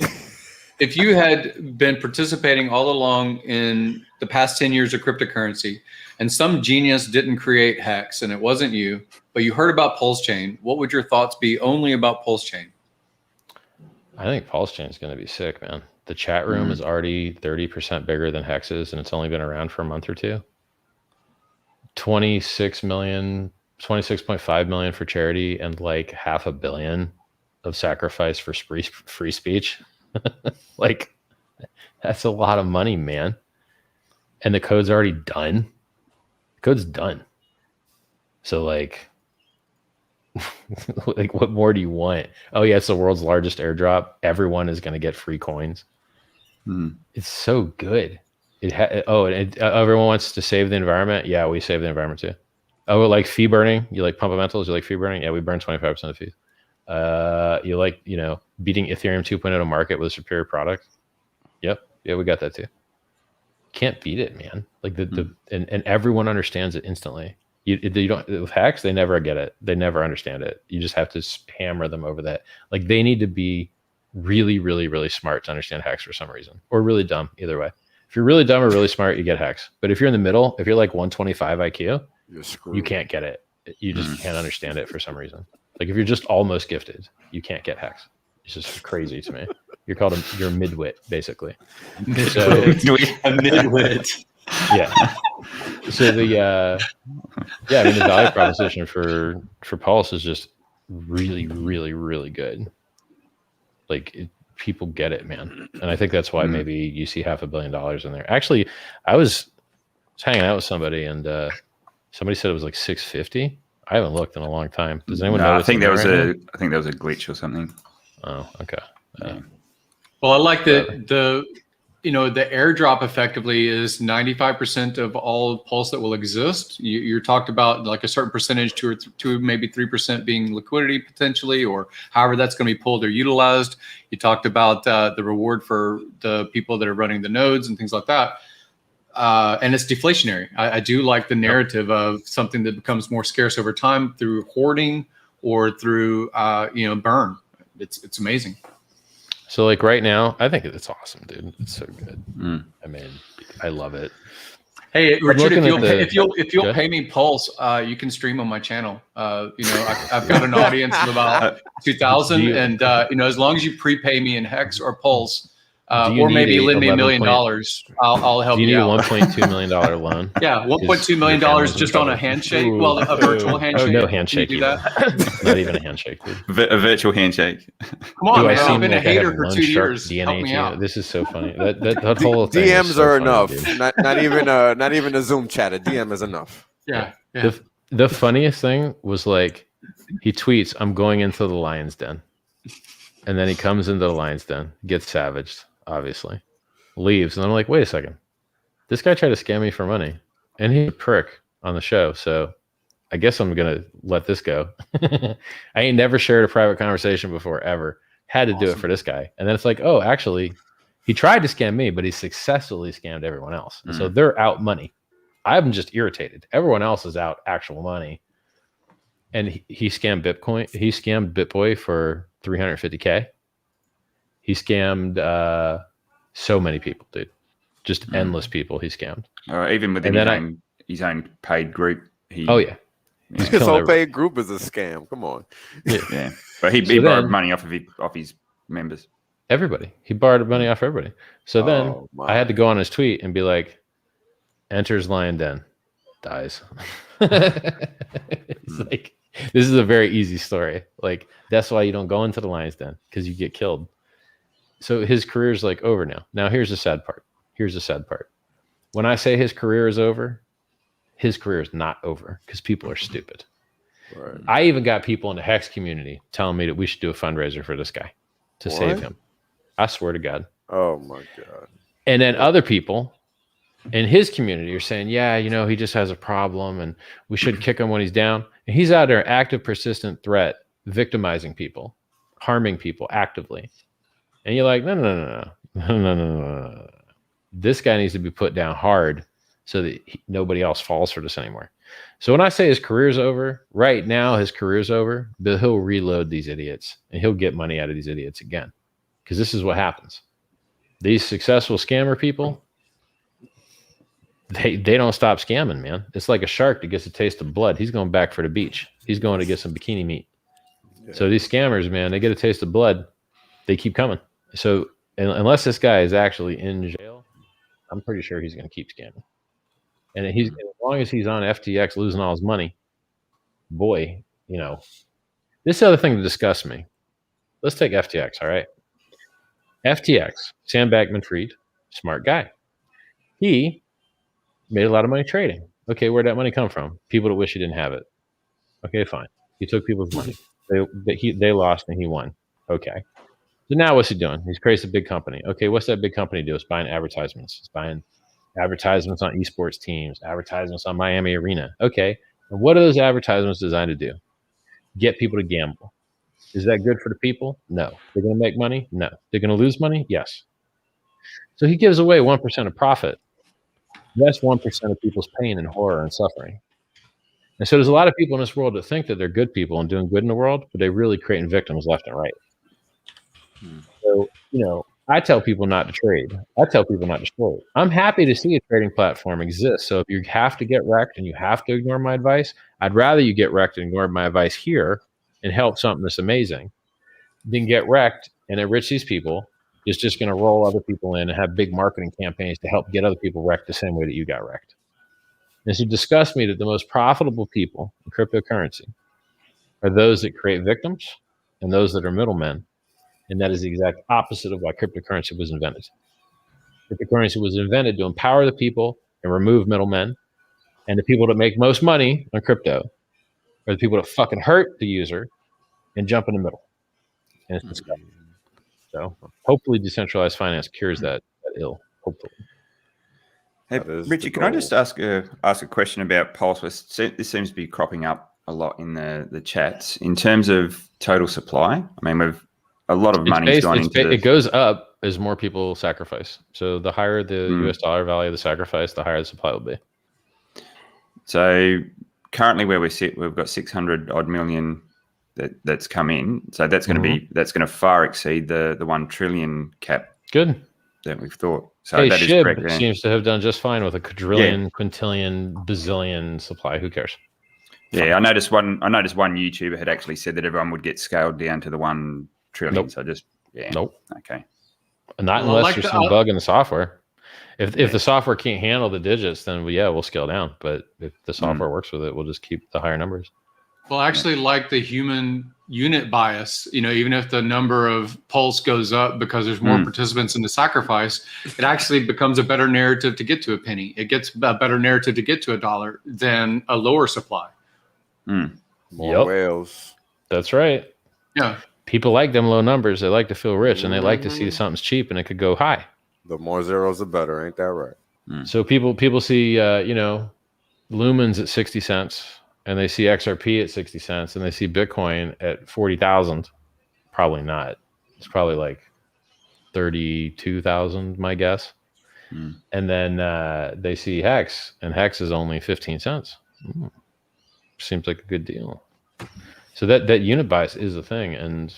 If you had been participating all along in the past 10 years of cryptocurrency and some genius didn't create HEX and it wasn't you, but you heard about PulseChain, what would your thoughts be only about PulseChain? I think PulseChain is going to be sick, man. The chat room is already 30% bigger than HEX's, and it's only been around for a month or two. 26.5 million for charity, and like $500 million of sacrifice for free speech. Like, that's a lot of money, man. And the code's already done. The code's done. So like, like, what more do you want? Oh yeah, it's the world's largest airdrop. Everyone is going to get free coins. It's so good. Everyone wants to save the environment. Yeah, we save the environment too. Oh, like fee burning. You like Pumpamentals? You like fee burning? Yeah, we burn 25% of fees. You like, beating Ethereum 2.0 to market with a superior product? Yep. Yeah, we got that too. Can't beat it, man. Like and everyone understands it instantly. You don't, with HEX, they never get it. They never understand it. You just have to hammer them over that. Like, they need to be really, really, really smart to understand HEX for some reason, or really dumb. Either way, if you're really dumb or really smart, you get HEX. But if you're in the middle, if you're like 125 IQ, you're screwed. You can't get it. You just can't understand it for some reason. Like, if you're just almost gifted, you can't get HEX. It's just crazy to me. You're you're a midwit, basically. So, a midwit. Yeah. So the value proposition for Pulse is just really, really, really good. Like, people get it, man. And I think that's why maybe you see $500 million in there. Actually, I was hanging out with somebody, and somebody said it was like 650. I haven't looked in a long time. Does anyone know? I think there was a glitch or something. Oh, okay. Well, I like the airdrop effectively is 95% of all Pulse that will exist. You talked about like a certain percentage, 2 or maybe 3% being liquidity potentially, or however that's going to be pulled or utilized. You talked about the reward for the people that are running the nodes and things like that. And it's deflationary. I do like the narrative of something that becomes more scarce over time through hoarding or through burn. It's amazing. So like right now, I think it's awesome, dude. It's so good. I mean, I love it. Hey, Richard, if you'll pay me Pulse, you can stream on my channel. I've got an audience of about 2,000, and as long as you prepay me in HEX or Pulse, or maybe lend me $1 million, I'll help you out. Do you need a $1.2 million loan? Yeah, $1.2 million just on a handshake. Well, a virtual handshake. Oh, no handshake. Can you do that? Not even a handshake, dude. A virtual handshake. Come on, man. I've been a hater for 2 years. DNA help me out. This is so funny. That whole thing. DMs is so are funny, enough. Not even a Zoom chat. A DM is enough. Yeah. The funniest thing was like, he tweets, "I'm going into the lion's den," and then he comes into the lion's den, gets savaged, obviously, leaves, and I'm like, wait a second, this guy tried to scam me for money, and he's a prick on the show, so I guess I'm gonna let this go. I ain't never shared a private conversation before, ever. Had to do it for this guy, and then it's like, oh, actually, he tried to scam me, but he successfully scammed everyone else. So they're out money. I'm just irritated. Everyone else is out actual money, and he scammed Bitcoin. He scammed BitBoy for $350K. He scammed so many people, dude. Just endless people he scammed. Even within his own paid group. His whole paid group is a scam. Come on. Yeah. But he borrowed money off his members. Everybody. He borrowed money off everybody. So then I had to go on his tweet and be like, enters lion den, dies. It's like, this is a very easy story. Like, that's why you don't go into the lion's den, because you get killed. So his career's like over now. Now here's the sad part. When I say his career is over, his career is not over, because people are stupid. Right. I even got people in the HEX community telling me that we should do a fundraiser for this guy to save him. I swear to God. Oh my God. And then other people in his community are saying, yeah, you know, he just has a problem and we should kick him when he's down. And he's out there, active, persistent threat, victimizing people, harming people actively. And you're like, no. This guy needs to be put down hard so that nobody else falls for this anymore. So when I say his career's over, right now his career's over, but he'll reload these idiots and he'll get money out of these idiots again. Because this is what happens. These successful scammer people, they don't stop scamming, man. It's like a shark that gets a taste of blood. He's going back for the beach. He's going to get some bikini meat. Yeah. So these scammers, man, they get a taste of blood. They keep coming. So unless this guy is actually in jail, I'm pretty sure he's going to keep scamming. And as long as he's on FTX losing all his money, boy, you know, this is the other thing that disgusts me. Let's take FTX, all right? FTX, Sam Bankman-Fried, smart guy. He made a lot of money trading. Okay, where'd that money come from? People that wish he didn't have it. Okay, fine. He took people's money. They lost and he won. Okay. So now what's he doing? He's created a big company. Okay, what's that big company do? It's buying advertisements. It's buying advertisements on esports teams, advertisements on Miami Arena. Okay, and what are those advertisements designed to do? Get people to gamble. Is that good for the people? No. They're going to make money? No. They're going to lose money? Yes. So he gives away 1% of profit. That's 1% of people's pain and horror and suffering. And so there's a lot of people in this world that think that they're good people and doing good in the world, but they're really creating victims left and right. So, you know, I tell people not to trade. I tell people not to trade. I'm happy to see a trading platform exist. So if you have to get wrecked and you have to ignore my advice, I'd rather you get wrecked and ignore my advice here and help something that's amazing than get wrecked and enrich these people. Is just going to roll other people in and have big marketing campaigns to help get other people wrecked the same way that you got wrecked. And so it disgusts me that the most profitable people in cryptocurrency are those that create victims and those that are middlemen. And that is the exact opposite of why cryptocurrency was invented. Cryptocurrency was invented to empower the people and remove middlemen. And the people that make most money on crypto are the people that fucking hurt the user and jump in the middle. And it's disgusting. So hopefully decentralized finance cures that ill, hopefully. Hey, Richard, can I just ask a question about Pulse? This seems to be cropping up a lot in the chats. In terms of total supply, I mean, a lot of money's gone into it goes up as more people sacrifice. So the higher the US dollar value of the sacrifice, the higher the supply will be. So currently where we sit, we've got 600 odd million that's come in. So that's going to far exceed the 1 trillion cap. Good. That we've thought. So hey, that is SHIB correct. Seems to have done just fine with a quadrillion, quintillion, bazillion supply. Who cares? Yeah, I noticed one YouTuber had actually said that everyone would get scaled down to the 1 trillion. Nope. So just Nope. Okay. Not unless there's some bug in the software. If the software can't handle the digits, then we'll scale down. But if the software works with it, we'll just keep the higher numbers. Well, actually, like the human unit bias, you know, even if the number of pulse goes up because there's more participants in the sacrifice, it actually becomes a better narrative to get to a penny. It gets a better narrative to get to $1 than a lower supply. More whales. That's right. Yeah. People like them low numbers. They like to feel rich, and they like to see something's cheap and it could go high. The more zeros, the better. Ain't that right? So people see, you know, lumens at 60 cents. And they see XRP at 60 cents and they see Bitcoin at 40,000. Probably not. It's probably like 32,000, my guess. And then they see HEX, and HEX is only 15 cents. Seems like a good deal. So that unit bias is a thing. And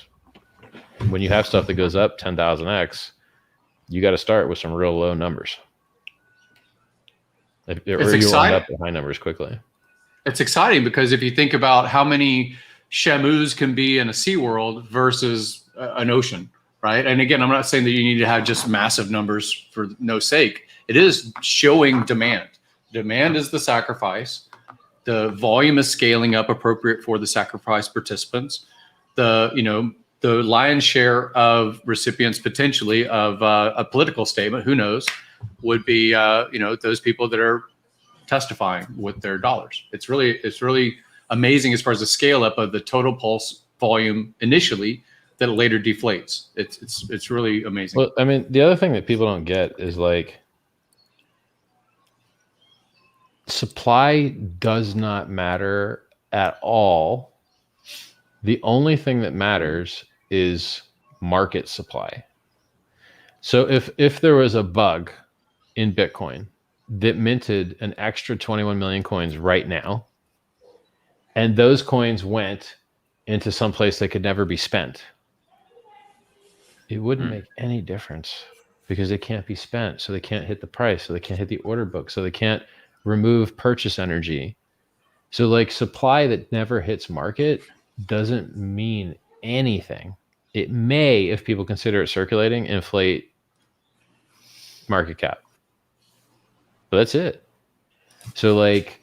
when you have stuff that goes up 10,000x, you got to start with some real low numbers. Or you'll end up at high numbers quickly. It's exciting because if you think about how many Shamus can be in a SeaWorld versus an ocean, right? And again, I'm not saying that you need to have just massive numbers for no sake. It is showing demand. Demand is the sacrifice. The volume is scaling up appropriate for the sacrifice participants. The lion's share of recipients potentially of a political statement, who knows, would be those people that are testifying with their dollars. It's really amazing as far as the scale up of the total pulse volume initially that later deflates. It's really amazing. Well, I mean, the other thing that people don't get is like supply does not matter at all. The only thing that matters is market supply. So if there was a bug in Bitcoin that minted an extra 21 million coins right now, and those coins went into some place that could never be spent, it wouldn't make any difference because they can't be spent. So they can't hit the price. So they can't hit the order book. So they can't remove purchase energy. So like supply that never hits market doesn't mean anything. It may, if people consider it circulating, inflate market cap. But that's it. So like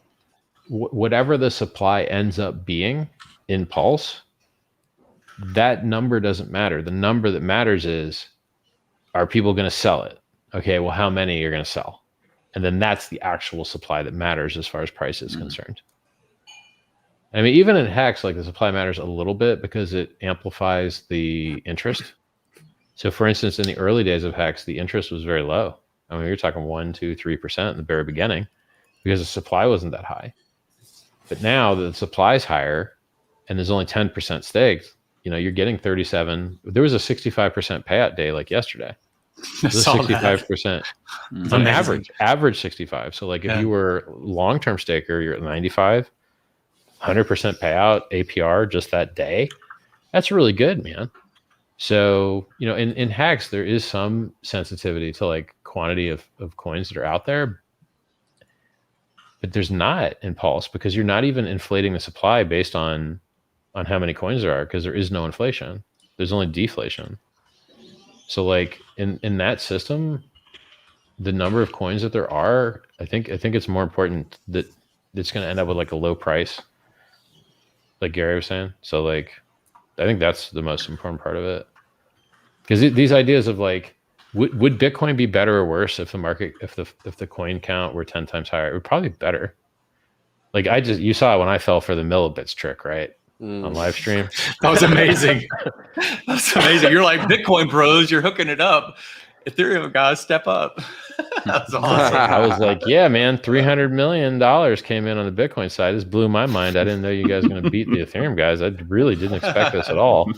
whatever the supply ends up being in Pulse, that number doesn't matter. The number that matters is, are people going to sell it? Okay, well, how many are going to sell? And then that's the actual supply that matters as far as price is concerned. I mean, even in HEX, like the supply matters a little bit because it amplifies the interest. So for instance, in the early days of HEX, the interest was very low. I mean, you're talking 1%, 2%, 3% in the very beginning because the supply wasn't that high. But now that the supply is higher and there's only 10% staked, you're getting 37. There was a 65% payout day like yesterday. It was 65% on average 65. So like if you were long-term staker, you're at 95, 100% payout APR just that day. That's really good, man. So, in HEX, there is some sensitivity to like quantity of coins that are out there, but there's not in Pulse because you're not even inflating the supply based on how many coins there are because there is no inflation. There's only deflation. So like in that system, the number of coins that there are, I think it's more important that it's going to end up with like a low price, like Gary was saying. So like, I think that's the most important part of it. Because these ideas of like, would Bitcoin be better or worse if the coin count were 10 times higher? It would probably be better. Like you saw it when I fell for the millibits trick, right? On live stream. That was amazing. That's amazing. You're like Bitcoin pros, you're hooking it up. Ethereum guys, step up. That's awesome. I was like, yeah, man, $300 million came in on the Bitcoin side. This blew my mind. I didn't know you guys were going to beat the Ethereum guys. I really didn't expect this at all.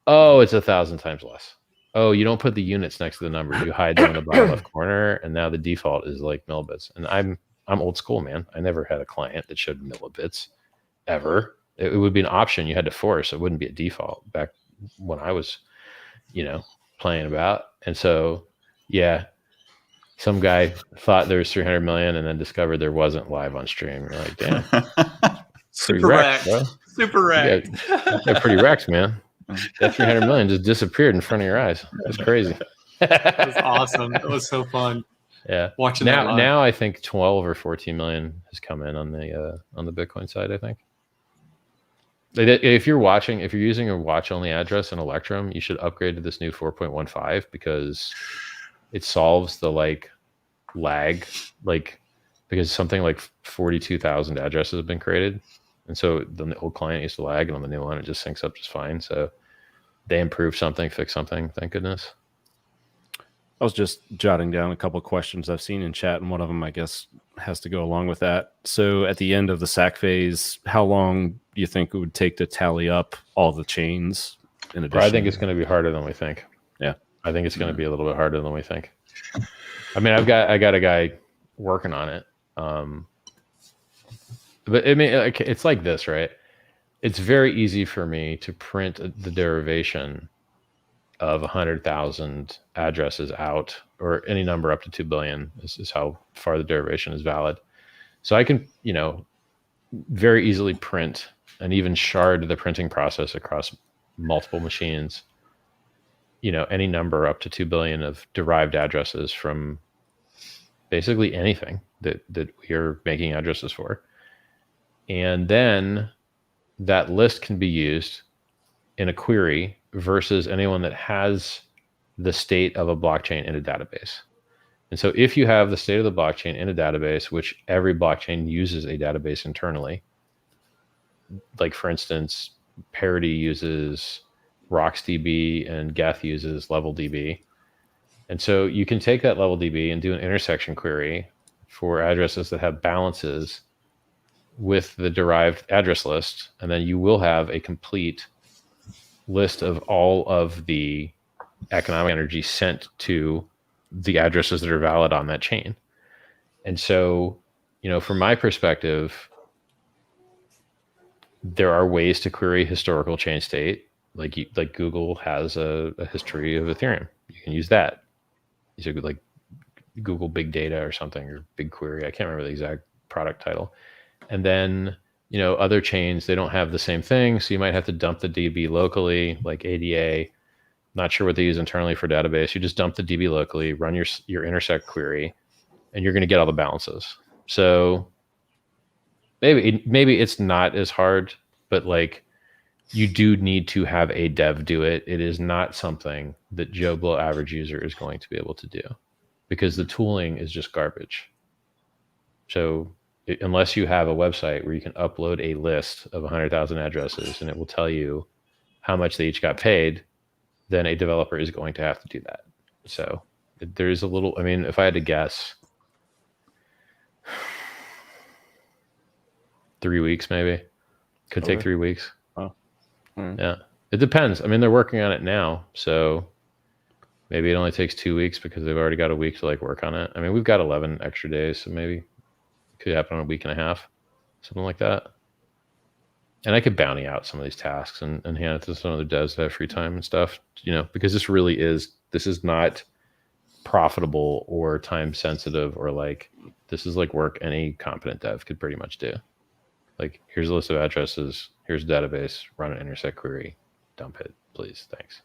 Oh, it's 1,000 times less. Oh, you don't put the units next to the number. You hide them in the bottom left corner, and now the default is like millibits. And I'm old school, man. I never had a client that showed millibits ever. It would be an option you had to force. It wouldn't be a default back when I was, playing about. And so, yeah, some guy thought there was 300 million and then discovered there wasn't live on stream. You're like, damn. Super wrecked, bro. Super wrecked. They're pretty wrecked, man. That 300 million just disappeared in front of your eyes. It's crazy. That was awesome. That was so fun. Yeah. Watching now I think 12 or 14 million has come in on the Bitcoin side, I think. If you're using a watch only address in Electrum, you should upgrade to this new 4.15 because it solves the lag, because something like 42,000 addresses have been created. And so the old client used to lag, and on the new one, it just syncs up just fine. So they improved something, fixed something. Thank goodness. I was just jotting down a couple of questions I've seen in chat, and one of them, I guess, has to go along with that. So at the end of the SAC phase, how long do you think it would take to tally up all the chains in addition? I think it's going to be harder than we think. Yeah. I think it's going to be a little bit harder than we think. I mean, I got a guy working on it. But I mean, it's like this, right? It's very easy for me to print the derivation of 100,000 addresses out, or any number up to 2 billion is how far the derivation is valid. So I can, very easily print and even shard the printing process across multiple machines any number up to 2 billion of derived addresses from basically anything that we are making addresses for. And then that list can be used in a query versus anyone that has the state of a blockchain in a database. And so if you have the state of the blockchain in a database, which every blockchain uses a database internally, like for instance, Parity uses RocksDB and Geth uses LevelDB. And so you can take that LevelDB and do an intersection query for addresses that have balances with the derived address list. And then you will have a complete list of all of the economic energy sent to the addresses that are valid on that chain. And so, from my perspective, there are ways to query historical chain state. Like Google has a history of Ethereum. You can use that. You could like Google Big Data or something, or BigQuery. I can't remember the exact product title. And then, other chains, they don't have the same thing. So you might have to dump the DB locally, like ADA. Not sure what they use internally for database. You just dump the DB locally, run your intersect query, and you're going to get all the balances. So maybe it's not as hard, but like you do need to have a dev do it. It is not something that Joe Blow average user is going to be able to do because the tooling is just garbage. So unless you have a website where you can upload a list of 100,000 addresses and it will tell you how much they each got paid, then a developer is going to have to do that. So there is a little, if I had to guess, 3 weeks maybe. Could take 3 weeks. Oh. Yeah. It depends. They're working on it now. So maybe it only takes 2 weeks because they've already got a week to like work on it. We've got 11 extra days, so maybe it could happen in a week and a half, something like that. And I could bounty out some of these tasks and hand it to some of the devs that have free time and stuff, because this is not profitable or time sensitive, or like, this is like work any competent dev could pretty much do. Like, here's a list of addresses, here's a database, run an intersect query, dump it, please, thanks.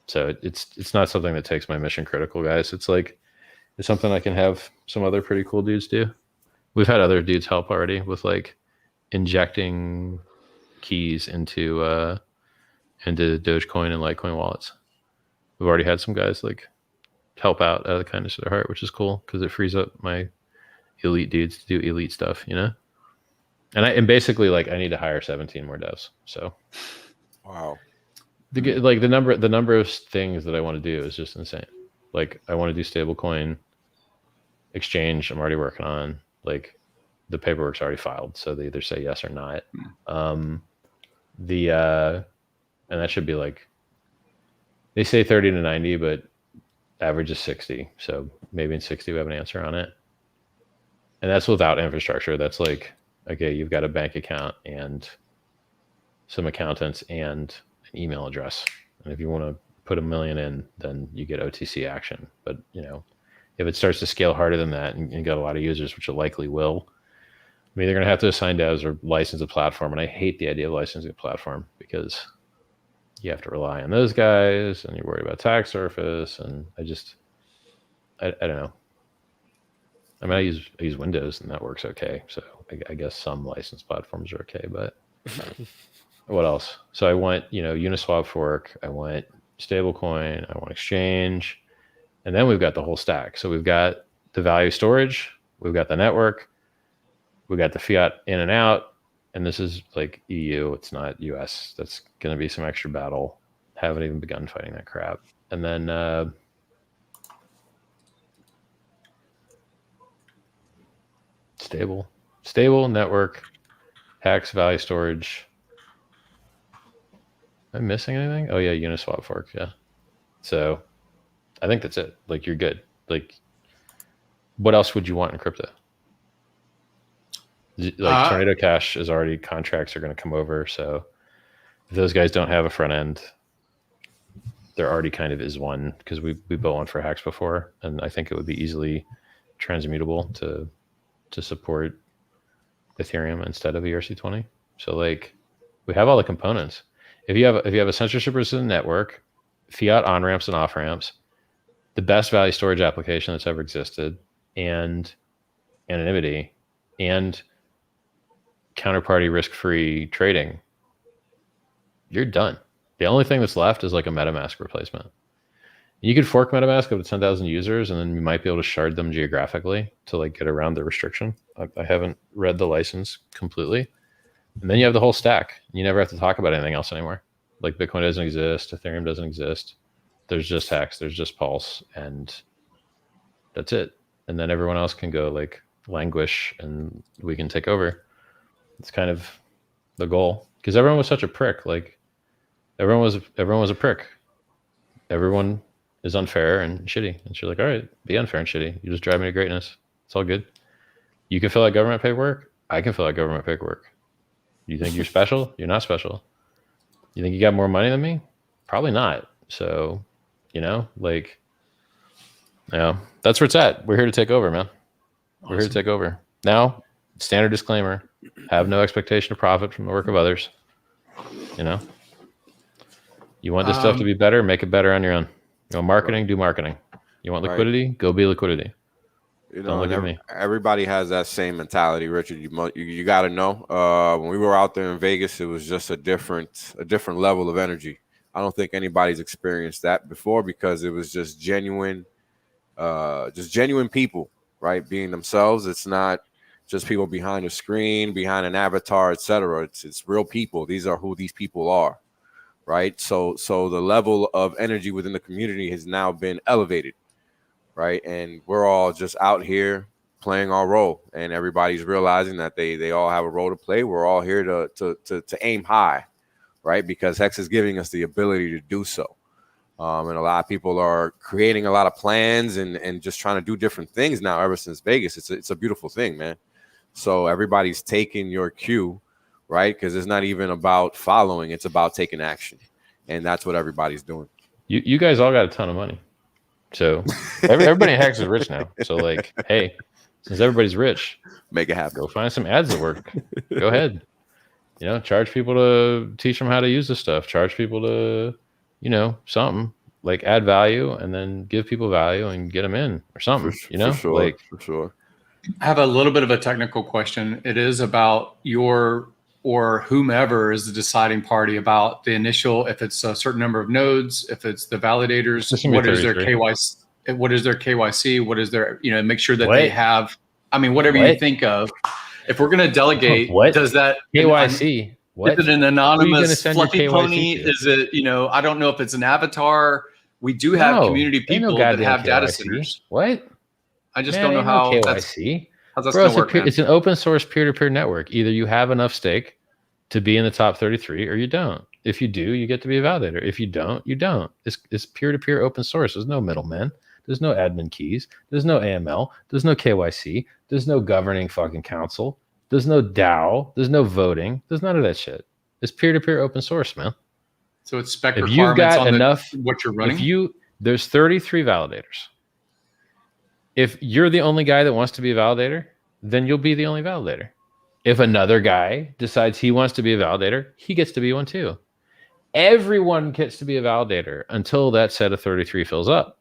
So it's not something that takes my mission critical, guys. It's something I can have some other pretty cool dudes do. We've had other dudes help already with like injecting keys into Dogecoin and Litecoin wallets. We've already had some guys like help out of the kindness of their heart, which is cool because it frees up my elite dudes to do elite stuff, And basically like I need to hire 17 more devs. So wow. The number of things that I want to do is just insane. Like I want to do stablecoin exchange. I'm already working on, like, the paperwork's already filed, so they either say yes or not. And that should be like, they say 30 to 90, but average is 60. So maybe in 60 we have an answer on it. And that's without infrastructure. That's like, okay, you've got a bank account and some accountants and an email address. And if you want to put $1 million in, then you get OTC action. But if it starts to scale harder than that and you got a lot of users, which it likely will, they're going to have to assign devs or license a platform. And I hate the idea of licensing a platform because you have to rely on those guys and you're worried about tax surface. And I don't know. I use Windows and that works okay. So I guess some licensed platforms are okay, but what else? So I want, Uniswap fork. I want stablecoin. I want exchange. And then we've got the whole stack. So we've got the value storage. We've got the network. We got the fiat in and out, and this is like EU. It's not US. That's going to be some extra battle. Haven't even begun fighting that crap. And then stable network, HEX, value storage. Am I missing anything? Oh yeah, Uniswap fork. Yeah. So I think that's it. Like, you're good. Like, what else would you want in crypto? Like Tornado Cash is already, contracts are going to come over. So if those guys don't have a front end, there already kind of is one, because we built one for HEX before, and I think it would be easily transmutable to support Ethereum instead of ERC20. So like, we have all the components. If you have a censorship resistant network, fiat on ramps and off ramps, the best value storage application that's ever existed, and anonymity, and counterparty risk-free trading, you're done. The only thing that's left is like a MetaMask replacement. You could fork MetaMask up to 10,000 users, and then you might be able to shard them geographically to like get around the restriction. I haven't read the license completely. And then you have the whole stack. You never have to talk about anything else anymore. Like Bitcoin doesn't exist, Ethereum doesn't exist. There's just HEX, there's just Pulse, and that's it. And then everyone else can go like languish, and we can take over. It's kind of the goal, because everyone was such a prick. Like everyone was a prick. Everyone is unfair and shitty. And she's like, all right, be unfair and shitty. You just drive me to greatness. It's all good. You can fill out government paperwork. I can fill out government paperwork. You think you're special? You're not special. You think you got more money than me? Probably not. So, you know, like, yeah, that's where it's at. We're here to take over, man. We're here to take over. Now, standard disclaimer, have no expectation of profit from the work of others. You know, you want this stuff to be better, make it better on your own. You want marketing, do marketing. You want liquidity, go be liquidity. You know, don't look at me. Everybody has that same mentality, Richard. You got to know. When we were out there in Vegas, it was just a different level of energy. I don't think anybody's experienced that before, because it was just genuine people, right? Being themselves. It's not just people behind a screen, behind an avatar, etc. It's real people. These are who these people are, right? So the level of energy within the community has now been elevated. Right. And we're all just out here playing our role, and everybody's realizing that they all have a role to play. We're all here to aim high, right? Because HEX is giving us the ability to do so. And a lot of people are creating a lot of plans and just trying to do different things now ever since Vegas. It's a beautiful thing, man. So everybody's taking your cue, right? Because it's not even about following. It's about taking action. And that's what everybody's doing. You guys all got a ton of money. So everybody in HEX is rich now. So like, hey, since everybody's rich, make it happen. Go find some ads that work. Go ahead. You know, charge people to teach them how to use this stuff. Charge people to, you know, something like add value, and then give people value and get them in or something. You know, for sure. I have a little bit of a technical question. It is about your or whomever is the deciding party about the initial, if it's a certain number of nodes, if it's the validators, what is their KYC, what is their KYC, what is their, you know, make sure that they have, I mean, whatever you think of. If we're going to delegate, does that KYC? What? Is it an anonymous fluffy pony? Is it, you know, I don't know if it's an avatar. We do have community people that have data centers. What? I just don't know how KYC. It's an open source peer-to-peer network. Either you have enough stake to be in the top 33 or you don't. If you do, you get to be a validator. If you don't, you don't. It's peer-to-peer open source. There's no middlemen. There's no admin keys. There's no AML. There's no KYC. There's no governing fucking council. There's no DAO. There's no voting. There's none of that shit. It's peer-to-peer open source, man. So it's spec if you've got enough, what you're running? There's 33 validators. If you're the only guy that wants to be a validator, then you'll be the only validator. If another guy decides he wants to be a validator, he gets to be one too. Everyone gets to be a validator until that set of 33 fills up.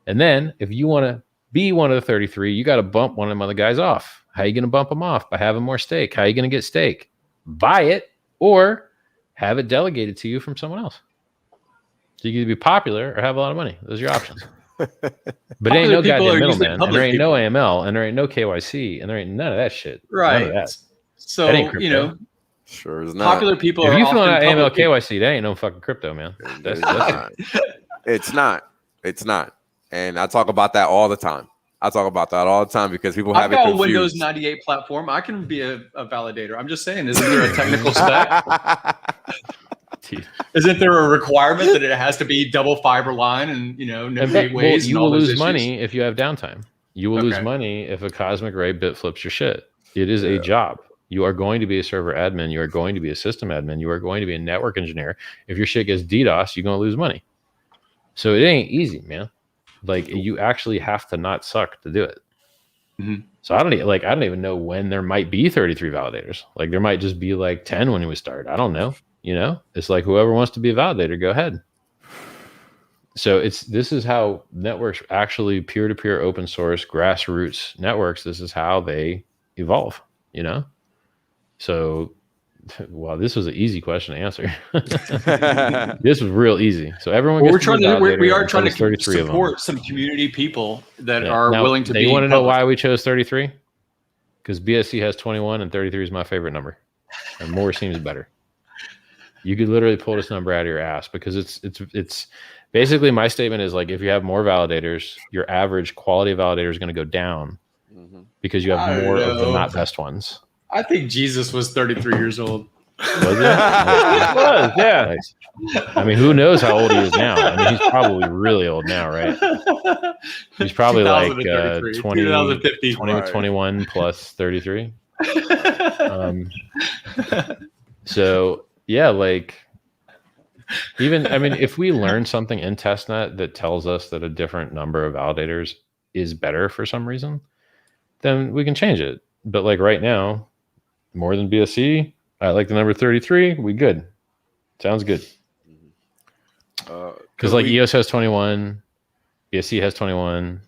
And then if you want to be one of the 33, you got to bump one of them other guys off. How are you going to bump them off? By having more stake. How are you going to get stake? Buy it or have it delegated to you from someone else. So you can either be popular or have a lot of money. Those are your options. But ain't no goddamn middleman, and there ain't no AML, and there ain't no KYC, and there ain't none of that shit. Right. None of that. So, you know, sure is not. Popular people if are you often fill out AML KYC, that ain't no fucking crypto, man. That's It's not. It's not. And I talk about that all the time. Because people have it confused. I've got a Windows 98 platform. I can be a validator. I'm just saying, isn't there a technical spec? Isn't there a requirement that it has to be double fiber line and, you know, no gateways? You will lose money if you have downtime. You will lose money if a cosmic ray bit flips your shit. It is a job. You are going to be a server admin. You are going to be a system admin. You are going to be a network engineer. If your shit gets DDoS, you're going to lose money. So it ain't easy, man. Like, you actually have to not suck to do it. Mm-hmm. So I don't even know when there might be 33 validators. Like, there might just be like 10 when we start. I don't know. You know, it's like whoever wants to be a validator, go ahead. So this is how networks actually peer-to-peer open source grassroots networks. This is how they evolve, So, well, this was an easy question to answer. This was real easy. So everyone gets we are trying to 33 support some community people that Yeah. are Now, willing to be. You want to know public. why we chose 33? Because BSC has 21 and 33 is my favorite number, and more seems better. You could literally pull this number out of your ass because it's basically my statement is like if you have more validators, your average quality of validator is going to go down because you have more of the not best ones. I think Jesus was 33 years old. Was it? Was, yeah. Nice. I mean, who knows how old he is now? I mean, he's probably really old now, right? He's probably like 20, 21 plus 33. So yeah, like even, I mean, if we learn something in testnet that tells us that a different number of validators is better for some reason, then we can change it. But like right now, more than BSC, I like the number 33. We good. Sounds good. Because like EOS has 21, BSC has 21.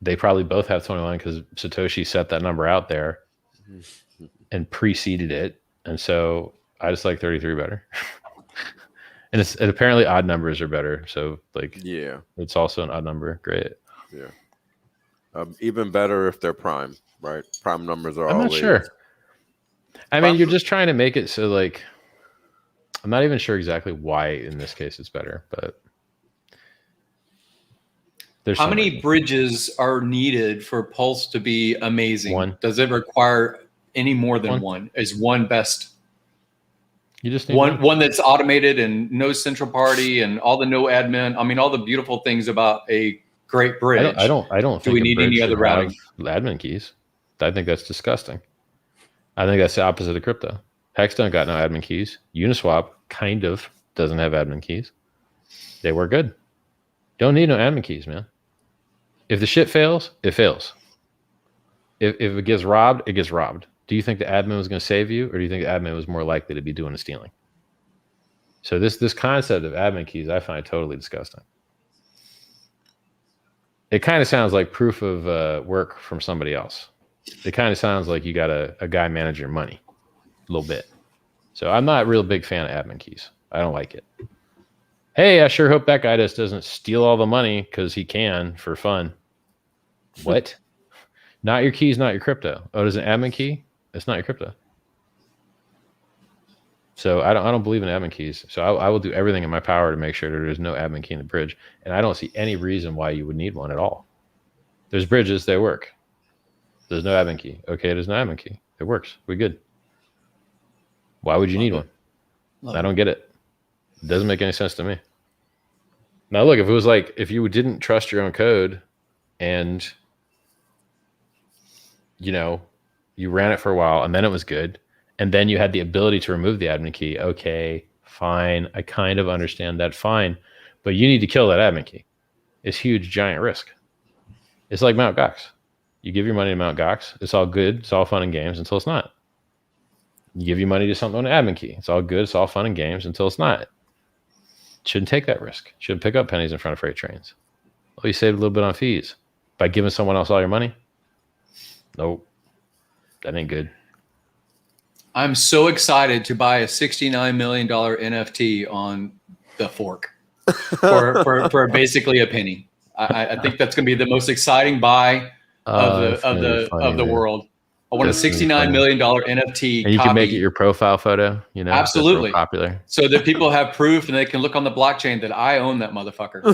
They probably both have 21 because Satoshi set that number out there and preceded it. And so I just like 33 better. And apparently odd numbers are better. So like, yeah, it's also an odd number. Great. Yeah. Even better if they're prime, right? Prime numbers are I'm not sure. I mean, you're just trying to make it so like, I'm not even sure exactly why in this case it's better, but there's how many bridges are needed for Pulse to be amazing? One. Does it require any more than one? Is one best? You just need one that's automated and no central party and all the no admin. I mean, all the beautiful things about a great bridge. I don't Do think we need any other routing? Admin keys. I think that's disgusting. I think that's the opposite of crypto. Hex don't got no admin keys. Uniswap kind of doesn't have admin keys. They work good. Don't need no admin keys, man. If the shit fails, it fails. If it gets robbed, it gets robbed. Do you think the admin was going to save you, or do you think the admin was more likely to be doing the stealing? So this concept of admin keys, I find totally disgusting. It kind of sounds like proof of work from somebody else. It kind of sounds like you got a guy managing your money a little bit. So I'm not a real big fan of admin keys. I don't like it. Hey, I sure hope that guy just doesn't steal all the money because he can for fun. What? Not your keys, not your crypto. Oh, there's an admin key? It's not your crypto. So I don't believe in admin keys. So I will do everything in my power to make sure that there's no admin key in the bridge. And I don't see any reason why you would need one at all. There's bridges, they work. There's no admin key. Okay, there's no admin key. It works. We're good. Why would you need one? I don't get it. It doesn't make any sense to me. Now look, if it was like, if you didn't trust your own code and, you ran it for a while and then it was good, and then you had the ability to remove the admin key, okay, fine. I kind of understand that, fine. But you need to kill that admin key. It's huge, giant risk. It's like Mt. Gox. You give your money to Mt. Gox, it's all good, it's all fun and games until it's not. You give your money to something on an admin key, it's all good, it's all fun and games until it's not. Shouldn't take that risk. Shouldn't pick up pennies in front of freight trains. Oh, you saved a little bit on fees by giving someone else all your money? Nope. That ain't good. I'm so excited to buy a $69 million NFT on the fork for basically a penny. I think that's going to be the most exciting buy of the world. I want a $69 million NFT. And you can make it your profile photo, Absolutely. Popular. So that people have proof and they can look on the blockchain that I own that motherfucker.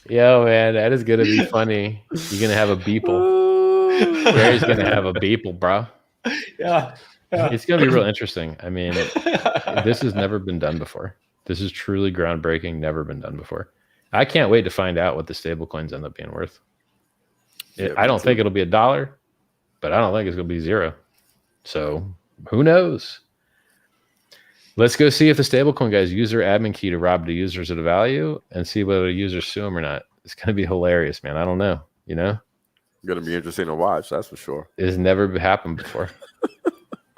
Yo, man, that is gonna be funny. You're gonna have a beeple. Gary's gonna have a beeple, bro. Yeah. It's gonna be real interesting. I mean, this has never been done before. This is truly groundbreaking, never been done before. I can't wait to find out what the stablecoins end up being worth. I don't think it'll be $1, but I don't think it's going to be 0. So who knows? Let's go see if the stablecoin guys use their admin key to rob the users of the value and see whether the users sue them or not. It's going to be hilarious, man. I don't know. Going to be interesting to watch. That's for sure. It's never happened before.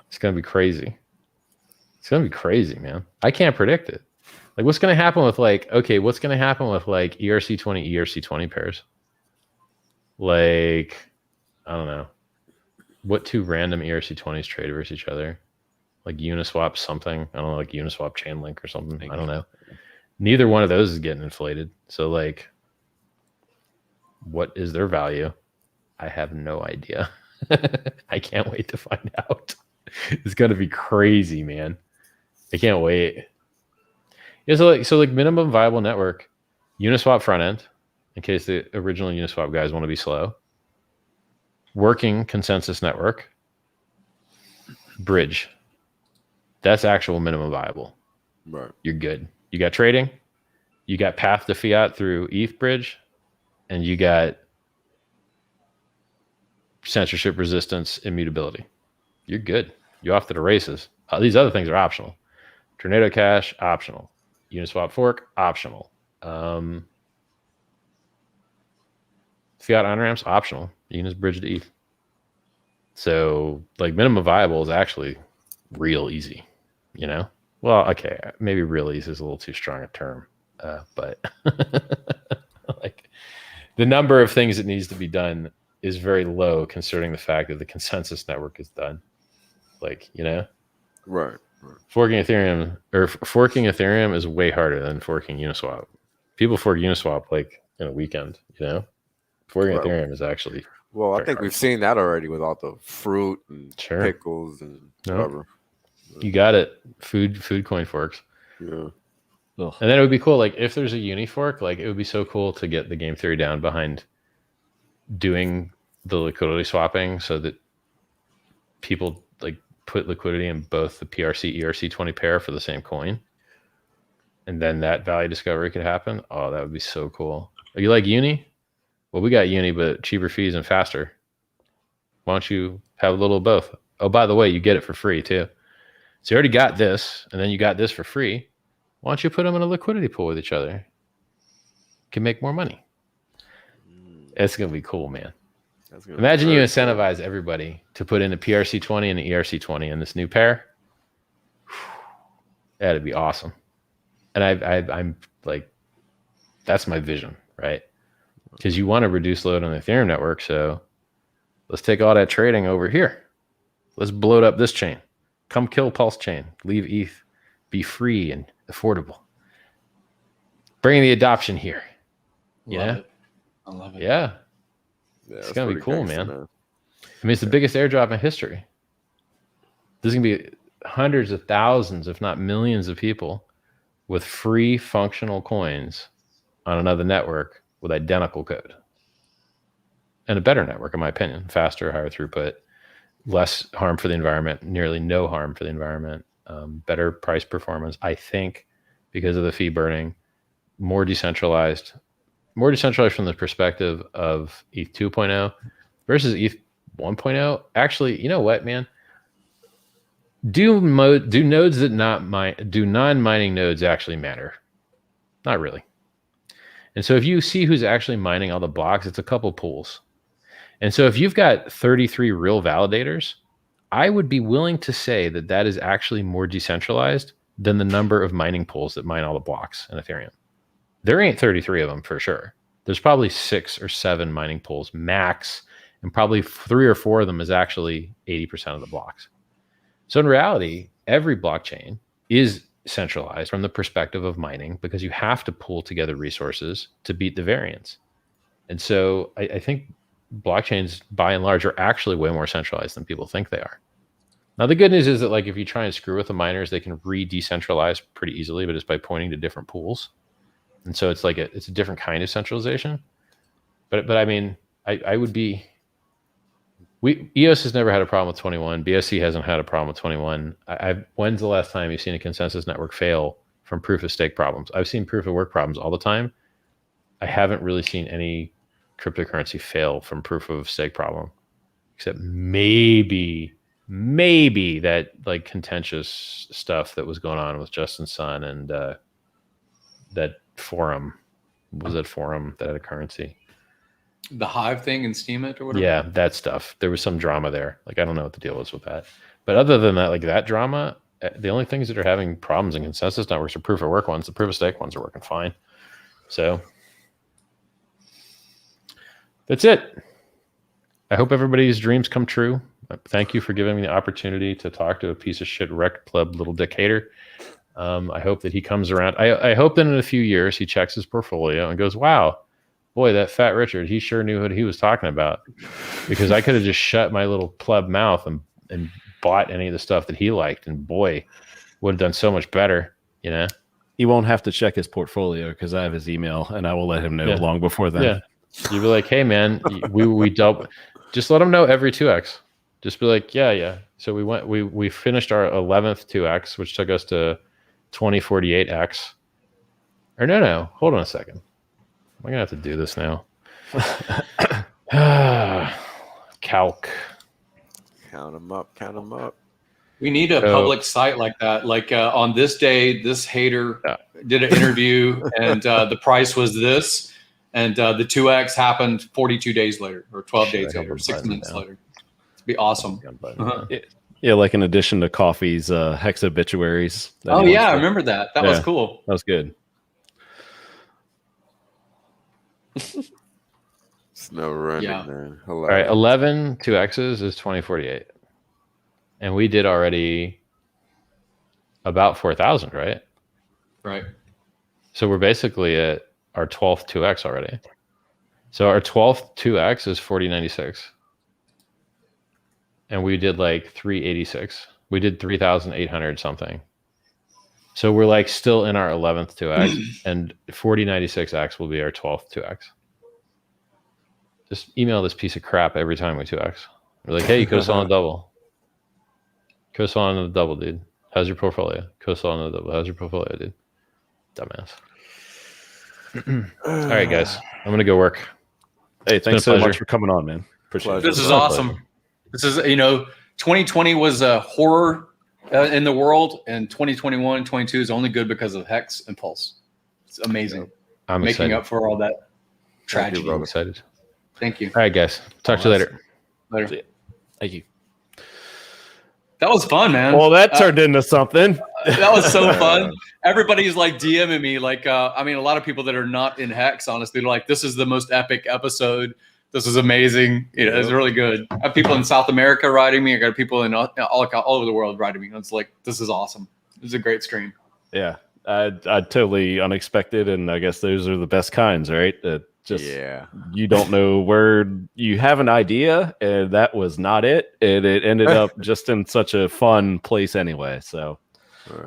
It's going to be crazy. It's going to be crazy, man. I can't predict it. Like, what's going to happen with like, okay, what's going to happen with like ERC20, ERC20 pairs? Like, I don't know. What two random ERC20s trade versus each other? Like Uniswap something. I don't know, like Uniswap Chainlink or something. I don't know. Neither one of those is getting inflated. So like, what is their value? I have no idea. I can't wait to find out. It's going to be crazy, man. I can't wait. Yeah, so like minimum viable network, Uniswap front end, in case the original Uniswap guys want to be slow. Working consensus network, bridge. That's actual minimum viable. Right. You're good. You got trading, you got path to fiat through ETH bridge, and you got censorship resistance, immutability. You're good. You're off to the races. These other things are optional. Tornado Cash, optional. Uniswap fork, optional. Fiat on-ramps, optional. You can just bridge to ETH. So like minimum viable is actually real easy, you know? Well, okay, maybe real easy is a little too strong a term, but like the number of things that needs to be done is very low considering the fact that the consensus network is done. Like, you know? Right. Forking Ethereum is way harder than forking Uniswap. People fork Uniswap like in a weekend, you know? Forking Ethereum is actually well, I think we've seen that already with all the fruit and pickles and whatever. You got it. Food coin forks. Yeah. Ugh. And then it would be cool, like if there's a uni fork, like it would be so cool to get the game theory down behind doing the liquidity swapping so that people like put liquidity in both the PRC ERC20 pair for the same coin, and then that value discovery could happen. Oh, that would be so cool. Are you like uni? Well, we got uni, but cheaper fees and faster. Why don't you have a little of both? Oh, by the way, you get it for free too. So you already got this, and then you got this for free. Why don't you put them in a liquidity pool with each other? You can make more money. It's going to be cool, man. Imagine you incentivize everybody to put in a PRC20 and an ERC20 in this new pair. That'd be awesome. And I'm like, that's my vision, right? Because you want to reduce load on the Ethereum network. So let's take all that trading over here. Let's bloat up this chain. Come kill PulseChain. Leave ETH. Be free and affordable. Bring the adoption here. Love it. I love it. Yeah. It's going to be cool, man. I mean, it's the biggest airdrop in history. There's going to be hundreds of thousands, if not millions of people with free functional coins on another network with identical code. And a better network, in my opinion. Faster, higher throughput, less harm for the environment, nearly no harm for the environment, better price performance, I think, because of the fee burning, more decentralized from the perspective of ETH 2.0 versus ETH 1.0. Actually, you know what, man? Do nodes that do non-mining nodes actually matter? Not really. And so if you see who's actually mining all the blocks, it's a couple pools. And so if you've got 33 real validators, I would be willing to say that that is actually more decentralized than the number of mining pools that mine all the blocks in Ethereum. There ain't 33 of them for sure. There's probably 6 or 7 mining pools max, and probably 3 or 4 of them is actually 80% of the blocks. So in reality, every blockchain is centralized from the perspective of mining because you have to pool together resources to beat the variance. And so I think blockchains by and large are actually way more centralized than people think they are. Now, the good news is that like if you try and screw with the miners, they can re-decentralize pretty easily, but it's by pointing to different pools. And so it's like it's a different kind of centralization. But I mean, I would be, EOS has never had a problem with 21. BSC hasn't had a problem with 21. When's the last time you've seen a consensus network fail from proof of stake problems? I've seen proof of work problems all the time. I haven't really seen any cryptocurrency fail from proof of stake problem, except maybe that like contentious stuff that was going on with Justin Sun and that forum. What was that forum that had a currency? The Hive thing and Steam It or whatever? Yeah, that stuff. There was some drama there. Like, I don't know what the deal was with that. But other than that, like that drama, the only things that are having problems in consensus networks are proof of work ones. The proof of stake ones are working fine. So that's it. I hope everybody's dreams come true. Thank you for giving me the opportunity to talk to a piece of shit rec pleb little dictator. I hope that he comes around. I hope that in a few years he checks his portfolio and goes, wow, boy, that fat Richard, he sure knew what he was talking about. Because I could have just shut my little pleb mouth and bought any of the stuff that he liked. And boy, would have done so much better, you know? He won't have to check his portfolio because I have his email and I will let him know long before then. Yeah. You'd be like, hey, man, we double. Just let him know every 2x. Just be like, yeah. So we finished our 11th 2x, which took us to 2048x. Or no, hold on a second. I'm gonna have to do this now. Calc. Count them up. We need a public site like that. Like on this day, this hater did an interview, and the price was this, and the 2x happened 42 days later, or 12 days later, 6 months later. It'd be awesome. Yeah, like in addition to Coffee's Hex obituaries. Oh yeah, I remember that. That was cool. That was good. It's never running, man. All right, 11 2x's is 2048. And we did already about 4,000, right? Right. So we're basically at our 12th 2x already. So our 12th 2x is 4096. And we did like 386. We did 3,800 something. So we're like still in our 11th 2x, and 4096x will be our 12th 2x. Just email this piece of crap every time we 2x. We're like, hey, you could have sold on a double. Could have sold on a double, dude. How's your portfolio? Could have sold on a double. How's your portfolio, dude? Dumbass. All right, guys. I'm going to go work. Hey, thanks so much for coming on, man. Appreciate it. This is awesome. This is, 2020 was a horror in the world, and 2021, 22 is only good because of Hex and Pulse. It's amazing. I'm making excited. Up for all that tragedy. I'm excited. Thank you. All right, guys. Talk to you later. Later. Thank you. That was fun, man. Well, that turned into something. That was so fun. Everybody's like DMing me. Like, a lot of people that are not in Hex, honestly, they're like, this is the most epic episode. This is amazing. It's really good. I have people in South America writing me. I got people in all over the world writing me. It's like, this is awesome. This is a great stream. Yeah. I totally unexpected. And I guess those are the best kinds, right? You don't know where you have an idea, and that was not it. And it ended up just in such a fun place anyway. So,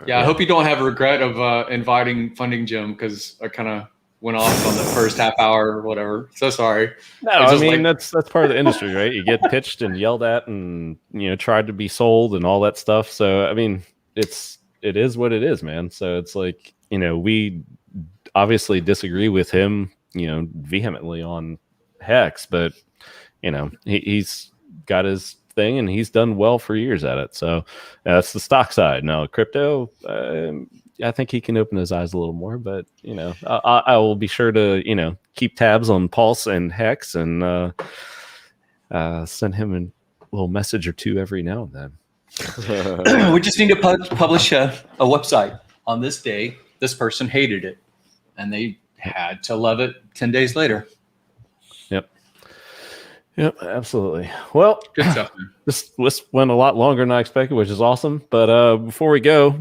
I hope you don't have regret of inviting Funding Jim, because I kind of went off on the first half hour or whatever. So sorry. No, I mean, that's part of the industry, right? You get pitched and yelled at and, tried to be sold and all that stuff. So, I mean, it is what it is, man. So it's like, we obviously disagree with him, vehemently on Hex, but, he's got his thing and he's done well for years at it. So that's the stock side. Now, crypto, I think he can open his eyes a little more, but I will be sure to keep tabs on Pulse and Hex and send him a little message or two every now and then. We just need to publish a website on this day. This person hated it, and they had to love it 10 days later. Yep, absolutely. Well, good stuff, man. This went a lot longer than I expected, which is awesome. But before we go,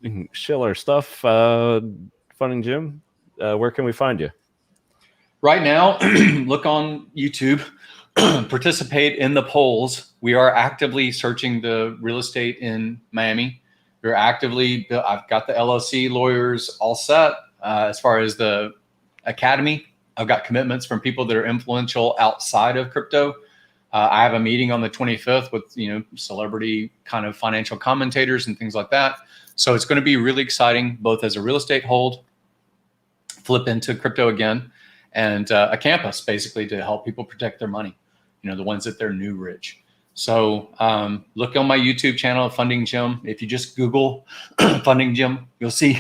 you can shill our stuff. Funding Jim, where can we find you? Right now, look on YouTube, participate in the polls. We are actively searching the real estate in Miami. I've got the LLC lawyers all set. As far as the academy, I've got commitments from people that are influential outside of crypto. I have a meeting on the 25th with, celebrity kind of financial commentators and things like that. So it's going to be really exciting, both as a real estate hold, flip into crypto again, and a campus basically to help people protect their money, the ones that they're new rich. So look on my YouTube channel, Funding Jim. If you just Google Funding Jim, you'll see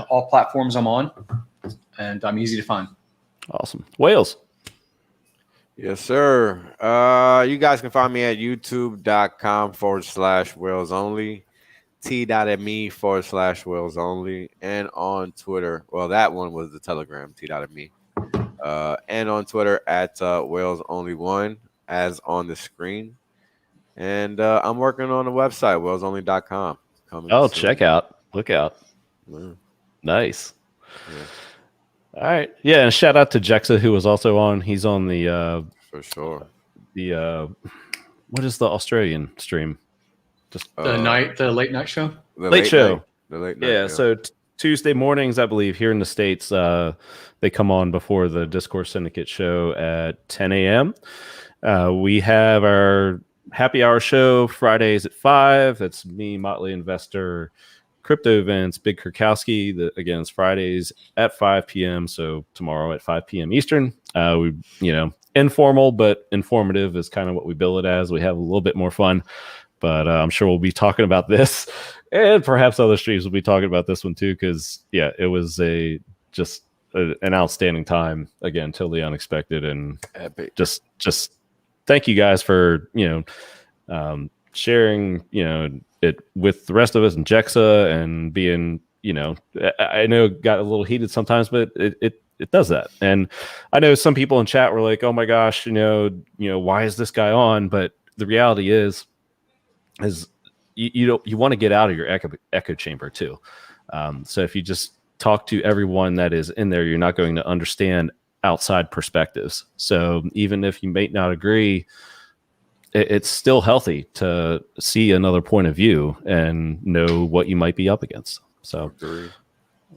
all platforms I'm on, and I'm easy to find. Awesome. Wales. Yes, sir. You guys can find me at youtube.com/Wales only. t.me/whales only, and on Twitter. Well, that one was the Telegram, t.me. And on Twitter at whales only one, as on the screen. And I'm working on the website, whalesonly.com. Oh, check out. Look out. Yeah. Nice. Yeah. All right. Yeah, and shout out to Jexxa, who was also on. He's on the For sure. The what is the Australian stream? Just the late night show. The late show. The late night. Yeah. So Tuesday mornings, I believe, here in the States, they come on before the Discourse Syndicate show at 10 a.m. We have our happy hour show Fridays at 5. That's me, Motley Investor, Crypto Events, Big Kurkowski. Again, it's Fridays at 5 p.m. So tomorrow at 5 p.m. Eastern. We, informal but informative is kind of what we bill it as. We have a little bit more fun, but I'm sure we'll be talking about this, and perhaps other streams will be talking about this one too. Because it was an outstanding time. Again, totally unexpected, and epic. Just thank you guys for sharing it with the rest of us and Jexxa, and being I know it got a little heated sometimes, but it does that. And I know some people in chat were like, oh my gosh, why is this guy on? But the reality is you want to get out of your echo chamber too. So if you just talk to everyone that is in there, you're not going to understand outside perspectives. So even if you may not agree, it's still healthy to see another point of view and know what you might be up against. So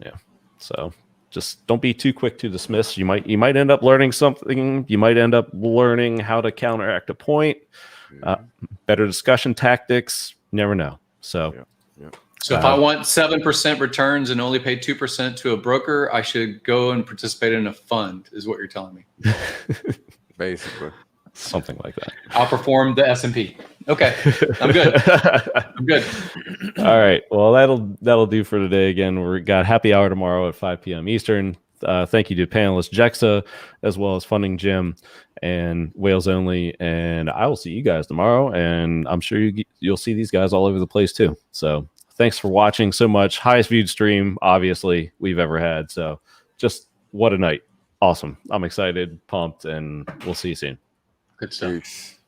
yeah. So just don't be too quick to dismiss. You might end up learning something. You might end up learning how to counteract a point, better discussion tactics. You never know. So, So if I want 7% returns and only pay 2% to a broker, I should go and participate in a fund, is what you're telling me. Basically. Something like that. Outperform the S&P. Okay, I'm good. I'm good. All right. Well, that'll do for today. Again, we got happy hour tomorrow at 5 p.m. Eastern. Thank you to panelist Jexxa, as well as Funding Jim and Whales Only. And I will see you guys tomorrow. And I'm sure you'll see these guys all over the place too. So thanks for watching so much. Highest viewed stream, obviously, we've ever had. So just what a night. Awesome. I'm excited, pumped, and we'll see you soon. Good stuff. Peace.